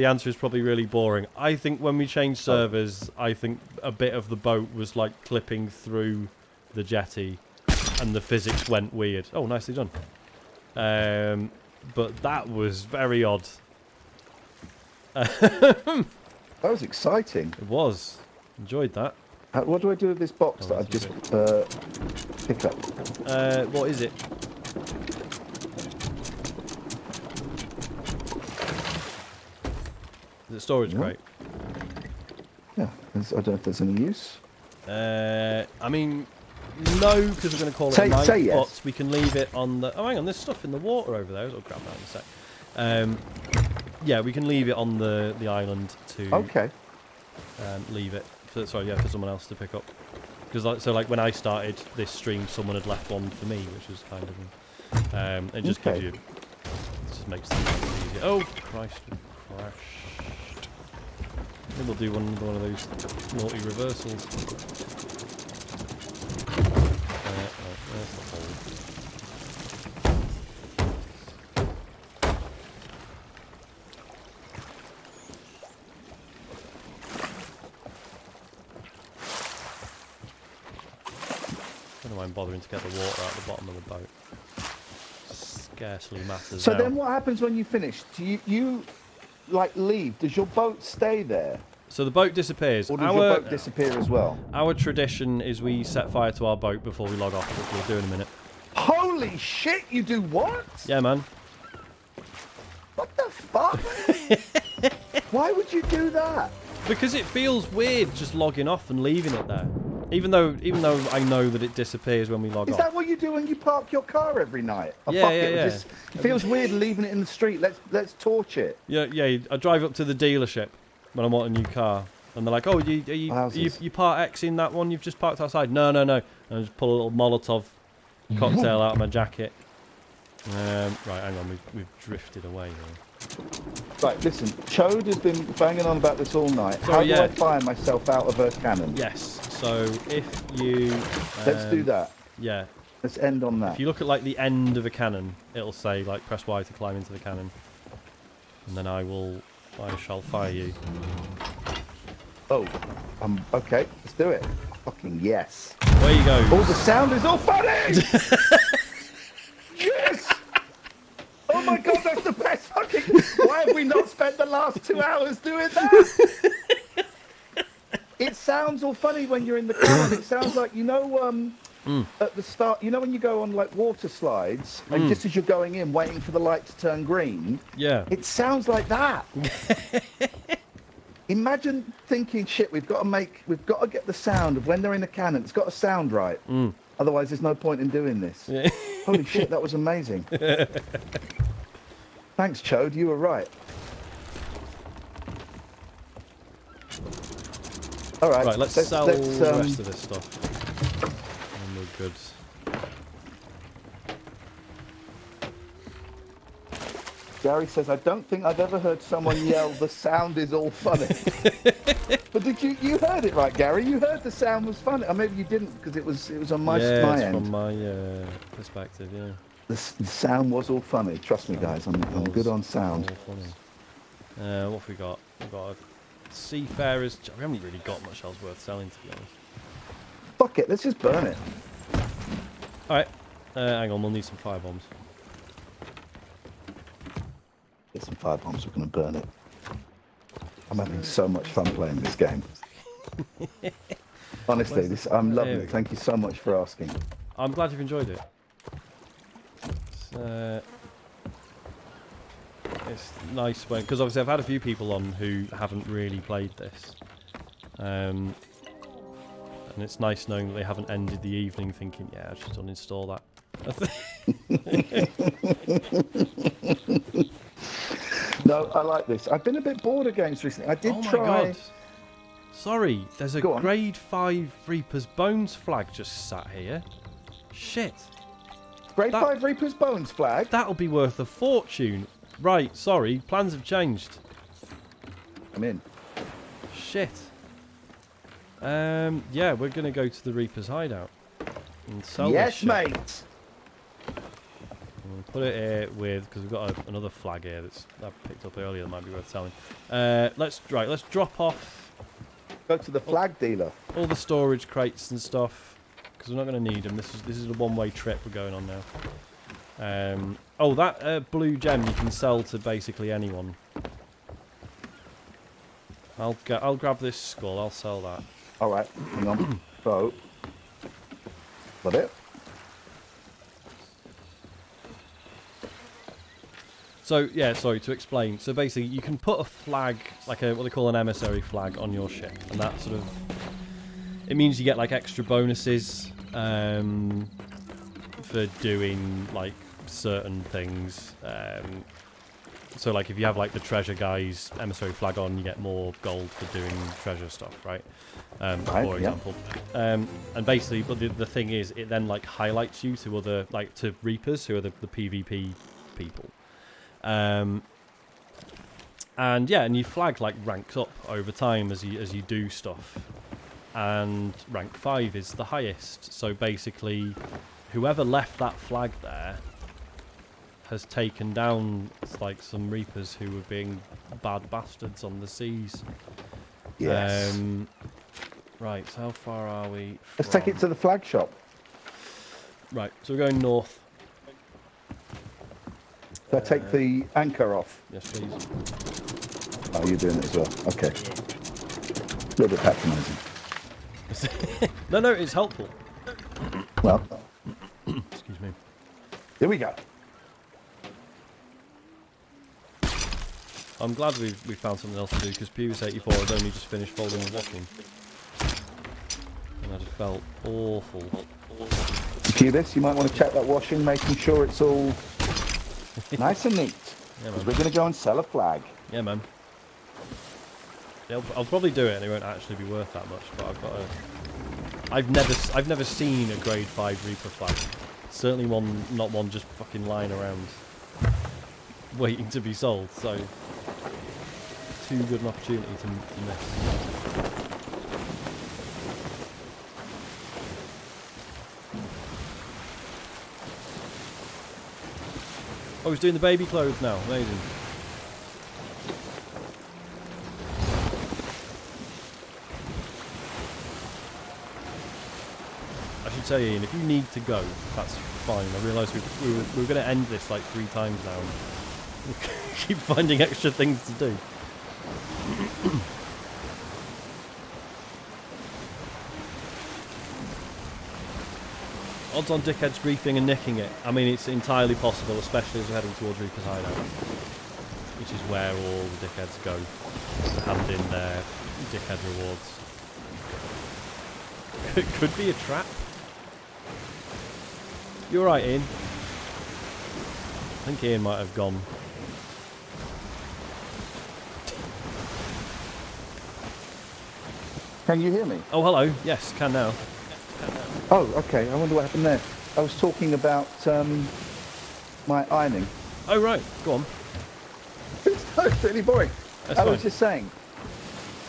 answer is probably really boring. I think when we changed servers, I think a bit of the boat was like clipping through the jetty and the physics went weird. Oh, nicely done. But that was very odd. That was exciting. It was. Enjoyed that. What do I do with this box that I've just picked up? What is it? Is it storage crate? Yeah, I don't know if there's any use. I mean, no, because we're going to call it a night, say yes. but we can leave it on the... Oh, hang on, there's stuff in the water over there. I'll grab that in a sec. Yeah, we can leave it on the island to... Okay. Leave it. For someone else to pick up. Because so when I started this stream, someone had left one for me, which was kind of... it just gives you... It just makes things easier. Oh, Christ. Crashed. Maybe we'll do one of those naughty reversals. There's the hole. I don't mind bothering to get the water out the bottom of the boat. Scarcely matters. So then what happens when you finish? Do you like leave? Does your boat stay there? So the boat disappears. Or does your boat disappear as well? Our tradition is we set fire to our boat before we log off, which we'll do in a minute. Holy shit, you do what? Yeah, man. What the fuck? Why would you do that? Because it feels weird just logging off and leaving it there. Even though I know that it disappears when we log off. Is that what you do when you park your car every night? Oh, Yeah, fuck yeah, it. yeah. It feels weird leaving it in the street. Let's torch it. Yeah. I drive up to the dealership when I want a new car, and they're like, "Oh, you part X in that one you've just parked outside?" No. And I just pull a little Molotov cocktail out of my jacket. Right, hang on, we've drifted away here. Right, listen, Chode has been banging on about this all night. How do I fire myself out of her cannon? Yes, so if you... Let's do that. Yeah. Let's end on that. If you look at like the end of a cannon, it'll say like press Y to climb into the cannon. And then I shall fire you. Oh, okay, let's do it. Fucking yes. There you go. Oh, the sound is all funny! Yes! Oh my god, that's the best fucking... Why have we not spent the last 2 hours doing that? It sounds all funny when you're in the car. It sounds like, at the start, when you go on like water slides, and just as you're going in, waiting for the light to turn green, yeah, it sounds like that. Imagine thinking, shit, we've got to get the sound of when they're in a cannon. It's got to sound right. Otherwise, there's no point in doing this. Yeah. Holy shit, that was amazing. Thanks, Chode. You were right. All right. Right, let's sell the rest of this stuff. And we're good. Gary says, I don't think I've ever heard someone yell, the sound is all funny. But did you heard it right, Gary? You heard the sound was funny. Or maybe you didn't, because it was on my end. From my perspective, yeah. The sound was all funny. Trust me, guys. I'm good on sound. All funny. What have we got? We've got a Seafarer's... We haven't really got much else worth selling, to be honest. Fuck it. Let's just burn it. Alright. Hang on, we'll need some firebombs. Get some firebombs. We're going to burn it. I'm having so much fun playing this game. Honestly, I'm loving it. Thank you so much for asking. I'm glad you've enjoyed it. It's nice when, because obviously I've had a few people on who haven't really played this, and it's nice knowing that they haven't ended the evening thinking, yeah, I'll just uninstall that. No, I like this. I've been a bit bored of games recently. I did try. Oh my god. Sorry, there's a grade 5 Reaper's Bones flag just sat here. Shit. Grade 5 Reaper's Bones flag? That'll be worth a fortune. Right, sorry, plans have changed. I'm in. Shit. Yeah, we're going to go to the Reaper's hideout and sell this shit. Yes, mate. We'll put it here with, because we've got another flag here that's I picked up earlier that might be worth selling. Let's drop off. Go to the flag dealer. All the storage crates and stuff, because we're not going to need them. This is a one-way trip we're going on now. Oh, that blue gem you can sell to basically anyone. I'll grab this skull. I'll sell that. All right, hang on. So, got it. So yeah, sorry to explain. So basically, you can put a flag, like what they call an emissary flag, on your ship, and that sort of it means you get like extra bonuses for doing like certain things. So like if you have like the treasure guy's emissary flag on, you get more gold for doing treasure stuff, right? For example. And basically, but the thing is, it then like highlights you to other, like to Reapers, who are the PvP people. And yeah, and your flag like ranks up over time as you do stuff. And rank 5 is the highest. So basically, whoever left that flag there has taken down like some Reapers who were being bad bastards on the seas. Yes. Right, so how far are we from... Let's take it to the flag shop. Right, so we're going north. Can I take the anchor off? Yes, please. Oh, you're doing it as well. Okay. A little bit patronising. No, it's helpful. Well. Excuse me. Here we go. I'm glad we found something else to do, because Pew's 84 had only just finished folding and washing. And I just felt awful. Do this? You might want to check that washing, making sure it's all nice and neat. Yeah, because we're going to go and sell a flag. Yeah, man. Yeah, I'll probably do it, and it won't actually be worth that much. But I've got to. I've never seen a grade 5 Reaper flag. Certainly not one just fucking lying around, waiting to be sold. So too good an opportunity to miss. Oh, he's doing the baby clothes now. Amazing. I should say, Ian, if you need to go, that's fine. I realise we were going to end this like 3 times now. We keep finding extra things to do. Odds on dickheads griefing and nicking it. I mean, it's entirely possible, especially as we're heading towards Reaper's Hideout, which is where all the dickheads go to hand in their dickhead rewards. It could be a trap. You're right, Ian. I think Ian might have gone. Can you hear me? Oh, hello. Yes, can now. Oh, okay. I wonder what happened there. I was talking about my ironing. Oh, right. Go on. It's really boring. That's I fine. was just saying,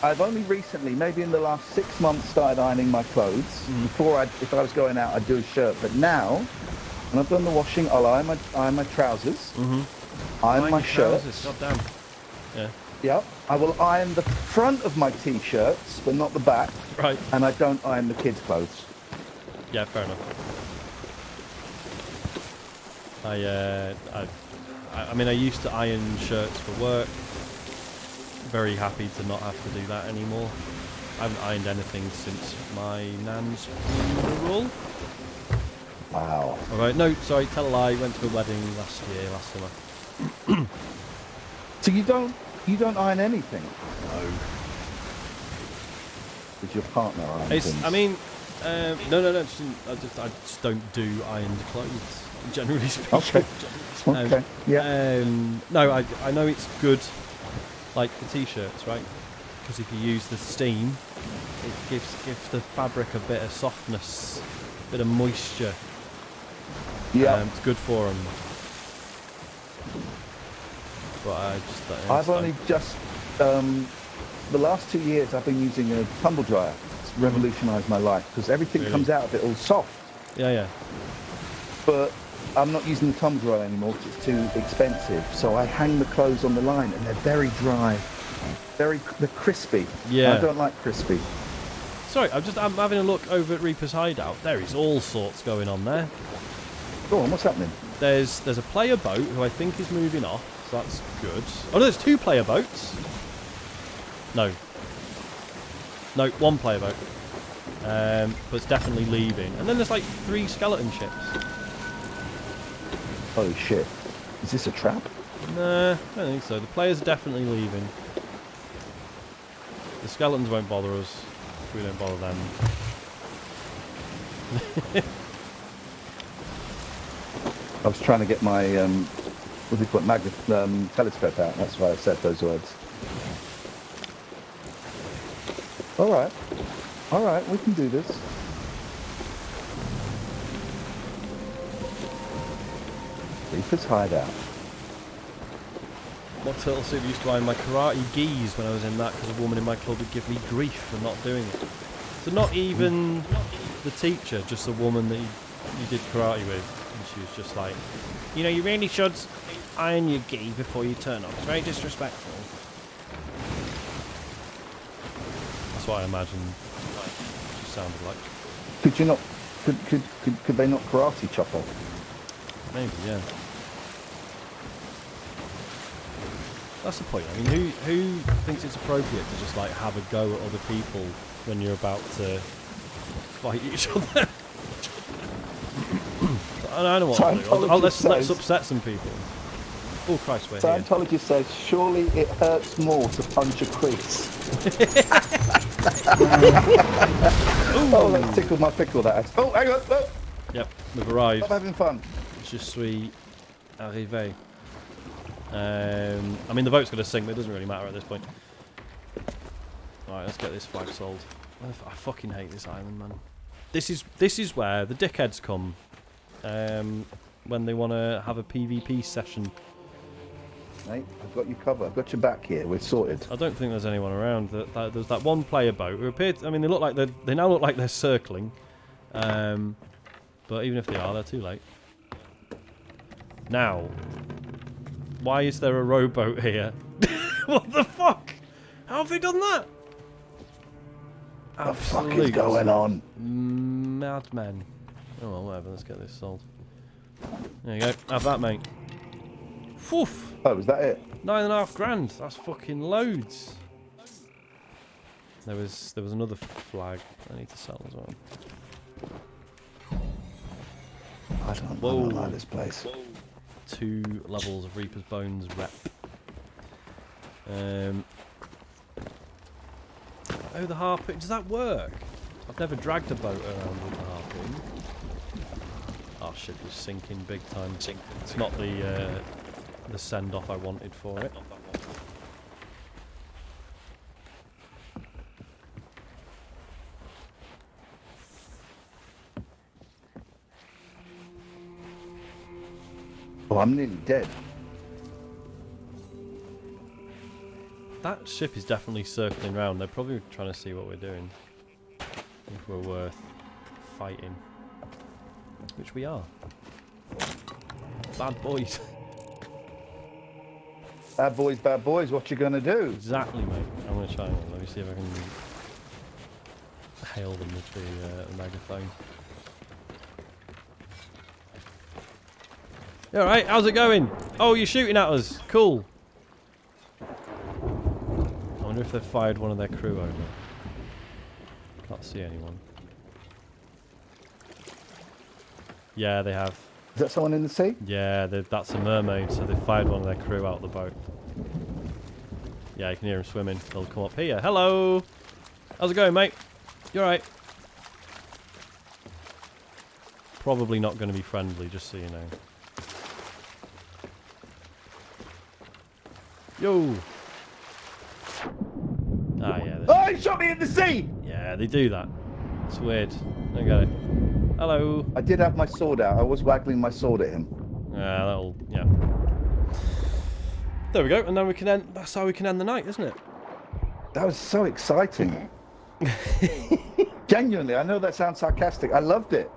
I've only recently, maybe in the last 6 months, started ironing my clothes. Before, if I was going out, I'd do a shirt. But now, when I've done the washing, I'll iron my trousers, iron my shirts. God damn. Yeah. Yep. I will iron the front of my t-shirts, but not the back. Right. And I don't iron the kids' clothes. Yeah, fair enough. I mean, I used to iron shirts for work. Very happy to not have to do that anymore. I haven't ironed anything since my nan's funeral. Wow. All right. No, sorry. Tell a lie. Went to a wedding last summer. So you don't iron anything? No. With your partner iron things? I mean, no. I just don't do ironed clothes, generally speaking. Okay. Yeah. No, I know it's good, like for t-shirts, right? Because if you use the steam, it gives the fabric a bit of softness, a bit of moisture. Yeah. It's good for them. But I just I've only just the last 2 years I've been using a tumble dryer. It's revolutionised my life because everything comes out of it all soft. Yeah. But I'm not using the tumble dryer anymore because it's too expensive. So I hang the clothes on the line and they're very dry, they're crispy. Yeah. I don't like crispy. Sorry, I'm having a look over at Reaper's Hideout. There is all sorts going on there. Go on, what's happening? There's a player boat who I think is moving off, so that's good. Oh no, there's 2 player boats. No, one player boat. But it's definitely leaving. And then there's like 3 skeleton ships. Oh shit. Is this a trap? Nah, I don't think so. The players are definitely leaving. The skeletons won't bother us. We don't bother them. I was trying to get my telescope out. That's why I said those words. All right, we can do this. Reaper's Hideout. What turtle soup used to iron my karate gis when I was in that because a woman in my club would give me grief for not doing it. So not even the teacher, just the woman that you did karate with. And she was just like, you know, you really should iron your gi before you turn up. It's very disrespectful. That's what I imagined she sounded like. Could you not? Could they not karate chop off? Maybe, yeah. That's the point. I mean, who thinks it's appropriate to just like have a go at other people when you're about to fight each other? I don't know what to do. Let's upset some people. Oh Christ, we're here. Scientology says surely it hurts more to punch a crease. Oh, that tickled my pickle. That. Oh, hang on. Oh. Yep, we've arrived. Stop having fun. Je suis arrivé. I mean, the boat's going to sink, but it doesn't really matter at this point. Alright, let's get this flag sold. I fucking hate this island, man. This is where the dickheads come when they want to have a PvP session. Mate, I've got you covered. I've got your back here. We're sorted. I don't think there's anyone around. There's that one player boat who appeared. I mean, they now look like they're circling. But even if they are, they're too late. Now, why is there a rowboat here? What the fuck? How have they done that? What the fuck is going on? Madman. Oh well, whatever. Let's get this sold. There you go. Have that, mate. Woof. Oh, was that it? 9.5 grand. That's fucking loads. There was another flag I need to sell as well. I don't like this place. 2 levels of Reaper's Bones rep. Oh, the harpoon. Does that work? I've never dragged a boat around with the harpoon. Oh, shit, it's sinking big time. It's not the send-off I wanted for it. Oh, I'm nearly dead. That ship is definitely circling round. They're probably trying to see what we're doing. If we're worth fighting. Which we are. Bad boys. Bad boys, what you gonna do? Exactly, mate. I'm gonna try one. Let me see if I can hail them with the megaphone. Alright, how's it going? Oh, you're shooting at us. Cool. I wonder if they've fired one of their crew over. Can't see anyone. Yeah, they have. Is that someone in the sea? Yeah, that's a mermaid, so they fired one of their crew out of the boat. Yeah, you can hear them swimming. They'll come up here. Hello! How's it going, mate? You alright? Probably not going to be friendly, just so you know. Yo! Ah, yeah. Oh, he shot me in the sea! Yeah, they do that. It's weird. I got it. Hello. I did have my sword out. I was waggling my sword at him. Yeah, that'll... Yeah. There we go, and then we can end... That's how we can end the night, isn't it? That was so exciting. Genuinely, I know that sounds sarcastic. I loved it.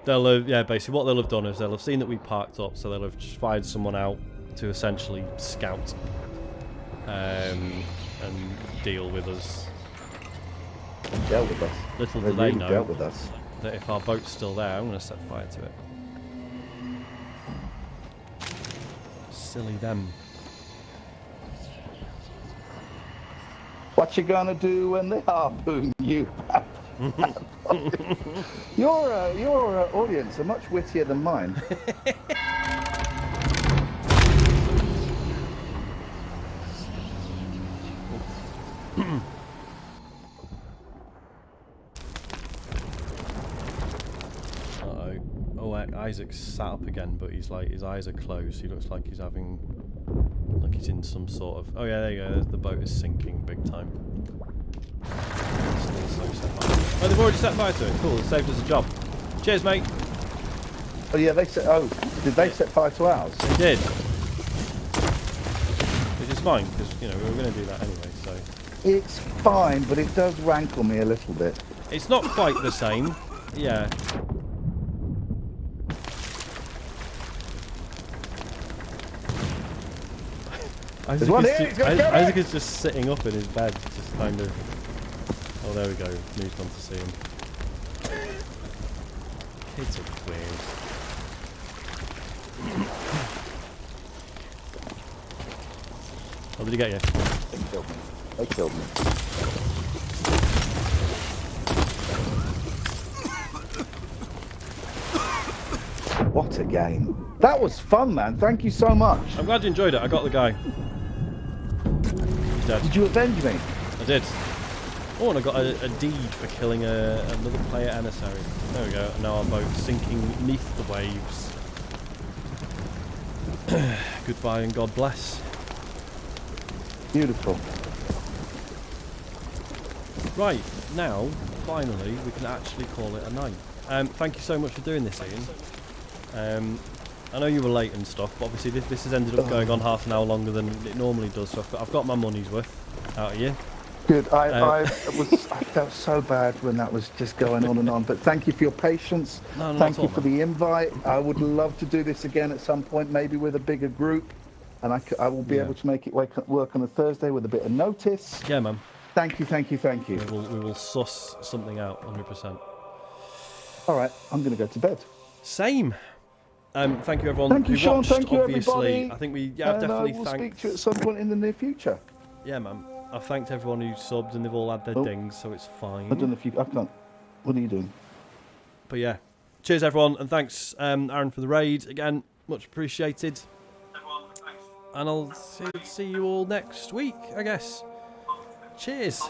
They'll have... Yeah, basically what they'll have done is they'll have seen that we parked up, so they'll have just fired someone out to essentially scout. And deal with us. Dealt with us. Little They do they really know dealt with us. that if our boat's still there, I'm going to set fire to it. Silly them. What you gonna do when they harpoon you? Your audience are much wittier than mine. Isaac's sat up again, but he's like, his eyes are closed. He looks like he's having, like he's in some sort of... Oh yeah, there you go. The boat is sinking big time. Oh, they've already set fire to it. Cool, it saved us a job. Cheers, mate. Oh yeah, they set. Oh, did they set fire to ours? They did. Which is fine, because, you know, we were going to do that anyway, so... It's fine, but it does rankle me a little bit. It's not quite the same. Yeah. Isaac is just sitting up in his bed, just kind of... Oh, there we go. Moved on to see him. Kids are weird. Oh, did he get you? They killed me. They killed me. What a game. That was fun, man. Thank you so much. I'm glad you enjoyed it. I got the guy. He's dead. Did you avenge me? I did. Oh, and I got a deed for killing another player emissary. There we go. Now our boat's sinking beneath the waves. Goodbye and God bless. Beautiful. Right, now, finally, we can actually call it a night. Thank you so much for doing this, Ian. I know you were late and stuff, but obviously this has ended up going on half an hour longer than it normally does, so I've got my money's worth out of you. Good. I felt so bad when that was just going on and on, but thank you for your patience. No, thank you for the invite. I would love to do this again at some point, maybe with a bigger group, and I will be able to make it work on a Thursday with a bit of notice. Yeah, man. Thank you, thank you, thank you. We will suss something out, 100%. All right, I'm going to go to bed. Same. Thank you, everyone. Thank you, Sean. Watched, thank you, obviously. everybody. I think we definitely we'll thanked... speak to you at some point in the near future. Yeah, man. I've thanked everyone who subbed, and they've all had their dings, so it's fine. I don't know if you... I can't... What are you doing? But yeah. Cheers, everyone, and thanks, Aaron, for the raid. Again, much appreciated. Everyone, thanks. And I'll see you all next week, I guess. Cheers.